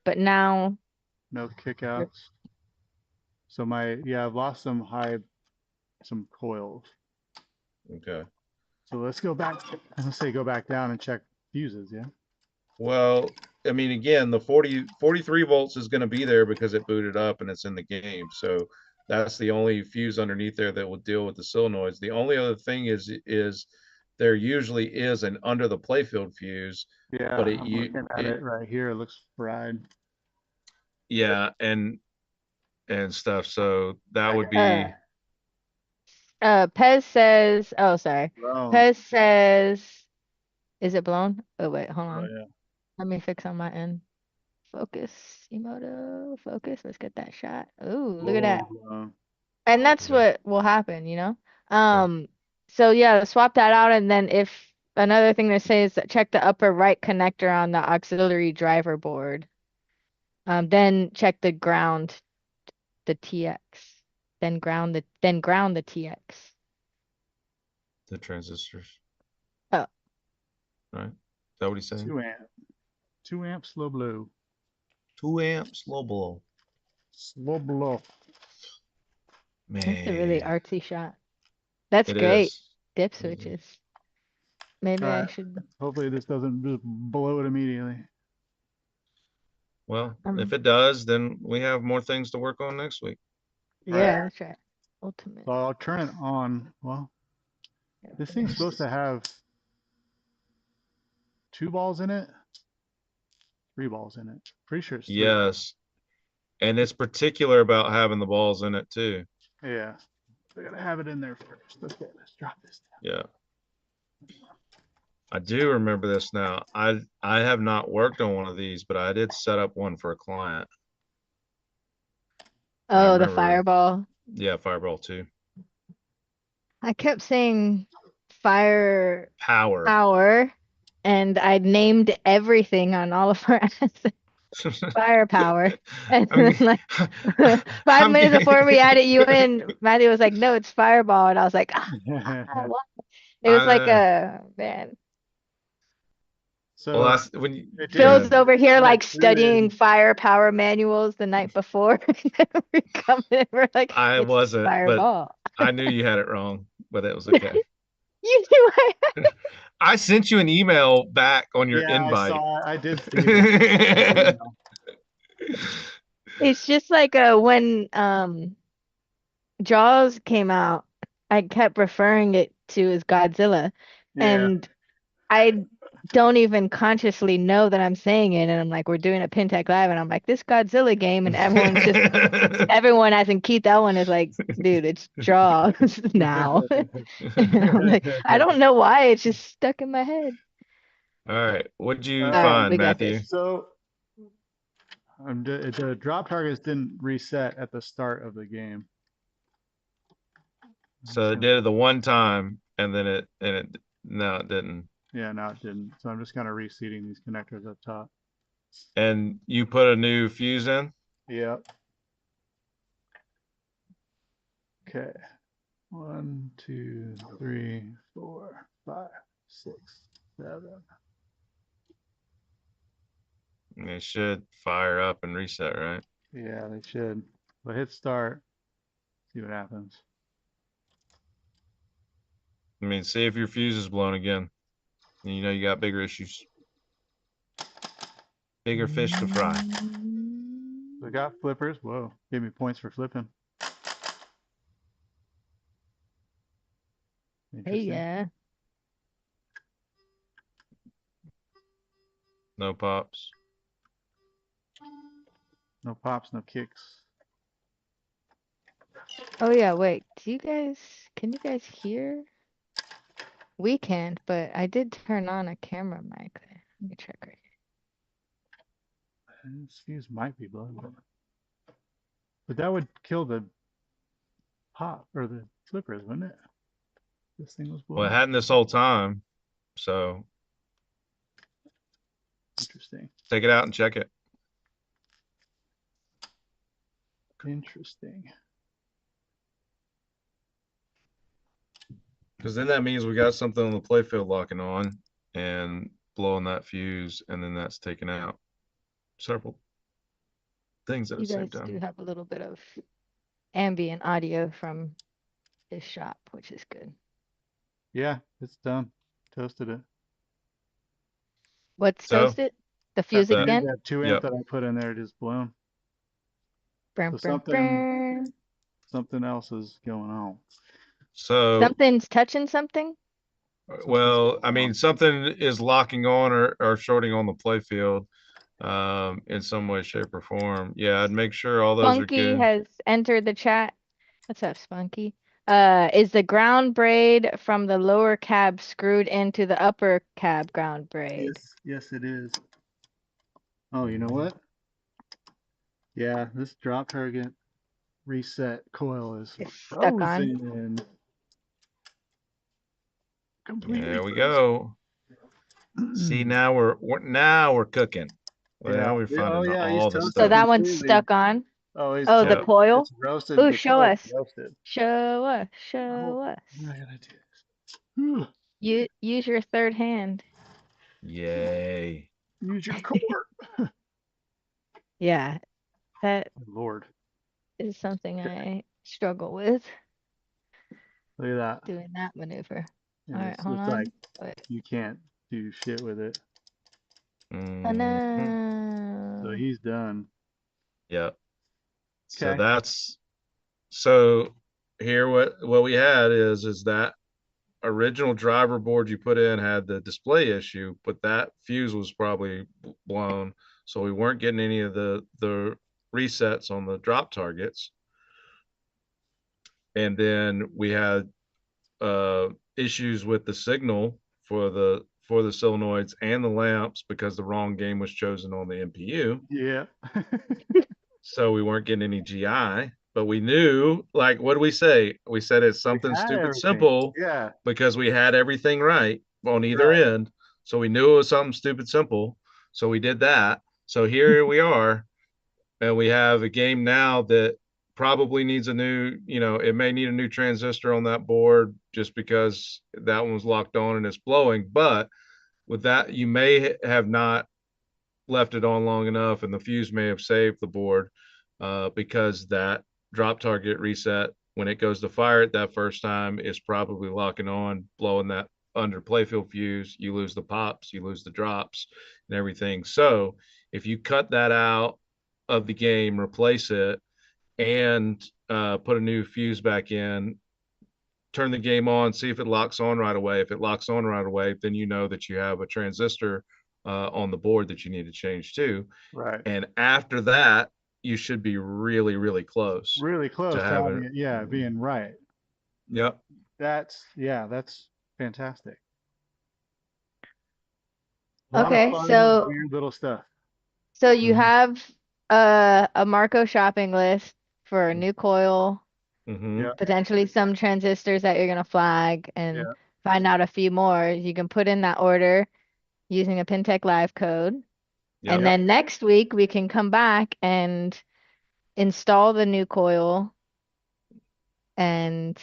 but now No kickouts. So I've lost some coils. Okay. So let's go back. Let's say go back down and check fuses. Yeah. Well, I mean, again, the 43 volts is going to be there because it booted up and it's in the game. So that's the only fuse underneath there that will deal with the solenoids. The only other thing is there usually is an under the playfield fuse, Yeah, but I'm looking at it right here. It looks fried. yeah, and stuff. So that would be Pez says, oh sorry. Blown. Pez says, is it blown? Oh wait, hold Oh on. yeah. Let me fix on my end. Focus, Emoto, focus. Let's get that shot. Ooh, look at that. Blown. And that's Yeah. what will happen, you know? So yeah, swap that out, and then if another thing to say is that check the upper right connector on the auxiliary driver board. Then check the ground, the TX. Then ground the TX. the transistors, Oh, right? Is that what he's saying? 2 amp slow blow. 2 amps, low blow. Slow blow. Man, that's a really artsy shot. That's it great. is. Dip Mhm. switches. Maybe I Alright. should. Hopefully this doesn't just blow it immediately. Well, if it does, then we have more things to work on next week. Yeah, that's right. Ultimate. So I'll turn it on. Well, this thing's supposed to have 2 balls in it. 3 balls in it. Pretty sure it's 3. Yes. And it's particular about having the balls in it too. Yeah. I gotta have it in there first. Let's drop this down. Yeah. I do remember this now. I have not worked on one of these, but I did set up one for a client. Oh, the remember. fireball. Yeah, Fireball 2. I kept saying fire Power. power, and I named everything on all of our assets firepower. And I mean, then like 5 minutes before we added you in, Matthew was like, "No, it's fireball," and I was like, what? It was like a man. So well, that's when you, Phil's over here when like it studying booted- firepower manuals the night before. We come in, we're like, I "It's wasn't, fireball." but I knew you had it wrong, but it was okay. You knew I sent you an email back on your yeah, invite. I did see it. It's just like when Jaws came out, I kept referring it to is Godzilla. Yeah. And I don't even consciously know that I'm saying it. And I'm like, we're doing a PinTech Live, and I'm like, this Godzilla game, and everyone, as in Keith Elwin, is like, dude, it's Jaws now. And I'm like, I don't know why, it's just stuck in my head. All right, what'd you All right, find, we got this. Matthew? So the drop targets didn't reset at the start of the game. So it did it the one time, and then no, it didn't. Yeah, no, it didn't. So I'm just kind of reseating these connectors up top. And you put a new fuse in? Yep. Okay. 1, 2, 3, 4, 5, 6, 7. And it should fire up and reset, right? Yeah, they should. But hit start. See what happens. I mean, see if your fuse is blown again. And you know you got bigger issues. Bigger fish to fry. We got flippers. Whoa, gave me points for flipping. Hey, Interesting. yeah. No pops. No pops, no kicks. Oh yeah, wait. Can you guys hear? We can't, but I did turn on a camera mic there. Let me check right This fuse might be blown. But that would kill the pop or the flippers, wouldn't it? This thing was Well, it blown. hadn't this whole time. So Interesting. take it out and check it. Interesting. Because then that means we got something on the playfield locking on and blowing that fuse, and then that's taking out several things at You the same guys do time. have a little bit of ambient audio from this shop, which is good. Yeah, it's done. Toasted it. What's So, toasted? The fuse that- again? That 2 Yep. amp that I put in there just blown. Brum, So brum, something else is going on. So, Something's touching something? well, I mean, something is locking on or shorting on the playfield in some way, shape, or form. Yeah, I'd make sure all those are Spunky good. has entered the chat. What's up, Spunky? Is the ground braid from the lower cab screwed into the upper cab ground braid? Yes, it is. Oh, you know what? Yeah, this drop target reset coil is It's stuck on. frozen. Completely There we frozen. go. See, now we're cooking. Well, Yeah. now we're finding yeah, he's all the toasted. So stuff. that one's completely. stuck on. Oh, he's Oh, the Yep. coil? It's roasted. Ooh, the show coil's us. Roasted. Show us. Show us. What am I gonna do? You use your third hand. Yay. Use your core. Yeah, that Lord, is something I struggle with, look at that. doing that maneuver. And All right, it's hold on. like Wait. you can't do shit with it. Oh Mhm. no. So he's done. Yep. So Okay. that's so here what we had is that original driver board you put in had the display issue, but that fuse was probably blown, so we weren't getting any of the resets on the drop targets. And then we had issues with the signal for the solenoids and the lamps because the wrong game was chosen on the MPU. Yeah. So we weren't getting any GI, but we knew, like, what do we say? We said it's something had stupid everything. simple Yeah. because we had everything right on either Right. end. So we knew it was something stupid simple. So we did that. So here we are, and we have a game now that probably needs a new, it may need a new transistor on that board just because that one was locked on and it's blowing. But with that, you may have not left it on long enough and the fuse may have saved the board because that drop target reset, when it goes to fire it that first time, is probably locking on, blowing that under playfield fuse. You lose the pops, you lose the drops and everything. So if you cut that out of the game, replace it, and put a new fuse back in, turn the game on, see if it locks on right away. If it locks on right away, then you know that you have a transistor on the board that you need to change to. Right. And after that, you should be really, really close Really close to to having having it. it, yeah, being right. Yep. That's fantastic. A lot of Okay, fun, so weird little stuff. you Mhm. have a Marco shopping list for a new coil, Mm-hmm. Yeah, potentially some transistors that you're gonna flag, and yeah. find out a few more. You can put in that order using a PinTech live code. And Yep. Yep. then next week we can come back and install the new coil and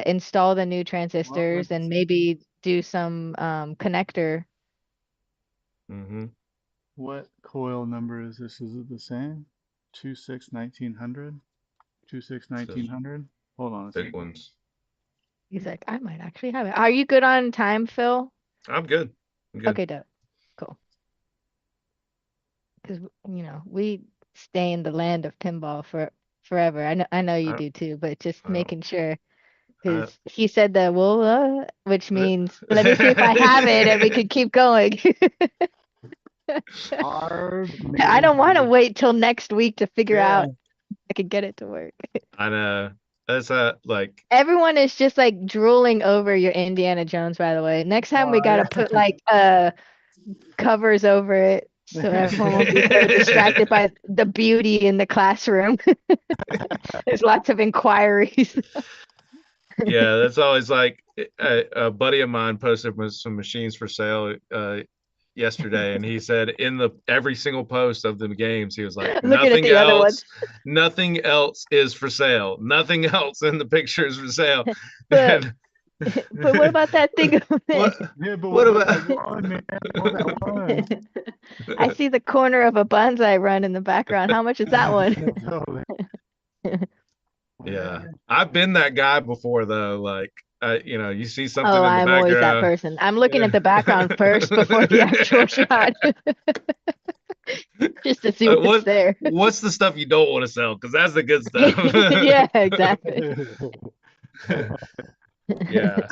install the new Well, transistors and let's. maybe do some connector. Mm-hmm. What coil number is this? Is it the same? 261900? Says 261900? Hold on a big second. ones. He's like, I might actually have it. Are you good on time, Phil? I'm good. I'm good. Okay, dope. Cool. Because we stay in the land of pinball for forever. I know you I, do too, but just I don't. making sure. I, Because he said that, well, which means let me see if I have it and we could keep going. Our I native. don't want to wait till next week to figure Yeah. out I could get it to work. I know. That's like. Everyone is just like drooling over your Indiana Jones, by the way. Next time we gotta put like covers over it so everyone won't be so distracted by the beauty in the classroom. There's lots of inquiries. Yeah, that's always like a buddy of mine posted some machines for sale yesterday, and he said in the every single post of the games, he was like, Looking at the other ones. nothing else is for sale, nothing else in the picture is for sale. But And but what about that thing over there? what Yeah, but what what about about that one, man? What about that one? I see the corner of a bonsai run in the background. How much is that one? Totally. yeah, Where? I've been that guy before though, like you see something Oh, in the I'm always that background. person. I'm looking at the background first before the actual shot, just to see what's there. What's the stuff you don't want to sell? Because that's the good stuff. Yeah, exactly. Yeah,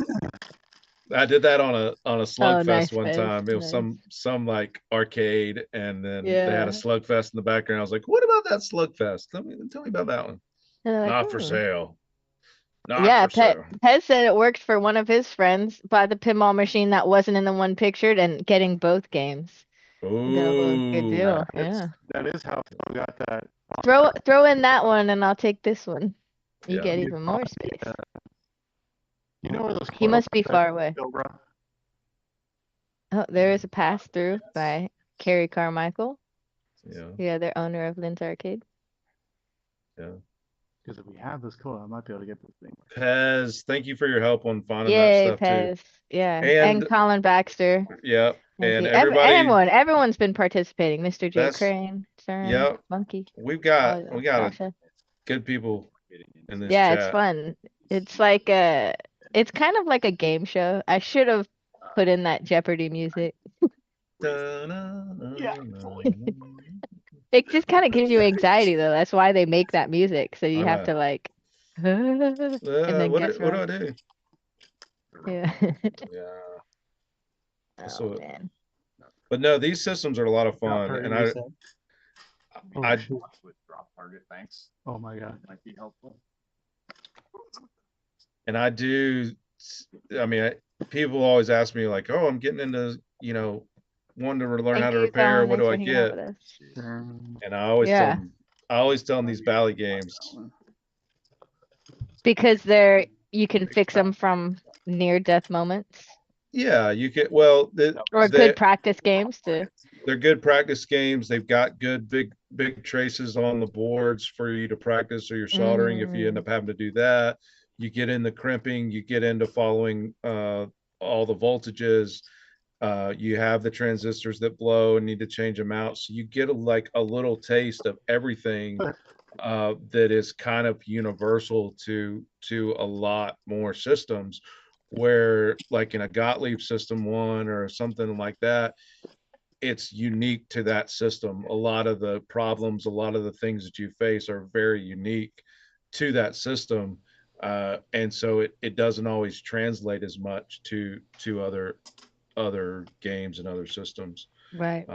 I did that on a Oh, slugfest nice, one Fez. time. It was Nice. some like arcade, and then they had a Yeah. slugfest in the background. I was like, "What about that slugfest? Tell me about that one." And they're like, Not for oh. sale. Not Yeah, for sale. Pez said it worked for one of his friends by the pinball machine that wasn't in the one pictured and getting both games. He got a whole good Ooh, deal. Yeah. That is how Phil got that. Throw in that one and I'll take this one. You yeah. get You even more space. know where those He coils must be are far away. Cobra? Oh, there is a pass through by Carrie Carmichael. Yeah. Yeah, they're owner of Lynn's Arcade. Yeah. Because if we have this coil, I might be able to get this thing. Pez, thank you for your help on finding that Yay, stuff too. Pez. Yeah. And And Colin Baxter. yeah, Thank and you. everybody, Everyone's been participating. Mr. J. that's Crane, CERN, yeah. Monkey, We've all got of we them. got a Sasha. good people in this Yeah, it's chat. fun. It's like it's kind of like a game show. I should have put in that Jeopardy music. Yeah. It just kind of gives you anxiety though. That's why they make that music. So I you have know. to like and then guess What do wrong. I do? Yeah. Yeah. Oh So, man. but no, these systems are a lot of Drop fun, target and reset. Oh, I shoot. Drop target, thanks. Oh my God. Might be helpful. and I do. I mean, people always ask me like, "Oh, I'm getting into wanting to learn how Thank to you, repair. Colin. What Thanks do for I hanging out get?" with us. And Yeah. I always tell them these Bally games. Because you can fix them from near death moments. Yeah, you can. Well, Or good practice games too. they're good practice games. They've got good big traces on the boards for you to practice or your soldering if you end up having to do that. You get into crimping, you get into following all the voltages. You have the transistors that blow and need to change them out. So you get a little taste of everything that is kind of universal to a lot more systems, where like in a Gottlieb system one or something like that, it's unique to that system. A lot of the problems, a lot of the things that you face are very unique to that system. And so it doesn't always translate as much to other games and other systems. Right.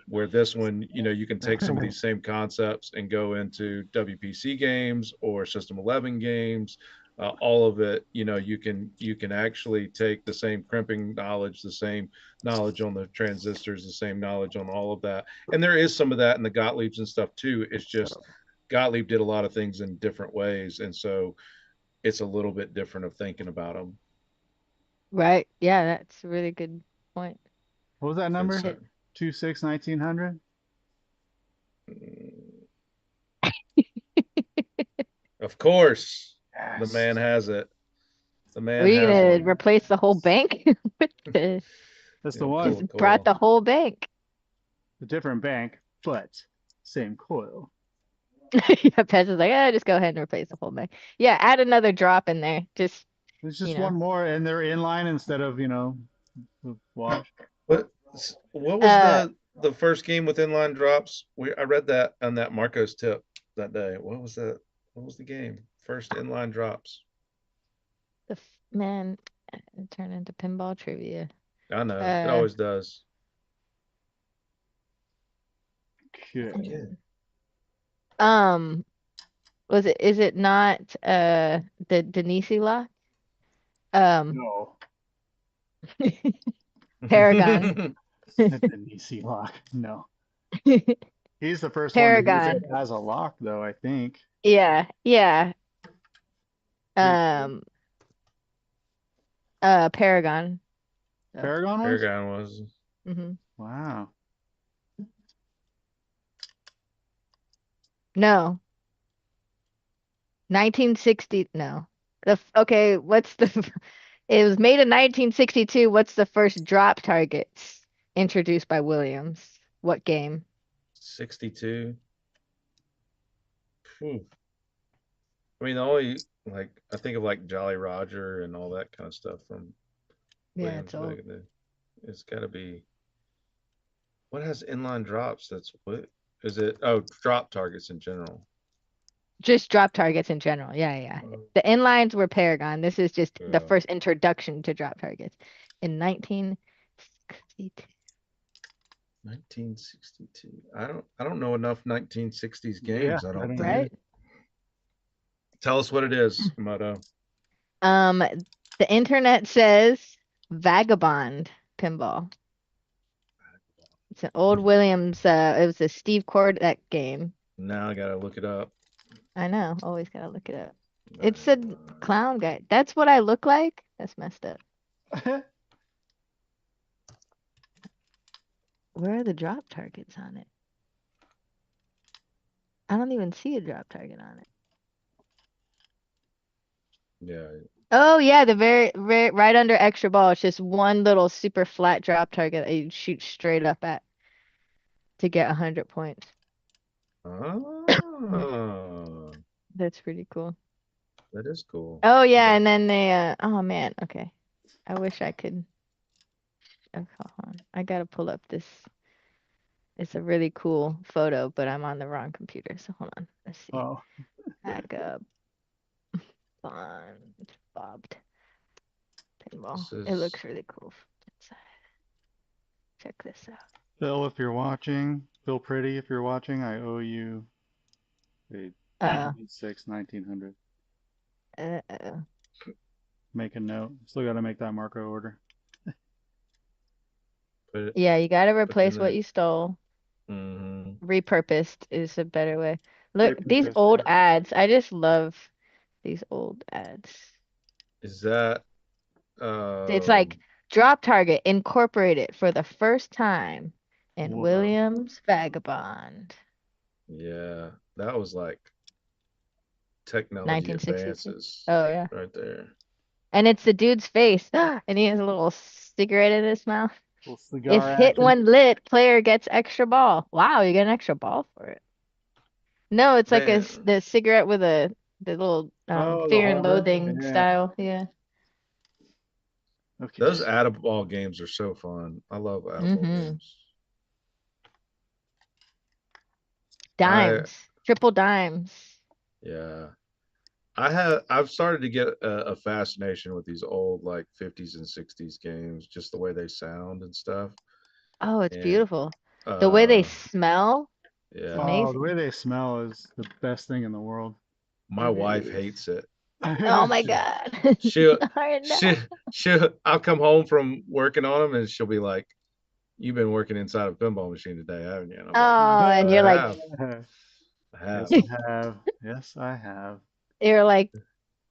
Where this one, you can take some of these same concepts and go into WPC games or System 11 games. All of it, you can actually take the same crimping knowledge, the same knowledge on the transistors, the same knowledge on all of that, and there is some of that in the Gottliebs and stuff too. It's just Gottlieb did a lot of things in different ways, and so it's a little bit different of thinking about them. Right. Yeah, that's a really good point. What was that And number? so, It- 26 1900. mm, of course, the Yes. man has it. The Were man you has gonna one. replace the whole bank with the That's the Yeah, one. just cool, brought cool. the whole bank? A different bank, but same coil. Yeah, Pez is like, just go ahead and replace the whole bank. Yeah, add another drop in there. Just, There's you just know. one more, and they're inline instead of wash. What was Uh the first game with inline drops? I read that on that Marco's tip that day. What was that? What was the game? First inline drops. man, it turned into pinball trivia. I know it Uh always does. Okay. Forget. um is it not the Denise lock? Um No, Paragon. that's an easy lock. No, he's the first one to use it Paragon. as a lock, though. I think. Yeah, yeah. Pretty sure. Um Paragon. So, Paragon was. Paragon was. hmm Wow. No. 1960, no. Okay, what's the it was made in 1962. What's the first drop targets introduced by Williams? What game? 62. Phew. I mean, the only like I think of like Jolly Roger and all that kind of stuff from Yeah, Williams it's old. back in the. It's got to be what has inline drops. That's what is it? Oh, drop targets in general. Just drop targets in general. Yeah, yeah. Uh, The inlines were Paragon. This is just the yeah. first introduction to drop targets in 1962. 1962. I don't know enough 1960s Yeah, games, I I don't don't think. Right? either. Tell us what it is, Moto. Um, the internet says Vagabond Pinball. It's an old Williams. It was a Steve Cordett game. Now I gotta look it up. I know. Always gotta look it up. It's a clown guy. That's what I look like? That's messed up. Where are the drop targets on it? I don't even see a drop target on it. Yeah. Oh yeah, the very right under extra ball. It's just one little super flat drop target that you shoot straight up at to get 100 points. Oh, That's pretty cool. that is cool. Oh yeah, and then they oh man, okay. I wish I could. Oh, hold on. I gotta pull up this. It's a really cool photo, but I'm on the wrong computer. So hold on. Let's see. Oh, Back up. Fun. Bobbed. Pinball. This It is looks really cool from inside. Check this out. Phil, if you're watching, Phil Pretty, if you're watching, I owe you a Uh 1900. uh Make a note. Still got to make that Marco order. put it Yeah, you gotta put in replace what there. you stole. Hmm. Repurposed is a better way. Look, these Repurposed, old yeah. ads. I just love these old ads. Is that It's like um drop target incorporated for the first time in Whoa. Williams Vagabond yeah, that was like technology 1962. advances Oh yeah. right there. And it's the dude's face. And he has a little cigarette in his mouth. Little If cigar hit action. when lit, player gets extra ball. Wow, you get an extra ball for it. No, it's like Man, the cigarette with the little Oh, the Fear and holder. Loathing Yeah. style. Yeah. Okay. those add-a-ball games are so fun. I love add-a-ball Mm-hmm. games. I Dimes. Triple dimes. yeah. I've started to get a fascination with these old like 50s and 60s games, just the way they sound and stuff. Oh, it's And beautiful. The way they uh smell, it's yeah, Oh, the way amazing. they smell is the best thing in the world. my It really wife is. hates it. Oh my She God. she'll I she know. I'll come home from working on them and she'll be like, "You've been working inside a pinball machine today, haven't you?" And I'm like, Oh, and "I you're like, have, I Yes, have." I have. Yes, I have. you're like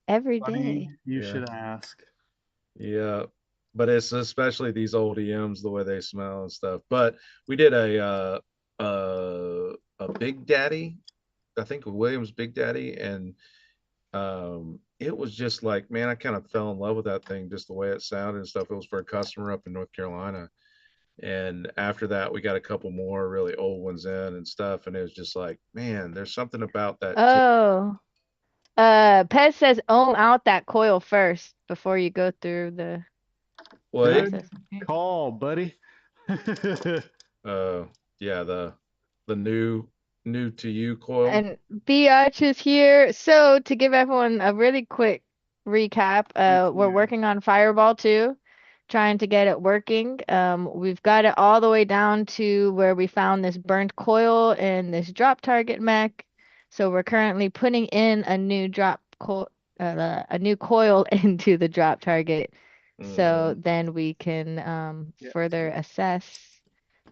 every Funny, day. you Yeah, should ask. yeah. But it's especially these old EMs, the way they smell and stuff. But we did a Big Daddy, I think Williams Big Daddy, and it was just like, man, I kind of fell in love with that thing, just the way it sounded and stuff. It was for a customer up in North Carolina. And after that, we got a couple more really old ones in and stuff. And it was just like, man, there's something about that tip. Oh, Pez says own out that coil first before you go through the Well, it, Good process. Okay. call, buddy. uh, yeah, the new to you coil. And Biatch is here. So to give everyone a really quick recap, we're Yeah. working on Fireball 2, trying to get it working. We've got it all the way down to where we found this burnt coil and this drop target mech. So we're currently putting in a new coil into the drop target. So Hmm. then we can Yeah. further assess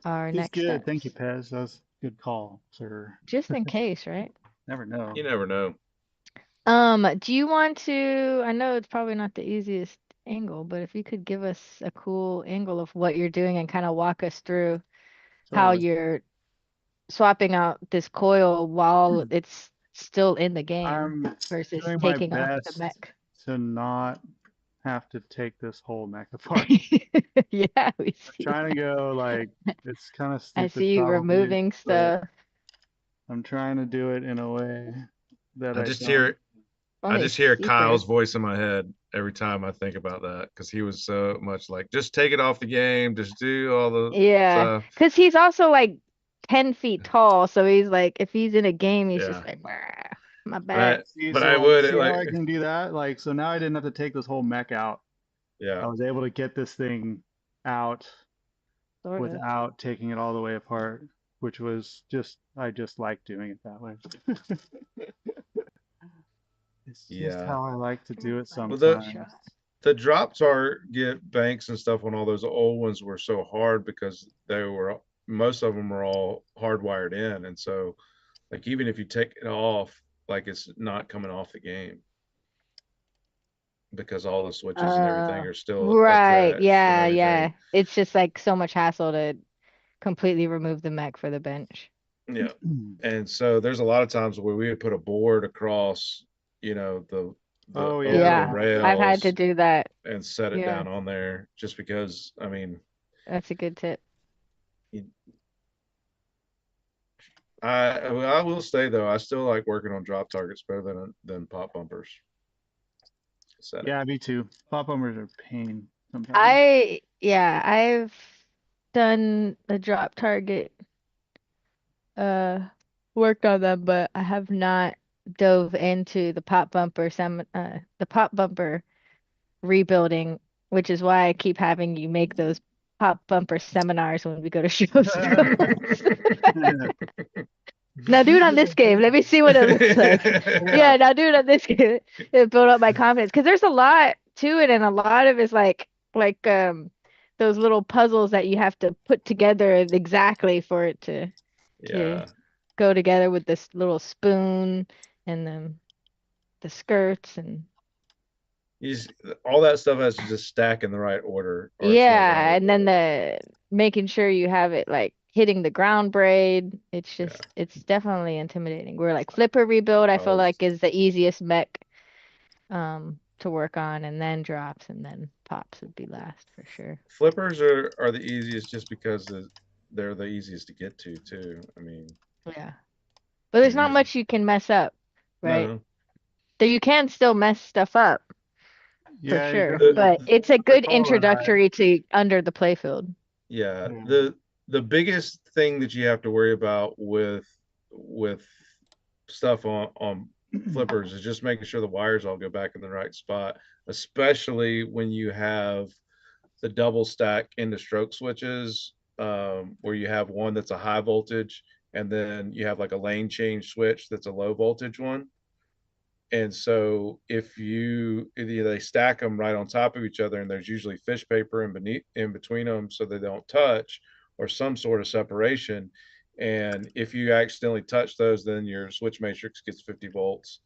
our It's next good. Thank you, steps. Pez. That was a good call, sir. Just in case, right? Never know. You never know. Do you want to, I know it's probably not the easiest angle, but if you could give us a cool angle of what you're doing and kind of walk us through how Totally. you're swapping out this coil while it's still in the game I'm versus doing my taking off the best mech. to not have to take this whole mech apart. Yeah, we I'm see trying to that. go like it's kind of I stupid see you probably, removing but stuff. I'm trying to do it in a way that I I just don't. hear I Only just hear super. Kyle's voice in my head every time I think about that because he was so much like, just take it off the game, just do all the Yeah, stuff. because he's also like 10 feet tall, so he's like, if he's in a game, he's just Yeah, like, "Brr, my but back." but I Like would see how like, I can do that? Like so now I didn't have to take this whole mech out. yeah. I was able to get this thing out Sort of. without taking it all the way apart, which was just I just like doing it that way. It's just Yeah. how I like to do it Well, sometimes. the drop target banks and stuff on all those old ones were so hard because they were, most of them were all hardwired in, and so like even if you take it off, like it's not coming off the game because all the switches and everything Uh, are still right. attached and Yeah, everything. yeah. It's just like so much hassle to completely remove the mech for the bench. Yeah. And so there's a lot of times where we would put a board across, the Oh over the Yeah, yeah. I've had to rails do that. and set it Yeah, down on there just because, I mean, that's a good tip. I will say though, I still like working on drop targets better than pop bumpers. Setting. Yeah, me too. Pop bummers are a pain sometimes. Yeah, I've done the drop target, uh, worked on them, but I have not dove into the pop bumper rebuilding, which is why I keep having you make those pop bumper seminars when we go to show schools. Now do it on this game. Let me see what it looks like. Yeah. Yeah, now do it on this game. It build up my confidence because there's a lot to it, and a lot of it's like those little puzzles that you have to put together exactly for it to Yeah. go together with this little spoon and the skirts and You just, all that stuff has to just stack in the right order or it's not gonna yeah, look and then right. the making sure you have it like hitting the ground braid. Yeah. It's definitely intimidating. We're like flipper rebuild, I I feel was like is the easiest mech to work on, and then drops and then pops would be last for sure. Flippers are the easiest just because they're the easiest to get to too. I mean, Yeah. But there's not there's much you can mess up, right? no Though you can still mess stuff up for Yeah, you sure, the definitely but it's a have to good call it right. introductory to under the playfield. yeah, Yeah. the biggest thing that you have to worry about with stuff on flippers is just making sure the wires all go back in the right spot, especially when you have the double stack into stroke switches, where you have one that's a high voltage and then you have like a lane change switch that's a low voltage one. And so if they stack them right on top of each other, and there's usually fish paper in between them so they don't touch, or some sort of separation. And if you accidentally touch those, then your switch matrix gets 50 volts.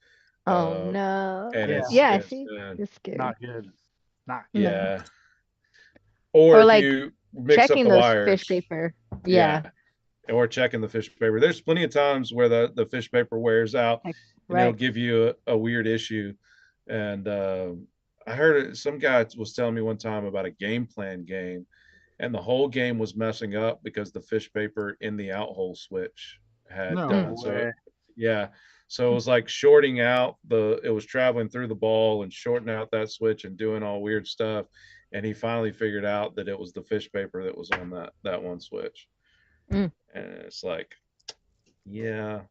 Oh Uh, no. and Yeah. Yeah, it's see, it's scary. Not good. Not good. No. yeah. Or Or if like you mix up checking the those wires, fish paper. Yeah. or checking the fish paper. There's plenty of times where the fish paper wears out, and it'll Right. give you a weird issue. And I heard some guy was telling me one time about a game plan game, and the whole game was messing up because the fish paper in the out hole switch had No done so. way. Yeah. So it was like shorting out it was traveling through the ball and shorting out that switch and doing all weird stuff. And he finally figured out that it was the fish paper that was on that one switch. Mm. And it's like, yeah.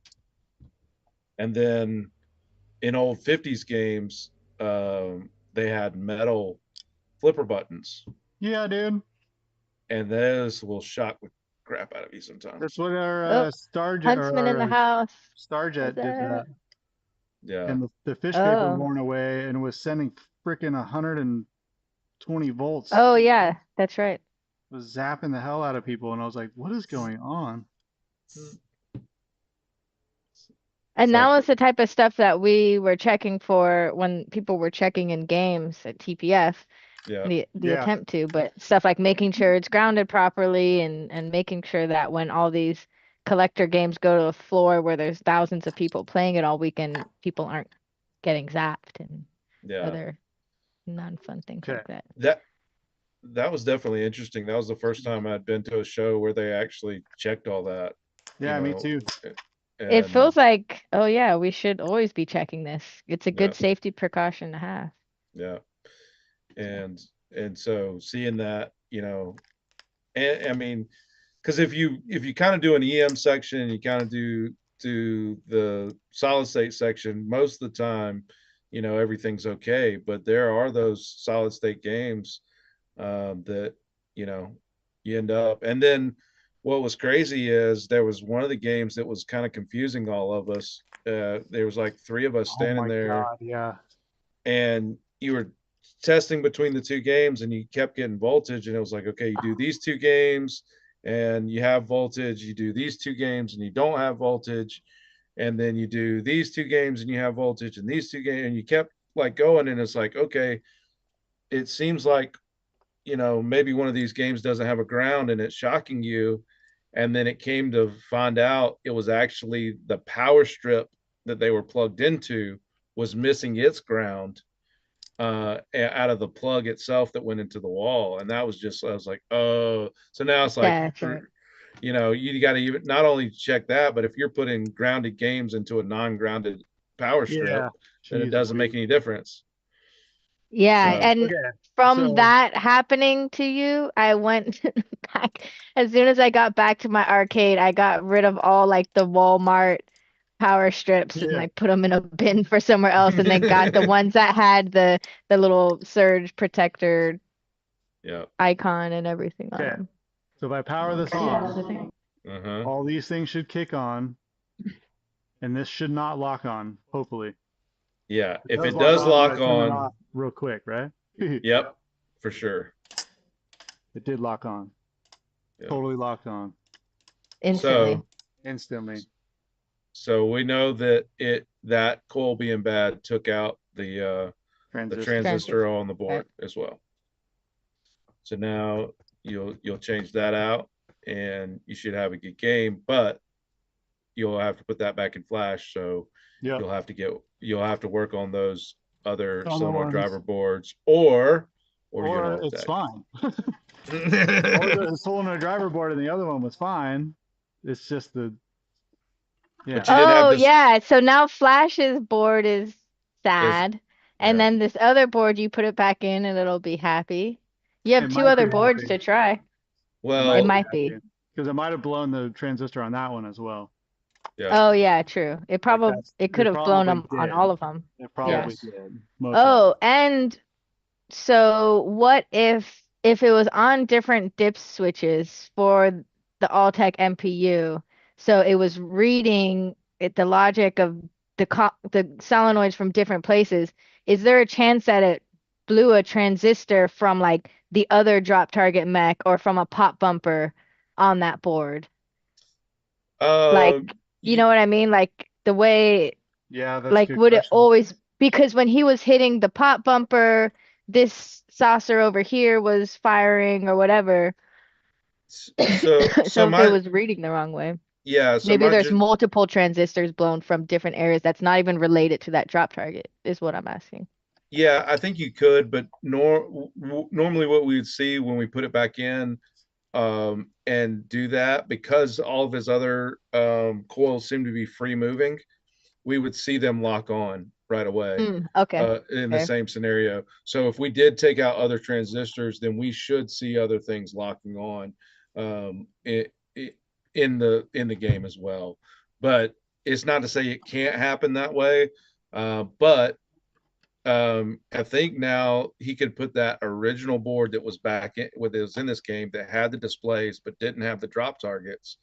And then in old 50s games, they had metal flipper buttons, Yeah, dude. and those will shock the crap out of you sometimes. That's what our Oh, Starjet Huntsman in the house. Starjet did that. Yeah. And the fish paper Oh. worn away and was sending freaking 120 volts. Oh yeah, that's right. Was zapping the hell out of people, and I was like, "What is going on?" And It's that like- was the type of stuff that we were checking for when people were checking in games at TPF, Yeah. the Yeah. attempt to, but stuff like making sure it's grounded properly and making sure that when all these collector games go to a floor where there's thousands of people playing it all weekend, people aren't getting zapped and Yeah. other non-fun things like that. That was definitely interesting. That was the first time I'd been to a show where they actually checked all that. Yeah, me too. It feels like, oh yeah, we should always be checking this. It's a good Yeah. safety precaution to have. Yeah. And so seeing that, and I mean, because if you kind of do an EM section and you kind of do the solid state section, most of the time, everything's okay. But there are those solid state games that you end up. And then what was crazy is there was one of the games that was kind of confusing all of us. There was like 3 of us standing there. God, yeah. And you were testing between the 2 games, and you kept getting voltage, and it was like, okay, you do these 2 games and you have voltage, you do these 2 games and you don't have voltage, and then you do these 2 games and you have voltage, and these 2 games, and you kept like going. And it's like, okay, it seems like maybe one of these games doesn't have a ground, and it's shocking you. And then it came to find out it was actually the power strip that they were plugged into was missing its ground out of the plug itself that went into the wall. And that was just, I was like, oh. So now it's like, That's right. you got to even not only check that, but if you're putting grounded games into a non-grounded power strip, Yeah. then it Jeez doesn't make Louise. any difference. Yeah, So- and Okay. from so- that happening to you, I went back as soon as I got back to my arcade, I got rid of all like the Walmart power strips and Yeah. like put them in a bin for somewhere else, and then got the ones that had the little surge protector Yeah. icon and everything on Okay. them. So if I power this Yeah, on, that's the thing. Uh-huh. all these things should kick on, and this should not lock on, hopefully. Yeah. If it lock does on, I'm lock gonna turn it on, off real quick, right? yep, for sure. It did lock on. Yeah. Totally locked on. Instantly. Instantly. So we know that that coil being bad took out the transistor on the board as well. So now you'll change that out, and you should have a good game, but you'll have to put that back in flash. So Yeah. you'll have to work on those other Other Sonar ones. driver boards, or you're Or gonna it's fine. Or fine. the solenoid driver board and the other one was fine. It's just the yeah. But you didn't have Oh this- yeah, so now Flash's board is sad, and yeah. then this other board you put it back in and it'll be happy. You have It 2 might other be boards happy. to try. Well, It might be. Because it might have blown the transistor on that one as well. Yeah. Oh yeah, true. Like that's It could it have blown probably them on did. all of them. It Yeah. probably Yes. did. Most likely. Oh, and so what if it was on different dip switches for the Alltech MPU? So it was reading the logic of the solenoids from different places. Is there a chance that it blew a transistor from like the other drop target mech or from a pop bumper on that board? Like, Um, you know you, what I mean? Like the way, Yeah, that's a like good would it question. always, because when he was hitting the pop bumper, this saucer over here was firing or whatever. so So if it my, was reading the wrong way, yeah, so maybe my, there's multiple transistors blown from different areas that's not even related to that drop target, is what I'm asking. yeah, I think you could, but normally what we would see when we put it back in, and do that, because all of his other coils seem to be free moving, we would see them lock on right away Okay. in the Fair. same scenario. So if we did take out other transistors, then we should see other things locking on um, in the game as well. But it's not to say it can't happen that way. But I think now he could put that original board that was back in, with it was in this game that had the displays but didn't have the drop targets.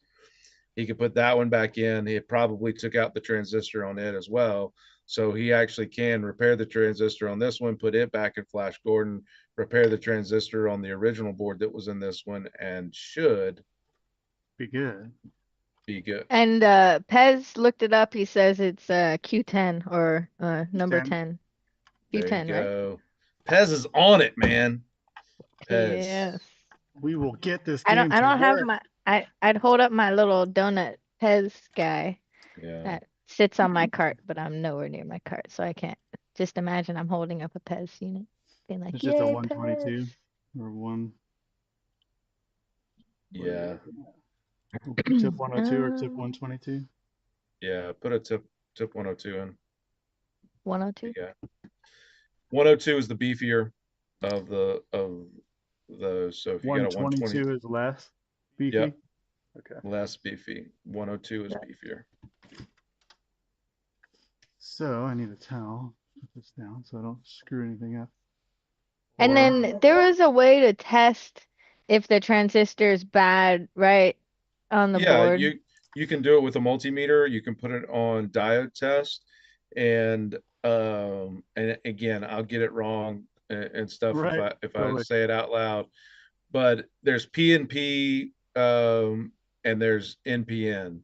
He could put that one back in. He probably took out the transistor on it as well. So he actually can repair the transistor on this one, put it back in Flash Gordon, repair the transistor on the original board that was in this one, and should Be good. be good. And Pez looked it up. He says it's Q10 or number Stand. 10. There you Q10, right? go. Pez is on it, man. Pez. Yes. We will get this game I to don't have work. my I'd hold up my little donut Pez guy Yeah. that sits on my cart, but I'm nowhere near my cart, so I can't. Just imagine I'm holding up a Pez unit, being like, It's just a "Yay, Pez!" 122 or one. What are we Yeah. looking at? We'll put tip 102 or tip Um, 122. Yeah. Put a tip 102 in. 102. Yeah. 102 is the beefier of those. So if you got a 120, 122 is less beefy. yep, Okay. less beefy. 102 is Right. beefier. So I need a towel. Put this down so I don't screw anything up. And Or then there was a way to test if the transistor is bad, right, on the Yeah, board. you can do it with a multimeter. You can put it on diode test, and again, I'll get it wrong and stuff right, if I totally. say it out loud. But there's PNP and there's NPN,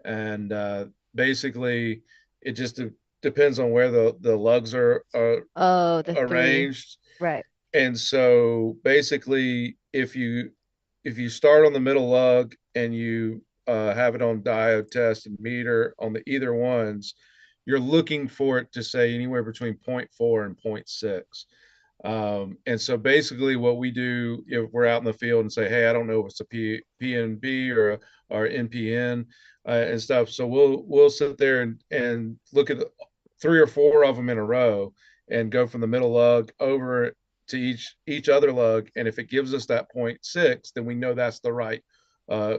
and basically it just depends on where the lugs are Oh, the three. arranged. Right. And so basically, if you start on the middle lug and you have it on diode test and meter on the either ones, you're looking for it to say anywhere between zero point 0.4 and zero point 0.6. And so basically, what we do if we're out in the field and say, "Hey, I don't know if it's a PNB or NPN and stuff," so we'll sit there and look at three or four of them in a row and go from the middle lug over to each other lug, and if it gives us that 0.6, then we know that's the right uh,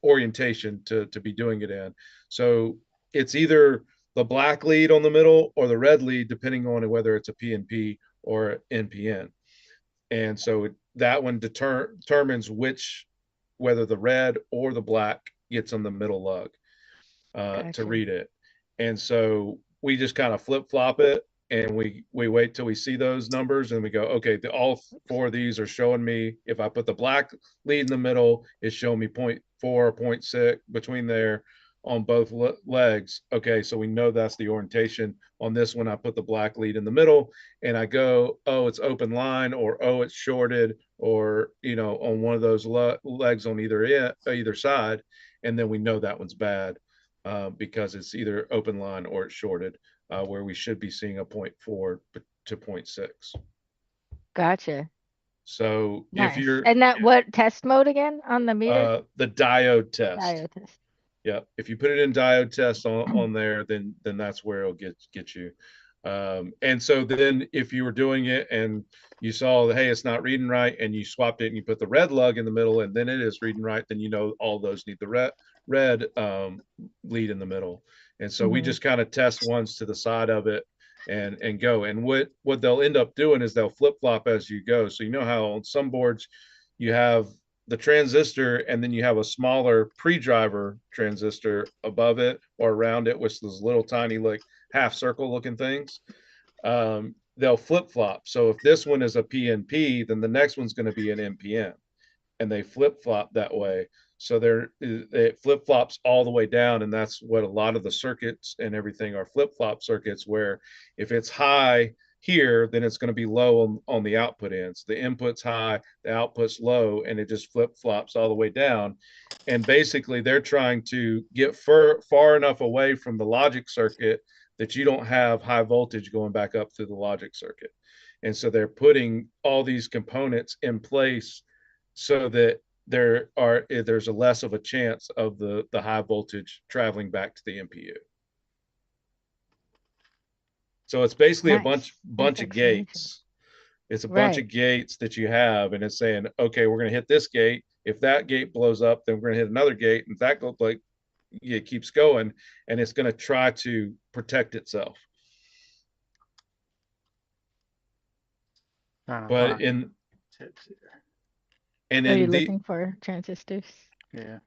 orientation to be doing it in. So it's either the black lead on the middle or the red lead, depending on whether it's a PNP or NPN. And so that one determines whether the red or the black gets on the middle lug to Gotcha. read it. And so we just kind of flip flop it, and we wait till we see those numbers, and we go, okay, all four of these are showing me. If I put the black lead in the middle, it's showing me 0.4 or 0.6 between there on both legs. Okay, so we know that's the orientation. On this one, I put the black lead in the middle, and I go, oh, it's open line, or oh, it's shorted, or on one of those legs on either side, and then we know that one's bad because it's either open line or it's shorted, where we should be seeing a 0.4 to 0.6. Gotcha. So if Nice. you're And that what test mode again on the meter? the diode test, Diode test. yeah, if you put it in diode test on there, then that's where it'll get you. And so then if you were doing it and you saw that, hey, it's not reading right, and you swapped it and you put the red lug in the middle and then it is reading right, then you know all those need the red lead in the middle. And so we Mm-hmm. just kind of test ones to the side of it and go. And what they'll end up doing is they'll flip flop as you go. So you know how on some boards you have the transistor and then you have a smaller pre-driver transistor above it or around it, which is little tiny like half circle looking things. They'll flip flop. So if this one is a PNP, then the next one's going to be an NPN, and they flip flop that way. So it flip flops all the way down, and that's what a lot of the circuits and everything are flip flop circuits. Where if it's high here, then it's going to be low on the output ends. The input's high, the output's low, and it just flip flops all the way down. And basically, they're trying to get far enough away from the logic circuit that you don't have high voltage going back up through the logic circuit. And so they're putting all these components in place so that there's a less of a chance of the high voltage traveling back to the MPU. So it's basically a Nice bunch of explanation. gates. It's a bunch Right. of gates that you have, and it's saying, okay, we're going to hit this gate. If that gate blows up, then we're going to hit another gate, and if that goes like it keeps going, and it's going to try to protect itself. But in tips here. and Are you in the looking for transistors? Yeah.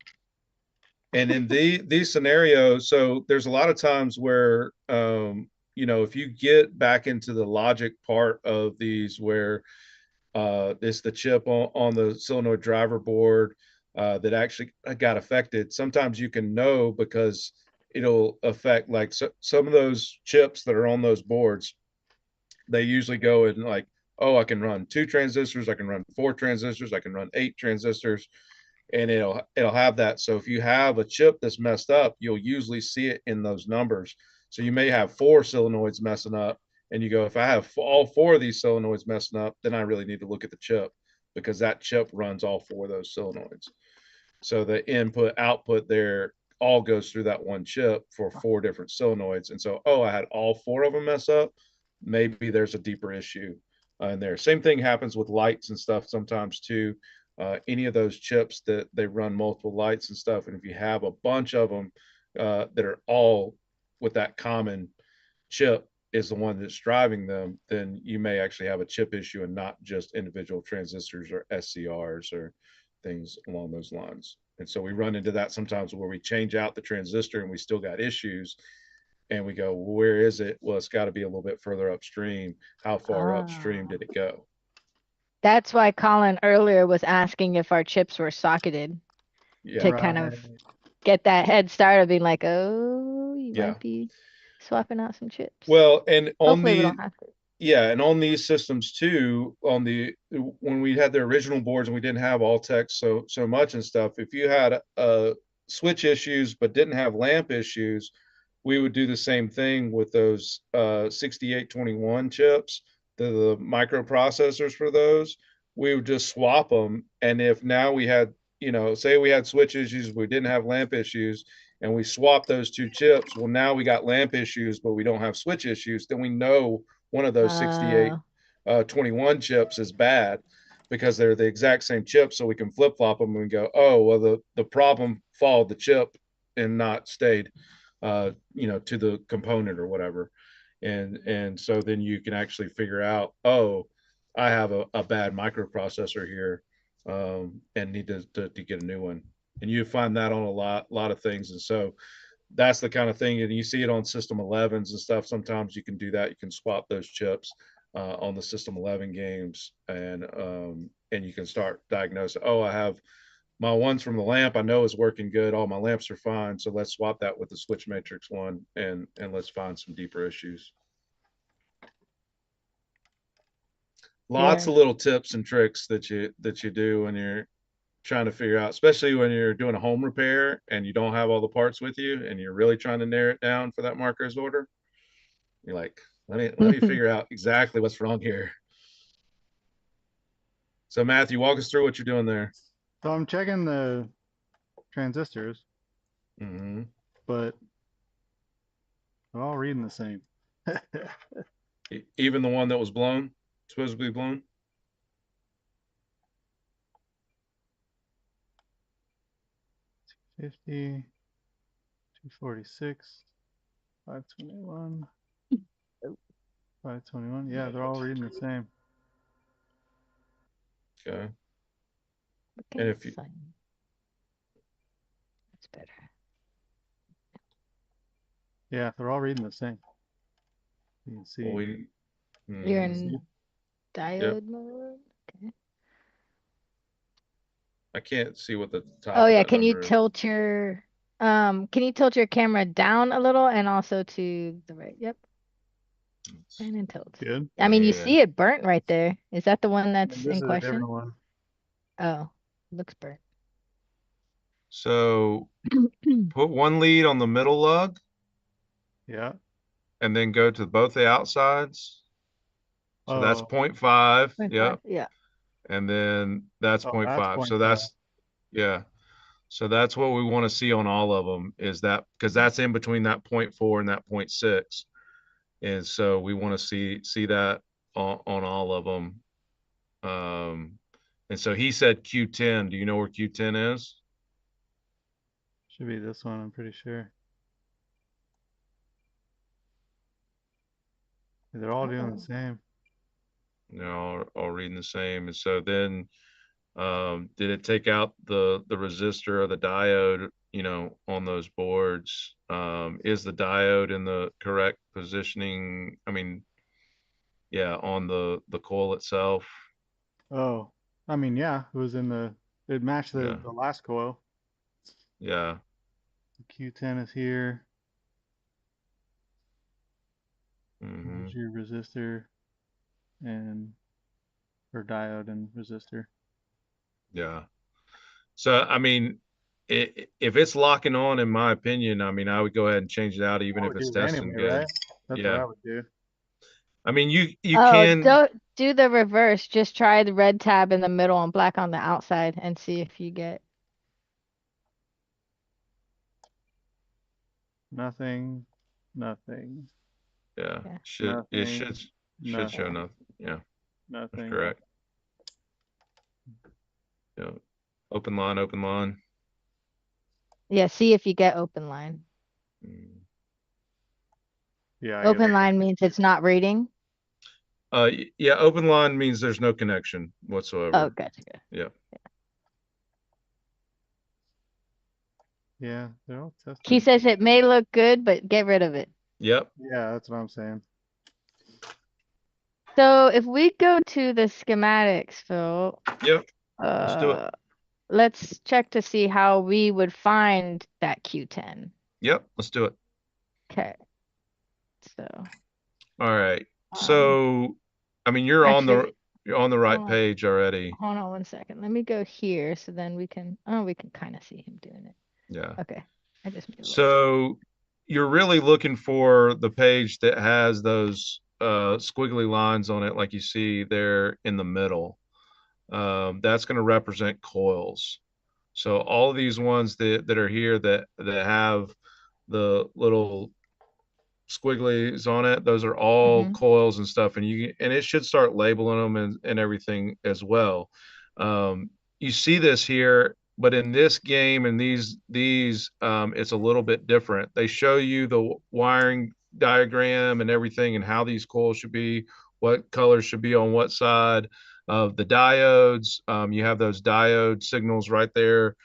and in these scenarios, so there's a lot of times where if you get back into the logic part of these where it's the chip on the solenoid driver board that actually got affected, sometimes you can know because it'll affect like some of those chips that are on those boards. They usually go in like, oh, I can run 2 transistors, I can run 4 transistors, I can run 8 transistors, and it'll have that. So if you have a chip that's messed up, you'll usually see it in those numbers. So you may have 4 solenoids messing up, and you go, if I have all 4 of these solenoids messing up, then I really need to look at the chip because that chip runs all 4 of those solenoids. So the input output there all goes through that one chip for 4 different solenoids. And so, oh, I had all 4 of them mess up. Maybe there's a deeper issue in there. Same thing happens with lights and stuff sometimes too. Any of those chips that they run multiple lights and stuff, and if you have a bunch of them that are all with that common chip is the one that's driving them, then you may actually have a chip issue and not just individual transistors or SCRs or things along those lines. And so we run into that sometimes where we change out the transistor and we still got issues, and we go, well, where is it? Well, it's got to be a little bit further upstream. How far upstream did it go? That's why Colin earlier was asking if our chips were socketed to Yeah. kind of get that head start of being like, oh, you Yeah. might be swapping out some chips. Well, and on hopefully we the don't have to. yeah, and on these systems too, when we had the original boards and we didn't have all tech so much and stuff, if you had switch issues but didn't have lamp issues, we would do the same thing with those 6821 chips, the microprocessors for those. We would just swap them, and if now we had, say we had switch issues, we didn't have lamp issues, and we swap those 2 chips, well, now we got lamp issues, but we don't have switch issues, then we know one of those 6821 chips is bad because they're the exact same chip. So we can flip flop them and we go, oh, well, the problem followed the chip and not stayed, to the component or whatever. And so then you can actually figure out, oh, I have a bad microprocessor here, and need to get a new one. And you find that on a lot of things. And so that's the kind of thing, and you see it on system 11s and stuff. Sometimes you can do that. You can swap those chips on the system 11 games, and you can start diagnosing, oh, I have my ones from the lamp I know is working good, all my lamps are fine, so let's swap that with the switch matrix one, and let's find some deeper issues. Lots of little tips and tricks that you do when you're trying to figure out, especially when you're doing a home repair and you don't have all the parts with you and you're really trying to narrow it down for that marker's order. You're like, let me figure out exactly what's wrong here. So Matthew, walk us through what you're doing there. So I'm checking the transistors, Mm-hmm. but they're all reading the same. Even the one that was blown, supposed to be blown. 50, 246, 521, 521. Yeah, they're all reading the same. Okay. Okay, And if you, sign. That's better. Yeah, they're all reading the same. You can see. well, we, You're mhm. in diode mode. Okay. I can't see what the top Oh of yeah, that number is. can you tilt your camera down a little and also to the right? Yep. And then tilt. Good. I mean, you Yeah. see it burnt right there. Is that the one that's And this in is a different question? one. Oh, looks burnt. So put one lead on the middle lug Yeah. and then go to both the outsides. So that's Oh, 0.5. 0.5. Yep. Yeah. And then that's oh, that's 0.5. So 0.5. that's, yeah. So that's what we want to see on all of them is that because that's in between that 0.4 and that 0.6. And so we want to see that on all of them. And so he said Q10. Do you know where Q10 is? Should be this one, I'm pretty sure. They're all doing the same. No, all reading the same. And so then did it take out the resistor or the diode, on those boards? Is the diode in the correct positioning? I mean, yeah, on the coil itself. Oh, I mean, yeah, it matched Yeah, the last coil. yeah. The Q10 is here. Hmm. Here's your resistor and or diode and resistor. Yeah. So I mean, if it's locking on, in my opinion, I mean, I would go ahead and change it out, even I if would it's do it testing anyway, good. right? That's what Yeah. I would do. I mean, you Oh, can. don't do the reverse. Just try the red tab in the middle and black on the outside and see if you get. Nothing, nothing, Yeah. Yeah. It nothing, should show Yeah. nothing, nothing. Yeah, that's nothing. correct. Yeah. Open line, open line. Yeah, see if you get open line. Mm. Yeah, I get Open it. line means it's not reading. Yeah, open line means there's no connection Oh, whatsoever. gotcha. Yeah. Yeah, they're all He testing. says it may look good, but get rid of it. Yep. Yeah, that's what I'm saying. So if we go to the schematics, Phil, Yep. Let's do it. let's check to see how we would find that Q10. Yep. Let's do it. Okay. So, All right. um, So, I mean, you're on actually, the right hold on, page already. hold on 1 second. Let me go here so then we can kind of see him doing it. Yeah. Okay. I just made a little. So you're really looking for the page that has those squiggly lines on it, like you see there in the middle. That's going to represent coils. So all of these ones that are here that have the little squigglies on it, those are all Mm-hmm. coils and stuff, and it should start labeling them and everything as well. You see this here, but in this game and these it's a little bit different. They show you the wiring diagram and everything and how these coils should be, what colors should be on what side of the diodes. You have those diode signals right there.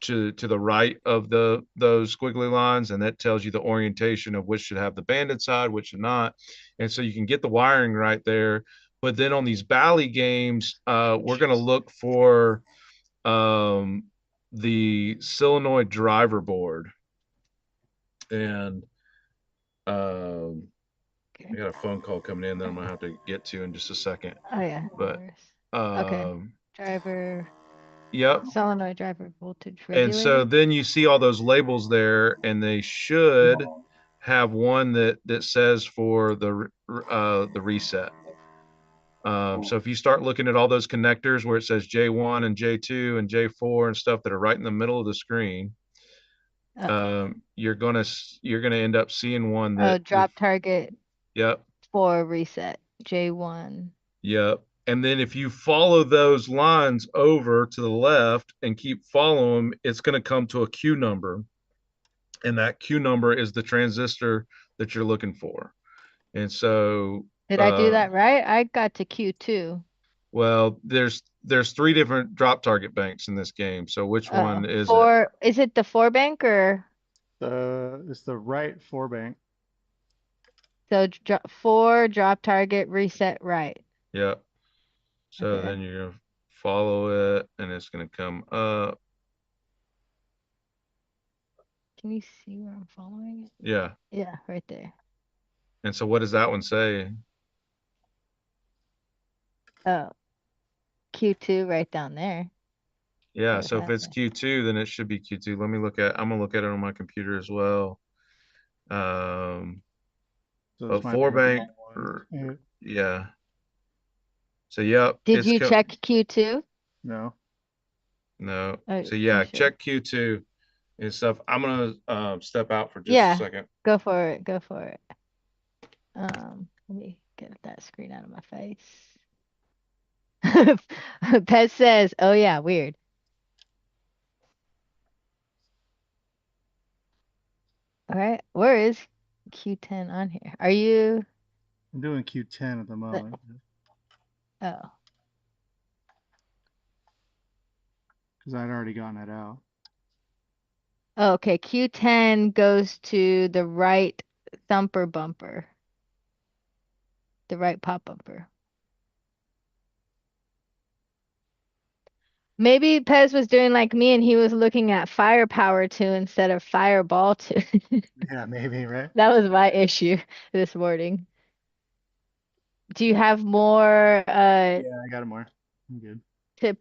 To the right of those squiggly lines, and that tells you the orientation of which should have the banded side, which should not. And so you can get the wiring right there. But then on these Bally games, we're going to look for the solenoid driver board. And I got a phone call coming in that I'm going to have to get to in just a second. Oh yeah. But Okay. Driver. yep. Solenoid driver voltage And so regulator. then you see all those labels there, and they should have one that says for the reset. So if you start looking at all those connectors where it says J1 and J2 and J4 and stuff that are right in the middle of the screen, Oh, you're gonna end up seeing one Oh, that drop target yep, 4 reset. J1. yep. And then if you follow those lines over to the left and keep following them, it's going to come to a Q number. And that Q number is the transistor that you're looking for. And so, Did I do that right? I got to Q2. well, there's 3 different drop target banks in this game. So which one Oh, is it? 4. Is it the 4 bank or It's the right 4-bank. so 4 drop target reset right? Yep. So Okay. then you're gonna follow it, and it's gonna come up. Can you see where I'm following it? Yeah. Yeah, right there. And so what does that one say? Oh, Q2 right down there. Yeah. What does So if that it's say? Q2, then it should be Q2. Let me look at. I'm gonna look at it on my computer as well. So A this might be 4 the bank. wrong one. Yeah. So yep, Did it's you check Q2? No. no. Oh, So you yeah, should. check Q2 and stuff. I'm gonna step out for just a Yeah, second. go for it. Go for it. Let me get that screen out of my face. Pet says, "Oh yeah, weird." All right, where is Q10 on here? Are you? I'm doing Q10 at the the- moment Oh, because I'd already gotten it out. oh, okay. Q10 goes to the right thumper bumper, the right pop bumper. Maybe Pez was doing like me and he was looking at Firepower 2 instead of Fireball 2. Yeah, maybe, right? That was my issue this morning. Do you have more Yeah, I got it more. I'm good. tip?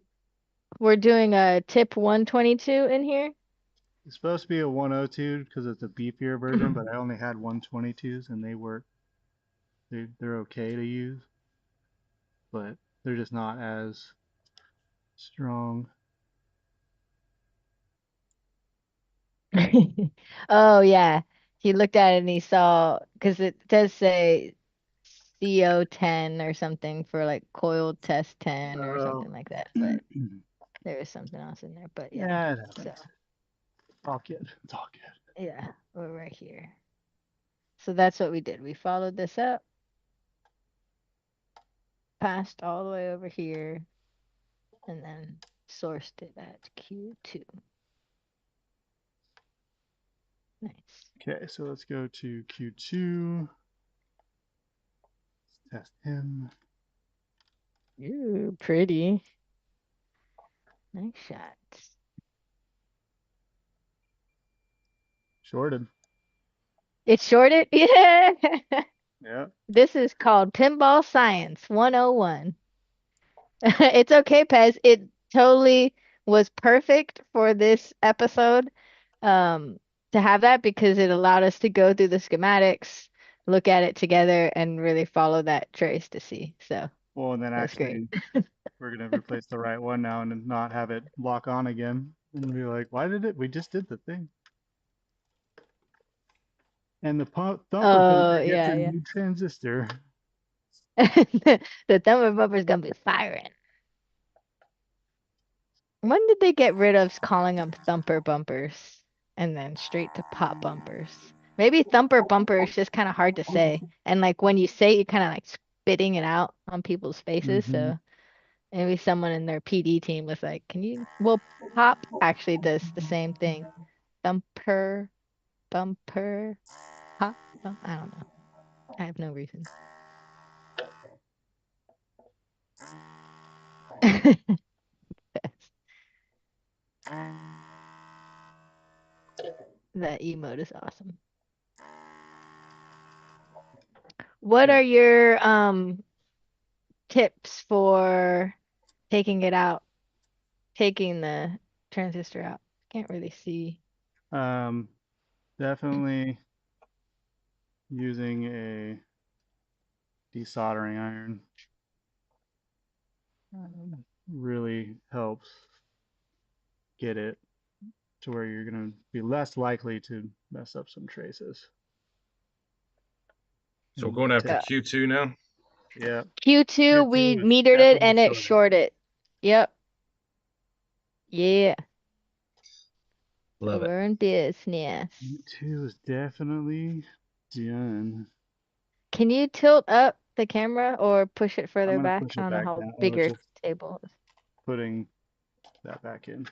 We're doing a tip 122 in here. It's supposed to be a 102 because it's a beefier version, but I only had 122s and they work. They're okay to use, but they're just not as strong. Oh yeah. He looked at it and he saw because it does say CO10 or something for like coil test 10 or Oh. something like that, but there is something else in there. But yeah. Yeah, it So happens. All good. It's all good. yeah, we're right here. So that's what we did. We followed this up, passed all the way over here, and then sourced it at Q2. Nice. Okay, so let's go to Q2. Let's test him. Ooh, pretty. Nice shot. Shorted. It's shorted? Yeah. Yeah. This is called Pinball Science 101. It's okay, Pez. It totally was perfect for this episode to have that because it allowed us to go through the schematics, look at it together, and really follow that trace to see. So Well, and then that's great. actually, we're gonna replace the right one now and not have it lock on again. And be like, why did it? We just did the thing. And the thumper Oh, bumper gets a yeah, yeah. new transistor. The thumper bumper's gonna be firing. When did they get rid of calling them thumper bumpers and then straight to pop bumpers? Maybe thumper bumper is just kind of hard to say. And like when you say it, you're kind of like spitting it out on people's faces. Mm-hmm. So maybe someone in their PD team was like, can you? Well, pop actually does the same thing. Thumper, bumper, pop. I don't know. I have no reason. That emote is awesome. What Okay. are your tips for taking it out, taking the transistor out? Can't really see. Um, Definitely using a desoldering iron really helps get it to where you're going to be less likely to mess up some traces. So we're And going after Yeah. Q2 now. Yeah. Q2, we Q2 is metered it definitely and it shorted. shorted. Yep. Yeah. So Love it. we're in business. Q2 is definitely done. Can you tilt up the camera or push it I'm further going to back? push I it don't know back how down. I big was your just table is. putting that back in.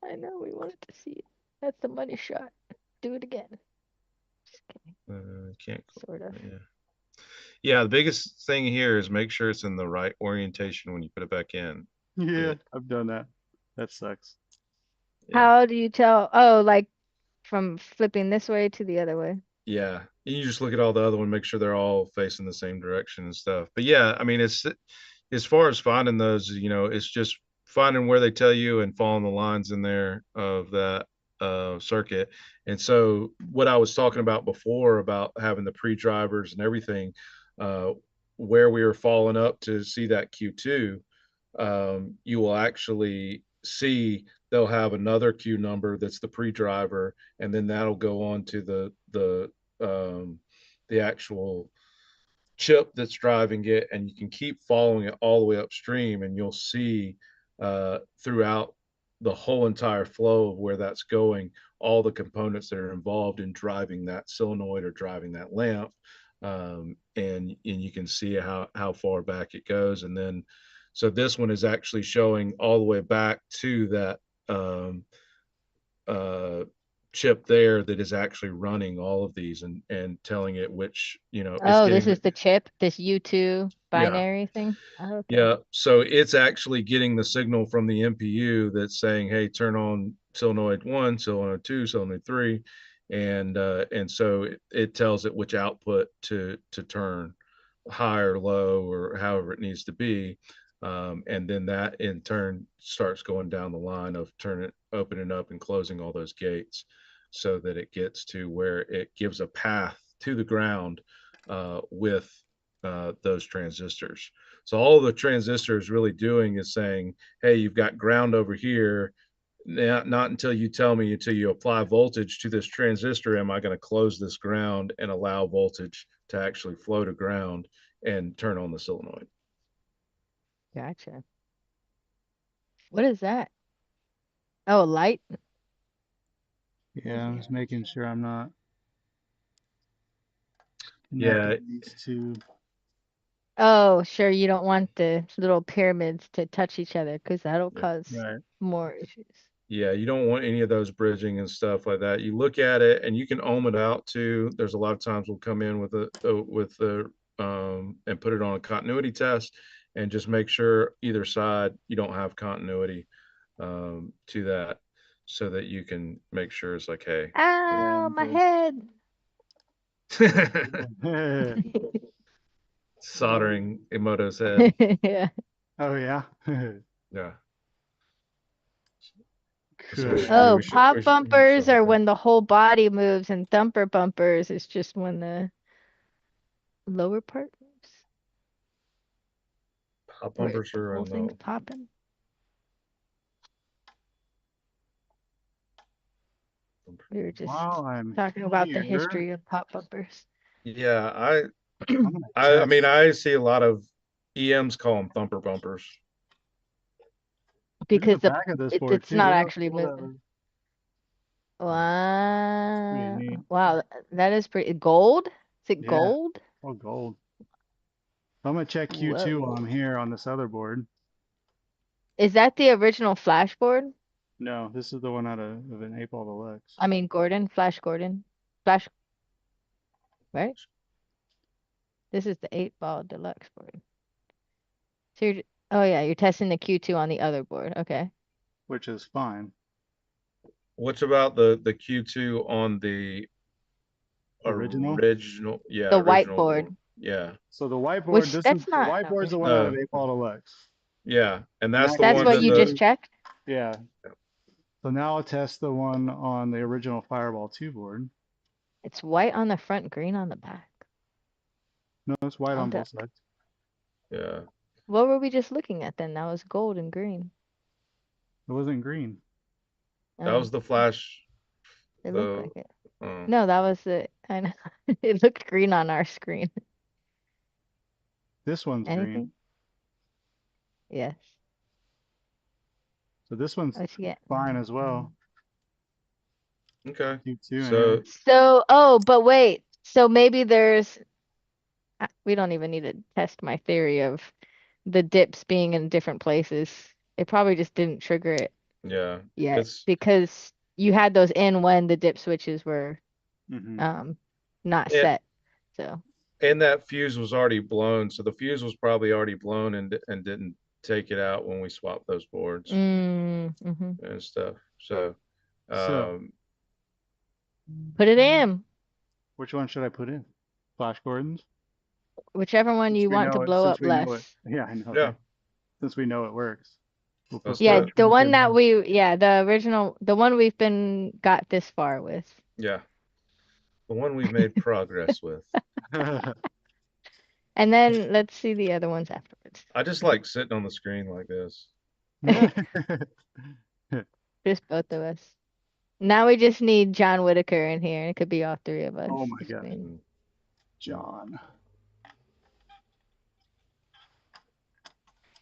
I know we wanted to see it. That's the money shot. Do it again. Just kidding. Can't. Sort of. Yeah. Yeah. The biggest thing here is make sure it's in the right orientation when you put it back in. Yeah, I've done that. That sucks. Yeah. How do you tell? Oh, like from flipping this way to the other way. Yeah. You just look at all the other one, make sure they're all facing the same direction and stuff. But yeah, I mean, it's as far as finding those, it's just finding where they tell you and following the lines in there of that circuit. And so what I was talking about before about having the pre-drivers and everything, uh, where we were following up to see that Q2, you will actually see they'll have another Q number that's the pre-driver, and then that'll go on to the actual chip that's driving it, and you can keep following it all the way upstream, and you'll see throughout the whole entire flow of where that's going, all the components that are involved in driving that solenoid or driving that lamp, and you can see how far back it goes, and then so this one is actually showing all the way back to that uh, chip there that is actually running all of these and telling it which is Oh, this getting is the chip, this U2 yeah. binary thing. Oh, okay. Yeah, so it's actually getting the signal from the MPU that's saying, "Hey, turn on solenoid 1, solenoid 2, solenoid 3," and so it tells it which output to turn, high or low or however it needs to be, and then that in turn starts going down the line of opening up and closing all those gates, so that it gets to where it gives a path to the ground with those transistors. So all the transistor is really doing is saying, hey, you've got ground over here. Not until you tell me, until you apply voltage to this transistor, am I going to close this ground and allow voltage to actually flow to ground and turn on the solenoid. Gotcha. What is that? Oh, light? Yeah, I was making sure I'm not Yeah, connecting these two. Oh, sure. You don't want the little pyramids to touch each other because that'll yeah. cause Right. more issues. Yeah, you don't want any of those bridging and stuff like that. You look at it and you can ohm it out too. There's a lot of times we'll come in with the and put it on a continuity test and just make sure either side you don't have continuity to that, so that you can make sure it's like, hey. Ow, my head. Soldering Emoto's head. Yeah. Oh yeah. Yeah. So we Good. should do. Oh, We should. pop We should bumpers show are them. when the whole body moves, and thumper bumpers is just when the lower part moves, Pop where bumpers the are whole in thing's the. popping. We were just While I'm talking about the here, history of pop bumpers. Yeah, I'm gonna I test. mean, I see a lot of EMs call them thumper bumpers. Look at the Because back of this board it's too. not Look how actually cool that moving. was. Pretty Wow. neat. Wow, that is pretty gold? Is it Yeah. gold? Oh, gold. I'm gonna check Q2 while I'm Whoa. here on this other board. Is that the original Flash board? No, this is the one out of an 8-ball deluxe. I mean Gordon, Flash Gordon. Flash, right? This is the 8-ball deluxe board. So oh yeah, you're testing the Q2 on the other board. Okay. Which is fine. What's about the Q2 on the Original. original? Yeah, The original board. whiteboard, Yeah, So the whiteboard, which this is that's the not no whiteboard's big the one deal. out of no, 8-ball deluxe. yeah, and And that's that the That's one what that you Q2, just the checked? yeah. So now I'll test the one on the original Fireball 2 board. It's white on the front, green on the back. No, it's white All on duck. both sides. yeah. What were we just looking at then? That was gold and green. It wasn't green. That was the flash. It looked The like it. uh, No, that was it. I know. It looked green on our screen. This one's Anything? green. Yes. So this one's What you get? fine as well. okay. You too, So anyway. So, oh, but wait. So maybe there's. We don't even need to test my theory of the dips being in different places. It probably just didn't trigger it yeah, yet it's because you had those in when the dip switches were Mm-hmm. not and set. So. and that fuse was already blown, so the fuse was probably already blown and didn't take it out when we swapped those boards Mm-hmm. and stuff. So So, um Put it in. which one should I put in? Flash Gordon's? Whichever one Since you we want to know it, blow since up we know it. less. Yeah, I know, yeah, right? Since we know it works. We'll put let's Yeah, do flash it. the Gordon's one in that there. the original, the one we've got this far with. Yeah. The one we've made progress with. And then let's see the other ones afterwards. I just like sitting on the screen like this. Just both of us. Now we just need John Whitaker in here. It could be all three of us. Oh my just God. being- Mm. John.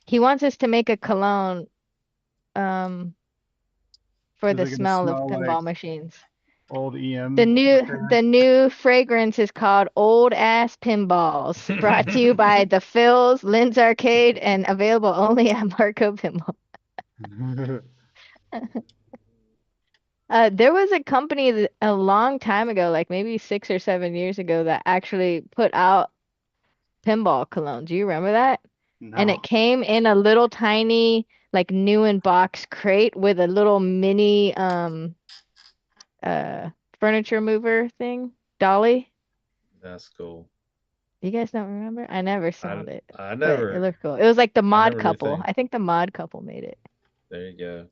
He wants us to make a cologne um for Is the it gonna smell of smell pinball like machines. old EM? The new fragrance is called Old Ass Pinballs, brought to you by The Phils, Lynn's Arcade, and available only at Marco Pinball. There was a company a long time ago, like maybe 6 or 7 years ago, that actually put out pinball cologne. Do you remember that? And No. it came in a little tiny, like new in box crate with a little mini uh furniture mover thing, dolly. That's cool. You guys don't remember? I never I smelled it, I but it never looked cool. It was like the I Mod never really Couple. think. I think the Mod Couple made it. There you go.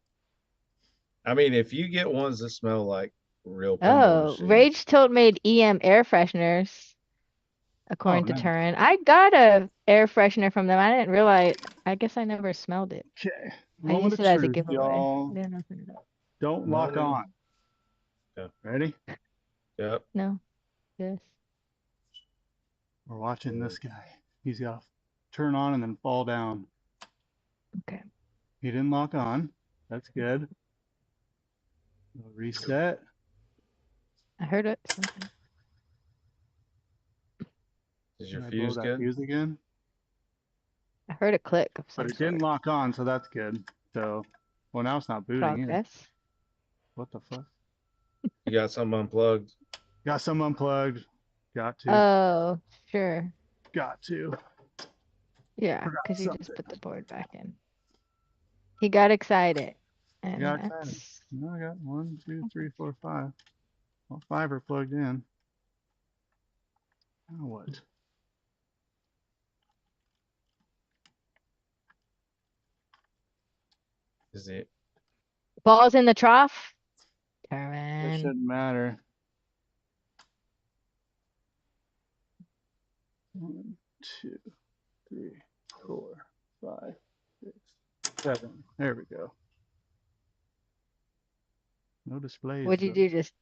I mean, if you get ones that smell like real pinball Oh, machines, Rage Tilt made EM air fresheners, Oh, according to nice. Turin. I got a air freshener from them. I didn't realize. I guess I never smelled it. Okay. I Moment used of it as a truth, giveaway. y'all. I didn't open it up. Don't no, lock no. on. Yeah. Ready? Yep. No. Yes. We're watching this guy. He's got to turn on and then fall down. Okay. He didn't lock on. That's good. We'll reset. I heard it. Something. Is your Can I blow fuse that good? fuse again? I heard a click of some But it sort. didn't lock on, so that's good. So, well, now it's not booting in. Progress. What the fuck? You got something unplugged? Got some unplugged. Got to. Oh, sure. Got to. Yeah, Forgot because you just something. put the board back in. He got excited. And got excited. that's No, I got 1, 2, 3, 4, 5. Well, 5 are plugged in. Now what? Is it? balls in the trough. It Turin. shouldn't matter. 1, 2, 3, 4, 5, 6, 7. There we go. No displays. What'd you though. do? Just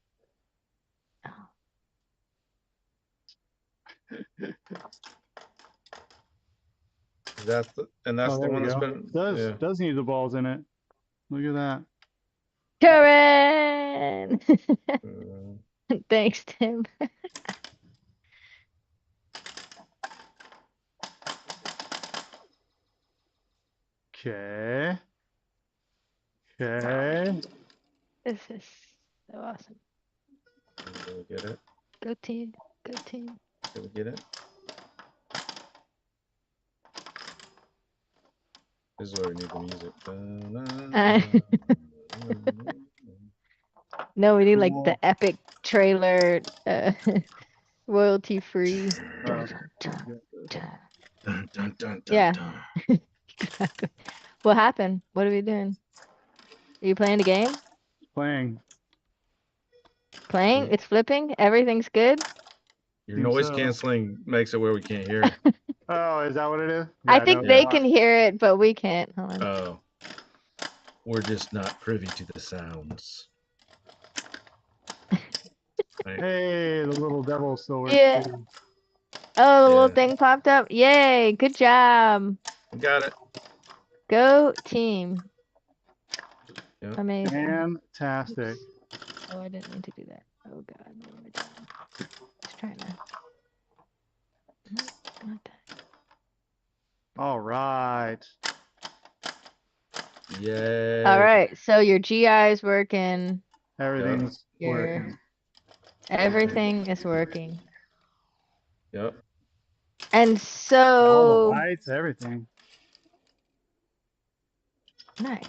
Is that and that's Oh, the there one we that's go. been Does need the balls in it. Look at that. Turin. uh, Thanks, Tim. Okay. Okay. This is so awesome. Did we get it? Go team. Go team. Did we get it? This is where we need the music. No, we need like Cool. the epic trailer, royalty free. Dun, dun, dun, Yeah. dun. What happened? What are we doing? Are you playing the game? Playing. Playing? Yeah. It's flipping? Everything's good? Your Think noise so. canceling makes it where we can't hear. Oh, is that what it is? I Yeah, think no, they yeah. can hear it, but we can't. Hold on. Oh. We're just not privy to the sounds. Right. Hey, the little devil still works Yeah. too. Oh, the little Yeah. thing popped up. Yay, good job. We got it. Go team. Yeah. Amazing. Fantastic. Oh, I didn't mean to do that. Oh God, what am I doing? Just trying to. Nope, not that. All right. Yay. All right, so your GI is working. Everything's Your working. everything is working. Yep. And All the so lights, everything. nice.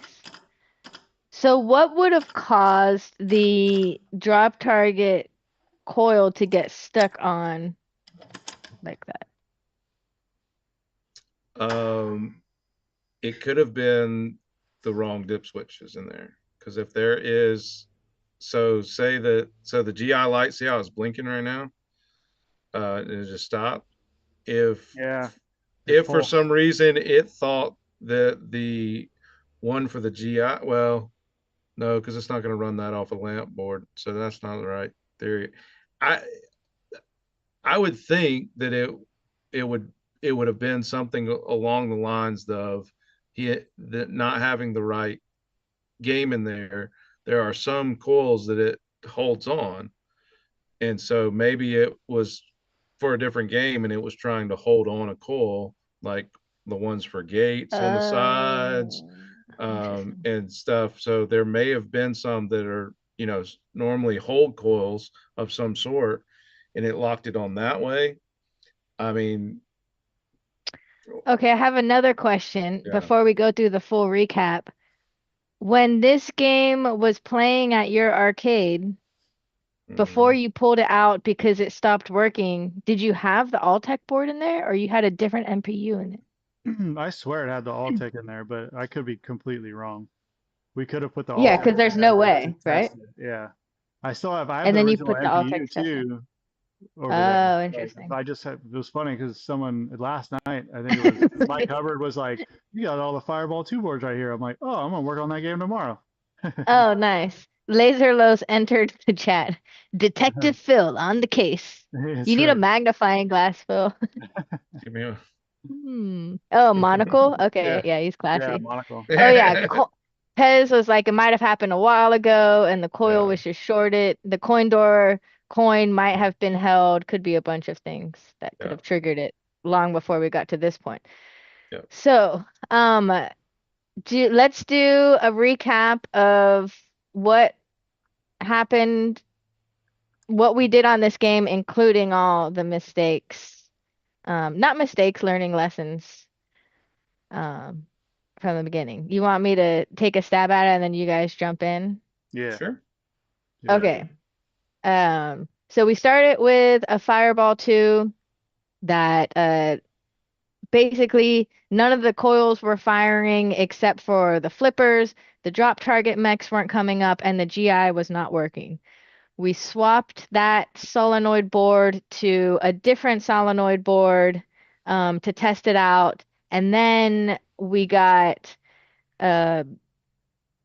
So what would have caused the drop target coil to get stuck on like that? It could have been the wrong dip switches in there. Because if there is, so the GI light, see how it's blinking right now? It just stopped. Yeah. If for Full. some reason it thought that the one for the GI, well, no, because it's not going to run that off a lamp board, so that's not the right theory. I I would think that it would it would have been something along the lines of that not having the right game in there. There are some coils that it holds on, and so maybe it was for a different game and it was trying to hold on a coil like the ones for gates on the sides Interesting. and stuff. So there may have been some that are, normally hold coils of some sort, and it locked it on that way. I mean, Okay, I have another question yeah. before we go through the full recap. When this game was playing at your arcade, before Mhm. you pulled it out because it stopped working, did you have the Alltech board in there or you had a different MPU in it? I swear it had the Alltech in there, but I could be completely wrong. We could have put the Yeah, Alltech because in there's there no to way, right? test it. Yeah. I have And the then you original put the Alltech MPU stuff in. too over there. Oh, But interesting. I just had, it was funny because someone last night, I think it was Mike Hubbard, was like, "You got all the Fireball 2 boards right here." I'm like, "Oh, I'm gonna work on that game tomorrow." Oh, nice. Laserlos entered the chat. Detective Phil on the case. You That's need a right. magnifying glass, Phil. Give me Oh, monocle? Okay, yeah. yeah, he's Yeah, classy. monocle. Oh yeah, Pez was like it might have happened a while ago, and the coil Yeah. was just shorted. The coin door coin might have been held. Could be a bunch of things that could Yeah. have triggered it long before we got to this point. Yeah. So, let's do a recap of what happened, what we did on this game, including all the mistakes. Not mistakes, learning lessons. Um, from the beginning. You want me to take a stab at it and then you guys jump in? Yeah. Sure. Do it. Okay. So we started with a Fireball 2 that basically none of the coils were firing except for the flippers, the drop target mechs weren't coming up, and the GI was not working. We swapped that solenoid board to a different solenoid board to test it out, and then we got uh,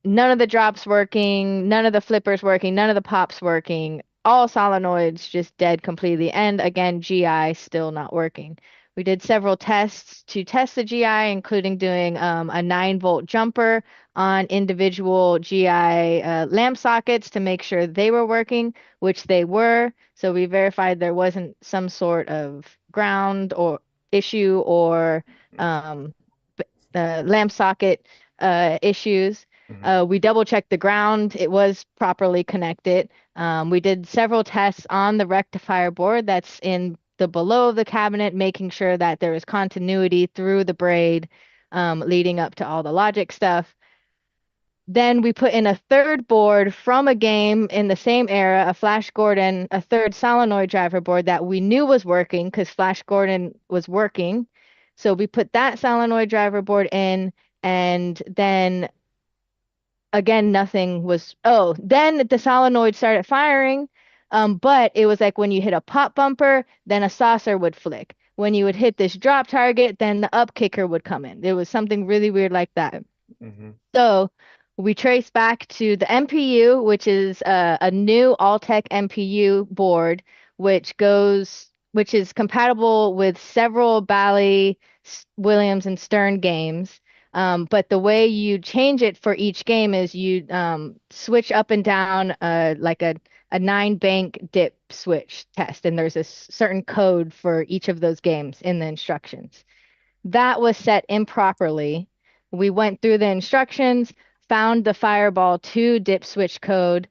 none of the drops working, none of the flippers working, none of the pops working, all solenoids just dead completely. And again, GI still not working. We did several tests to test the GI, including doing a 9-volt jumper on individual GI lamp sockets to make sure they were working, which they were. So we verified there wasn't some sort of ground or issue or um, lamp socket issues. Mhm. We double checked the ground. It was properly connected. We did several tests on the rectifier board that's in the below of the cabinet, making sure that there is continuity through the braid leading up to all the logic stuff. Then we put in a third board from a game in the same era, a Flash Gordon, a third solenoid driver board that we knew was working because Flash Gordon was working. So we put that solenoid driver board in, and then again, nothing was. Oh, then the solenoid started firing, but it was like when you hit a pop bumper, then a saucer would flick. When you would hit this drop target, then the up kicker would come in. There was something really weird like that. Mhm. So We trace back to the MPU, which is a new Alltech MPU board, which is compatible with several Bally, Williams, and Stern games. But the way you change it for each game is you switch up and down like a 9 bank dip switch test, and there's a certain code for each of those games in the instructions. That was set improperly. We went through the instructions, found the Fireball 2 dip switch code,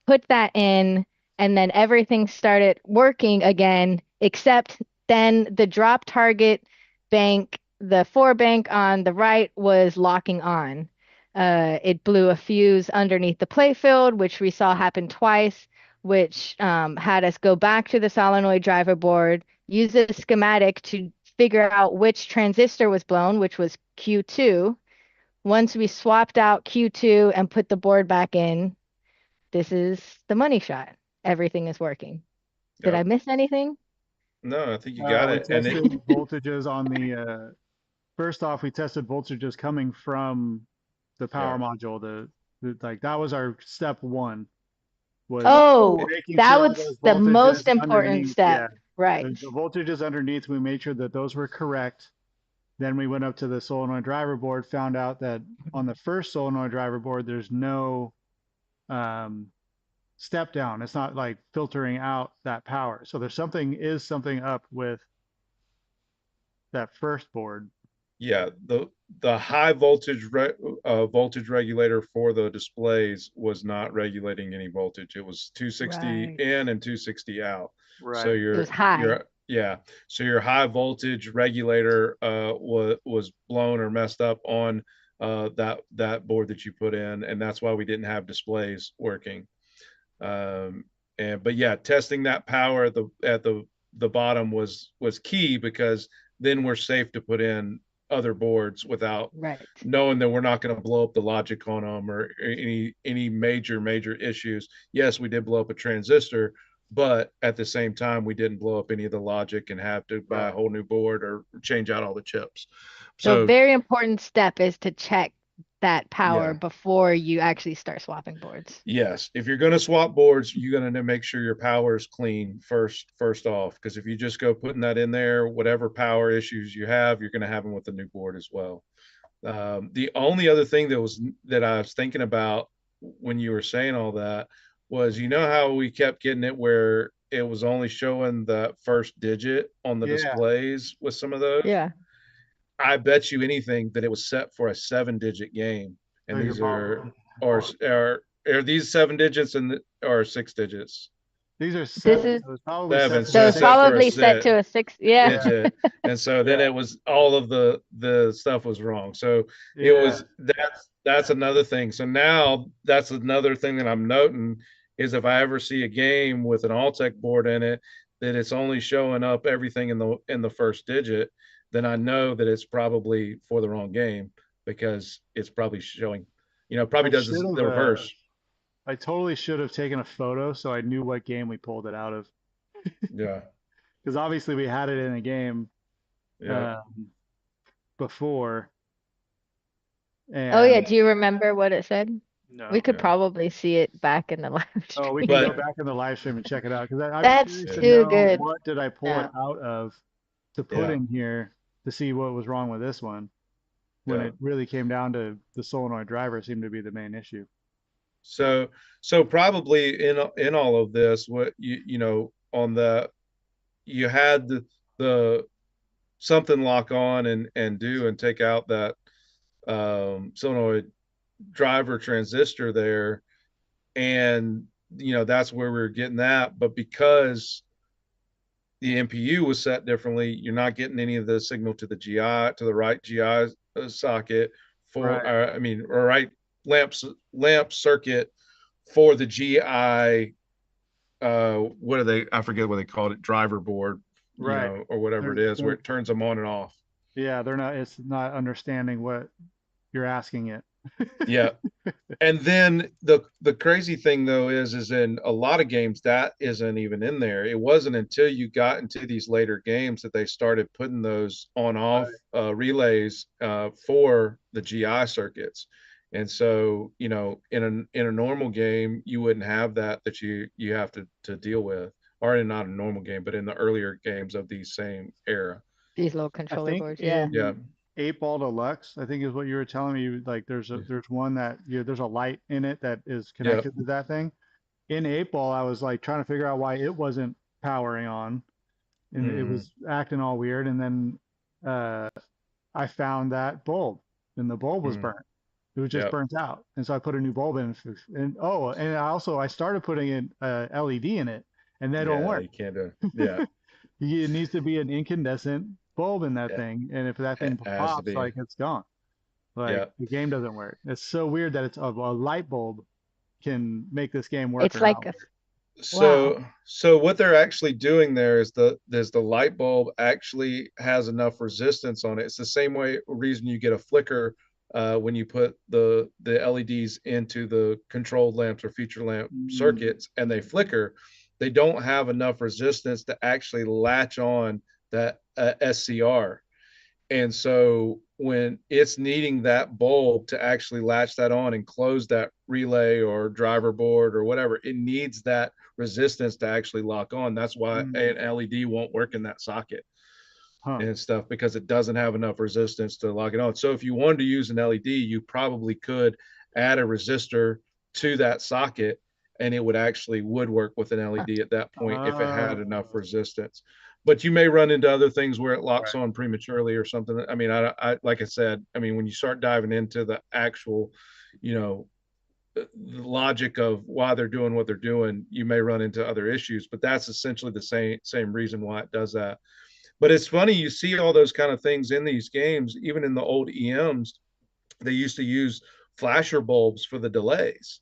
put that in, and then everything started working again, except then the drop target bank, the 4 bank on the right was locking on. It blew a fuse underneath the playfield, which we saw happen twice, which had us go back to the solenoid driver board, use a schematic to figure out which transistor was blown, which was Q2. Once we swapped out Q2 and put the board back in, this is the money shot. Everything is working. Did I Yep. miss anything? No, I think you got We it. And tested voltages on the, first off, we tested voltages coming from the power yeah, module. Like that was our step one, was Oh, making that sure was those the most voltages important underneath, step. yeah, Right. the voltages underneath, we made sure that those were correct. Then we went up to the solenoid driver board, found out that on the first solenoid driver board, there's no um, step down. It's not like filtering out that power. So there's something up with that first board. yeah. The high voltage regulator for the displays was not regulating any voltage. It was 260 Right. in and 260 out. So Right. It was high. yeah. So your high voltage regulator was blown or messed up on that board that you put in, and that's why we didn't have displays working. But yeah, testing that power at the bottom was key, because then we're safe to put in other boards without Right. knowing that we're not going to blow up the logic on them or any major issues. Yes, we did blow up a transistor, but at the same time we didn't blow up any of the logic and have to buy a Right. whole new board or change out all the chips. So So very important step is to check that power yeah. before you actually start swapping boards. Yes, if you're going to swap boards, you're going to make sure your power is clean first off, because if you just go putting that in there, whatever power issues you have, you're going to have them with the new board as well. The only other thing that I was thinking about when you were saying all that was, you know how we kept getting it where it was only showing the first digit on the Yeah. displays with some of those. Yeah. I bet you anything that it was set for a 7-digit game, and So these you're are these 7 digits or 6 digits? these are This seven. is So it's probably Seven. set So so to it's it's set six. for a probably set set to a 6. Yeah. Yeah. digit, and so then Yeah. it was all of the stuff was wrong. So it Yeah. was that's another thing. So now that's another thing that I'm noting, is if I ever see a game with an Alltech board in it that it's only showing up everything in the first digit, then I know that it's probably for the wrong game, because it's probably showing, probably I does should the have. reverse. I totally should have taken a photo so I knew what game we pulled it out of. Yeah, Because obviously we had it in a game yeah. um, before, Oh yeah, and do you remember what it said? We no. could Yeah. probably see it back in the live Oh, we stream. can go But back in the live stream and check it out, because I'm That's curious to too know good. what did I pull it Yeah. out of to put yeah, in here to see what was wrong with this one, when yeah. it really came down to the solenoid driver seemed to be the main issue. So probably in all of this, what on the you had the something lock on and do and take out that solenoid driver transistor there, and that's where we are getting that. But because the MPU was set differently, you're not getting any of the signal to the GI, to the right GI socket for, Right. or right lamp circuit for the GI. What are they? I forget what they called it, driver board, Right. or whatever it is, where They're it turns them on and off. yeah, they're not. It's not understanding what you're asking it. Yeah. And then the crazy thing though is in a lot of games that isn't even in there. It wasn't until you got into these later games that they started putting those on off relays for the GI circuits. And so, you know, in a normal game, you wouldn't have that you have to deal with, or in not a normal game, but in the earlier games of these same era. These little I controller think boards. Yeah. Yeah, in 8 Ball Deluxe, I think is what you were telling me. Like there's one that there's a light in it that is yeah, connected to that thing. In 8 Ball, I was like trying to figure out why it wasn't powering on, and it hmm, was acting all weird. And then uh, I found that bulb, and the bulb was hmm, burnt. It was just yeah, burnt out, and so I put a new bulb in. And oh, and I started putting in LED in it, and that don't yeah. work. You can't do. Yeah, It needs to be an incandescent bulb in that yeah. thing, and if that It thing has to pops, be. like it's gone. Like Yeah. the game doesn't work. It's so weird that it's a light bulb can make this game work It's or like not a, work. wow. So what they're actually doing there is the light bulb actually has enough resistance on it. It's the same reason you get a flicker when you put the LEDs into the controlled lamps or feature lamp Mm. circuits and they flicker. They don't have enough resistance to actually latch on that SCR. And so when it's needing that bulb to actually latch that on and close that relay or driver board or whatever, it needs that resistance to actually lock on. That's why Mm. an LED won't work in that socket Huh. and stuff, because it doesn't have enough resistance to lock it on. So if you wanted to use an LED, you probably could add a resistor to that socket and it would actually would work with an Huh. LED at that point if it had enough Oh, resistance. But you may run into other things where it locks right. on prematurely or something. I mean, like I said, I mean, when you start diving into the actual, you know, the logic of why they're doing what they're doing, you may run into other issues. But that's essentially the same reason why it does that. But it's funny, you see all those kind of things in these games, even in the old EMs. They used to use flasher bulbs for the delays.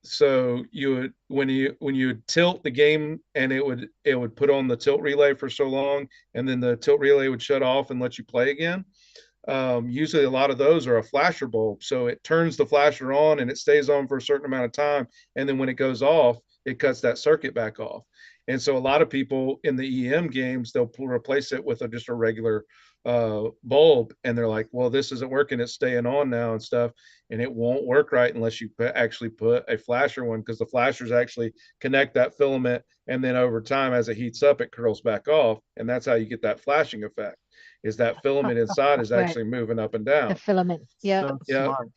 So you would when you would tilt the game and it would put on the tilt relay for so long, and then the tilt relay would shut off and let you play again. Usually a lot of those are a flasher bulb, so it turns the flasher on and it stays on for a certain amount of time, and then when it goes off it cuts that circuit back off. And so a lot of people in the EM games, they'll replace it with just a regular bulb, and they're like, well, this isn't working, it's staying on now and stuff. And it won't work right unless you actually put a flasher one, because the flashers actually connect that filament, and then over time as it heats up it curls back off, and that's how you get that flashing effect, is that filament inside is Right. actually moving up and The down. filament. Yep. So Yeah. smart.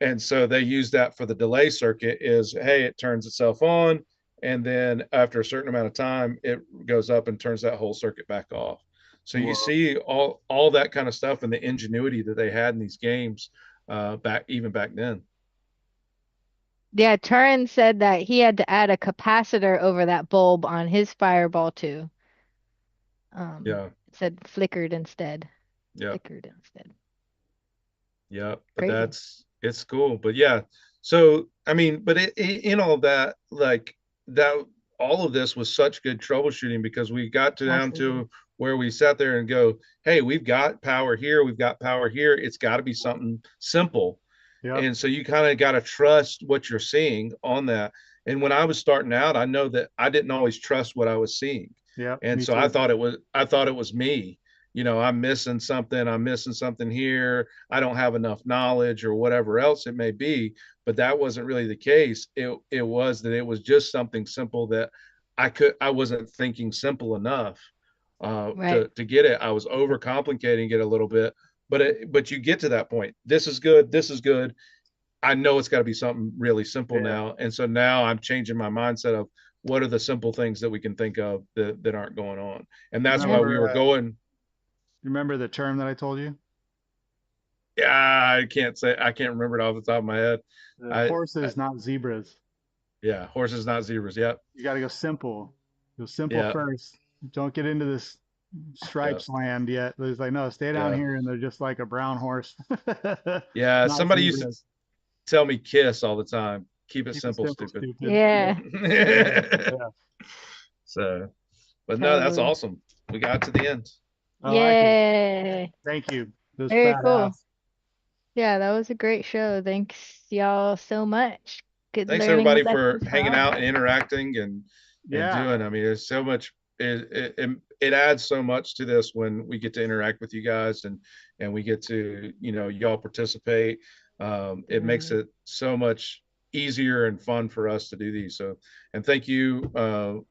And so they use that for the delay circuit, is, hey, it turns itself on, and then after a certain amount of time it goes up and turns that whole circuit back off. So you Whoa. see all that kind of stuff and the ingenuity that they had in these games back then. Yeah, Turin said that he had to add a capacitor over that bulb on his Fireball too. Yeah. It said flickered instead. Yeah. Flickered instead. Yeah, but Crazy. it's cool. But yeah, so I mean, but in all that, like that, all of this was such good troubleshooting, because we got down Absolutely. to where we sat there and go, hey, we've got power here, we've got power here. It's got to be something simple. Yep. And so you kind of got to trust what you're seeing on that. And when I was starting out, I know that I didn't always trust what I was seeing. Yep. And Me so too. I thought it was me. You know, I'm missing something here. I don't have enough knowledge or whatever else it may be. But that wasn't really the case. It was that it was just something simple that I wasn't thinking simple enough Right. to get it. I was overcomplicating it a little bit, but you get to that point. This is good. This is good. I know it's got to be something really simple Yeah. now. And so now I'm changing my mindset of what are the simple things that we can think of that aren't going on. And that's why Yeah. we Remember were going, remember the term that I told you? yeah, I can't remember it off the top of my head. I, I Horses, not zebras. yeah, horses, not zebras. Yep. You got to go simple. Go simple Yeah. first. Don't get into this Yeah. stripes land yet. It's like, no, stay down Yeah. here and they're just like a brown horse. Yeah. Not Somebody used to zebras. tell me kiss all the time. Keep it Keep it simple, simple, stupid. stupid. Yep. Yeah. Yeah. So, but no, that's Totally. awesome. We got to the end. I like it. Yay. Thank you. It was Very cool. badass. Yeah, that was a great show. Thanks y'all so much. Good Thanks learning everybody for lessons for hanging all. out and interacting and Yeah. doing. I mean, there's so much. it adds so much to this when we get to interact with you guys and we get to, y'all participate. It makes Mm. it so much easier and fun for us to do these. So, and thank you,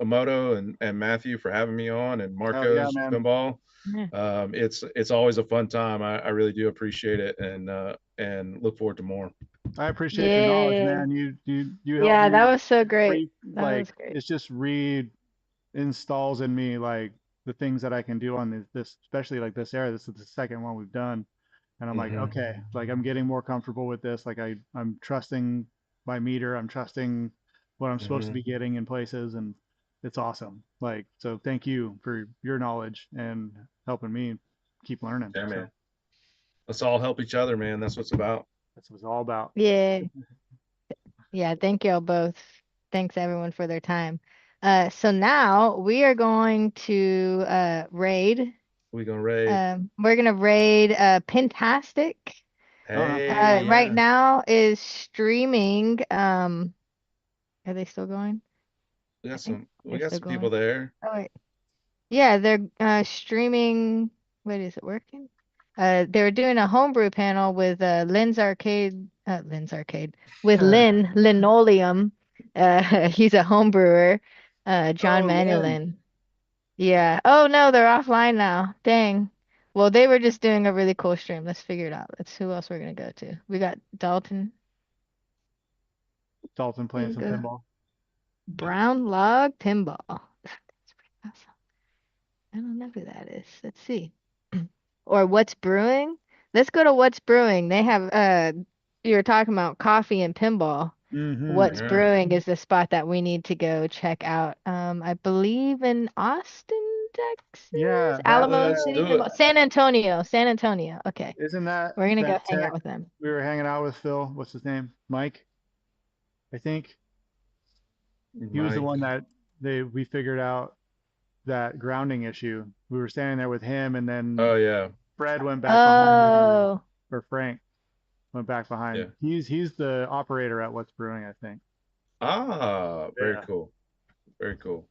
Amoto and Matthew for having me on, and Oh yeah, Marco's man. Pinball. Yeah. It's always a fun time. I really do appreciate it, and look forward to more. I appreciate your knowledge, Yeah. man. You helped Yeah, that me was so great. That like was great. it's just reinstalls in me like the things that I can do on this, especially like this era. This is the second one we've done, and I'm like, Hmm. okay, like I'm getting more comfortable with this. Like I'm trusting my meter. I'm trusting what I'm supposed to Hmm. be getting in places, and it's awesome. Like, so thank you for your knowledge and helping me keep learning. Yeah, So man. Let's all help each other, man. That's what it's about. that's what it's all about. Yeah. Yeah, thank y'all both. Thanks everyone for their time. So now we are going to raid. We gonna raid. We're gonna raid Pintastic. Oh no. Hey, Right yeah. now is streaming. Are they still going? We I got think we they're got still some people going. there. Oh wait. Yeah, they're streaming. Wait, is it working? They were doing a homebrew panel with Lynn's Arcade, with Lynn Linoleum. He's a homebrewer. John Oh, Lynn. Manulin. Yeah. Oh no, they're offline now. Dang. Well, they were just doing a really cool stream. Let's figure it out. Let's who else we're gonna go to. We got Dalton. Dalton Here playing we some go. pinball. Brown Log Pinball. That's pretty awesome. I don't know who that is. Let's see. Or What's Brewing. Let's go to What's Brewing. They have you were talking about coffee and pinball. Mm-hmm. What's Yeah. Brewing is the spot that we need to go check out. I believe in Austin, Texas, Yeah, that Alamo Let's City do it. Pinball, San Antonio, San Antonio. Okay, isn't that we're gonna go that hang out tech with them. we were hanging out with Phil. What's his name? Mike, I think. He was the Mike. one that we figured out that grounding issue. We were standing there with him, and then Oh yeah. Fred went back behind, Oh, or Frank went back behind. Yeah. He's the operator at What's Brewing, I think. Ah, very Yeah. cool. Very cool.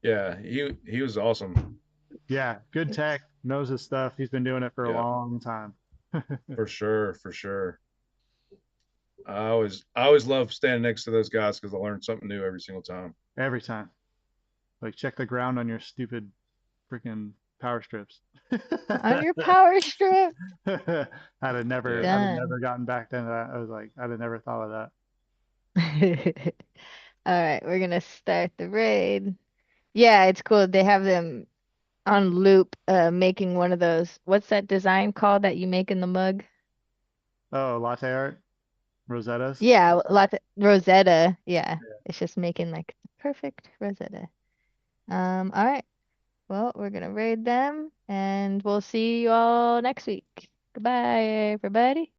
Yeah, he was awesome. Yeah, good tech, knows his stuff. He's been doing it for a Yeah, long time. for sure, for sure. I always love standing next to those guys because I learn something new every single time. Every time. Like check the ground on your stupid freaking power strips. on your power strip. Yeah. I'd have Done. never gotten back into that. I was like, I'd have never thought of that. All right, we're gonna start the raid. Yeah, it's cool. They have them on loop, making one of those. What's that design called that you make in the mug? Oh, latte art, Rosettas. Yeah, Rosetta. Yeah, it's just making like the perfect Rosetta. All right. Well, we're gonna raid them, and we'll see you all next week. Goodbye, everybody.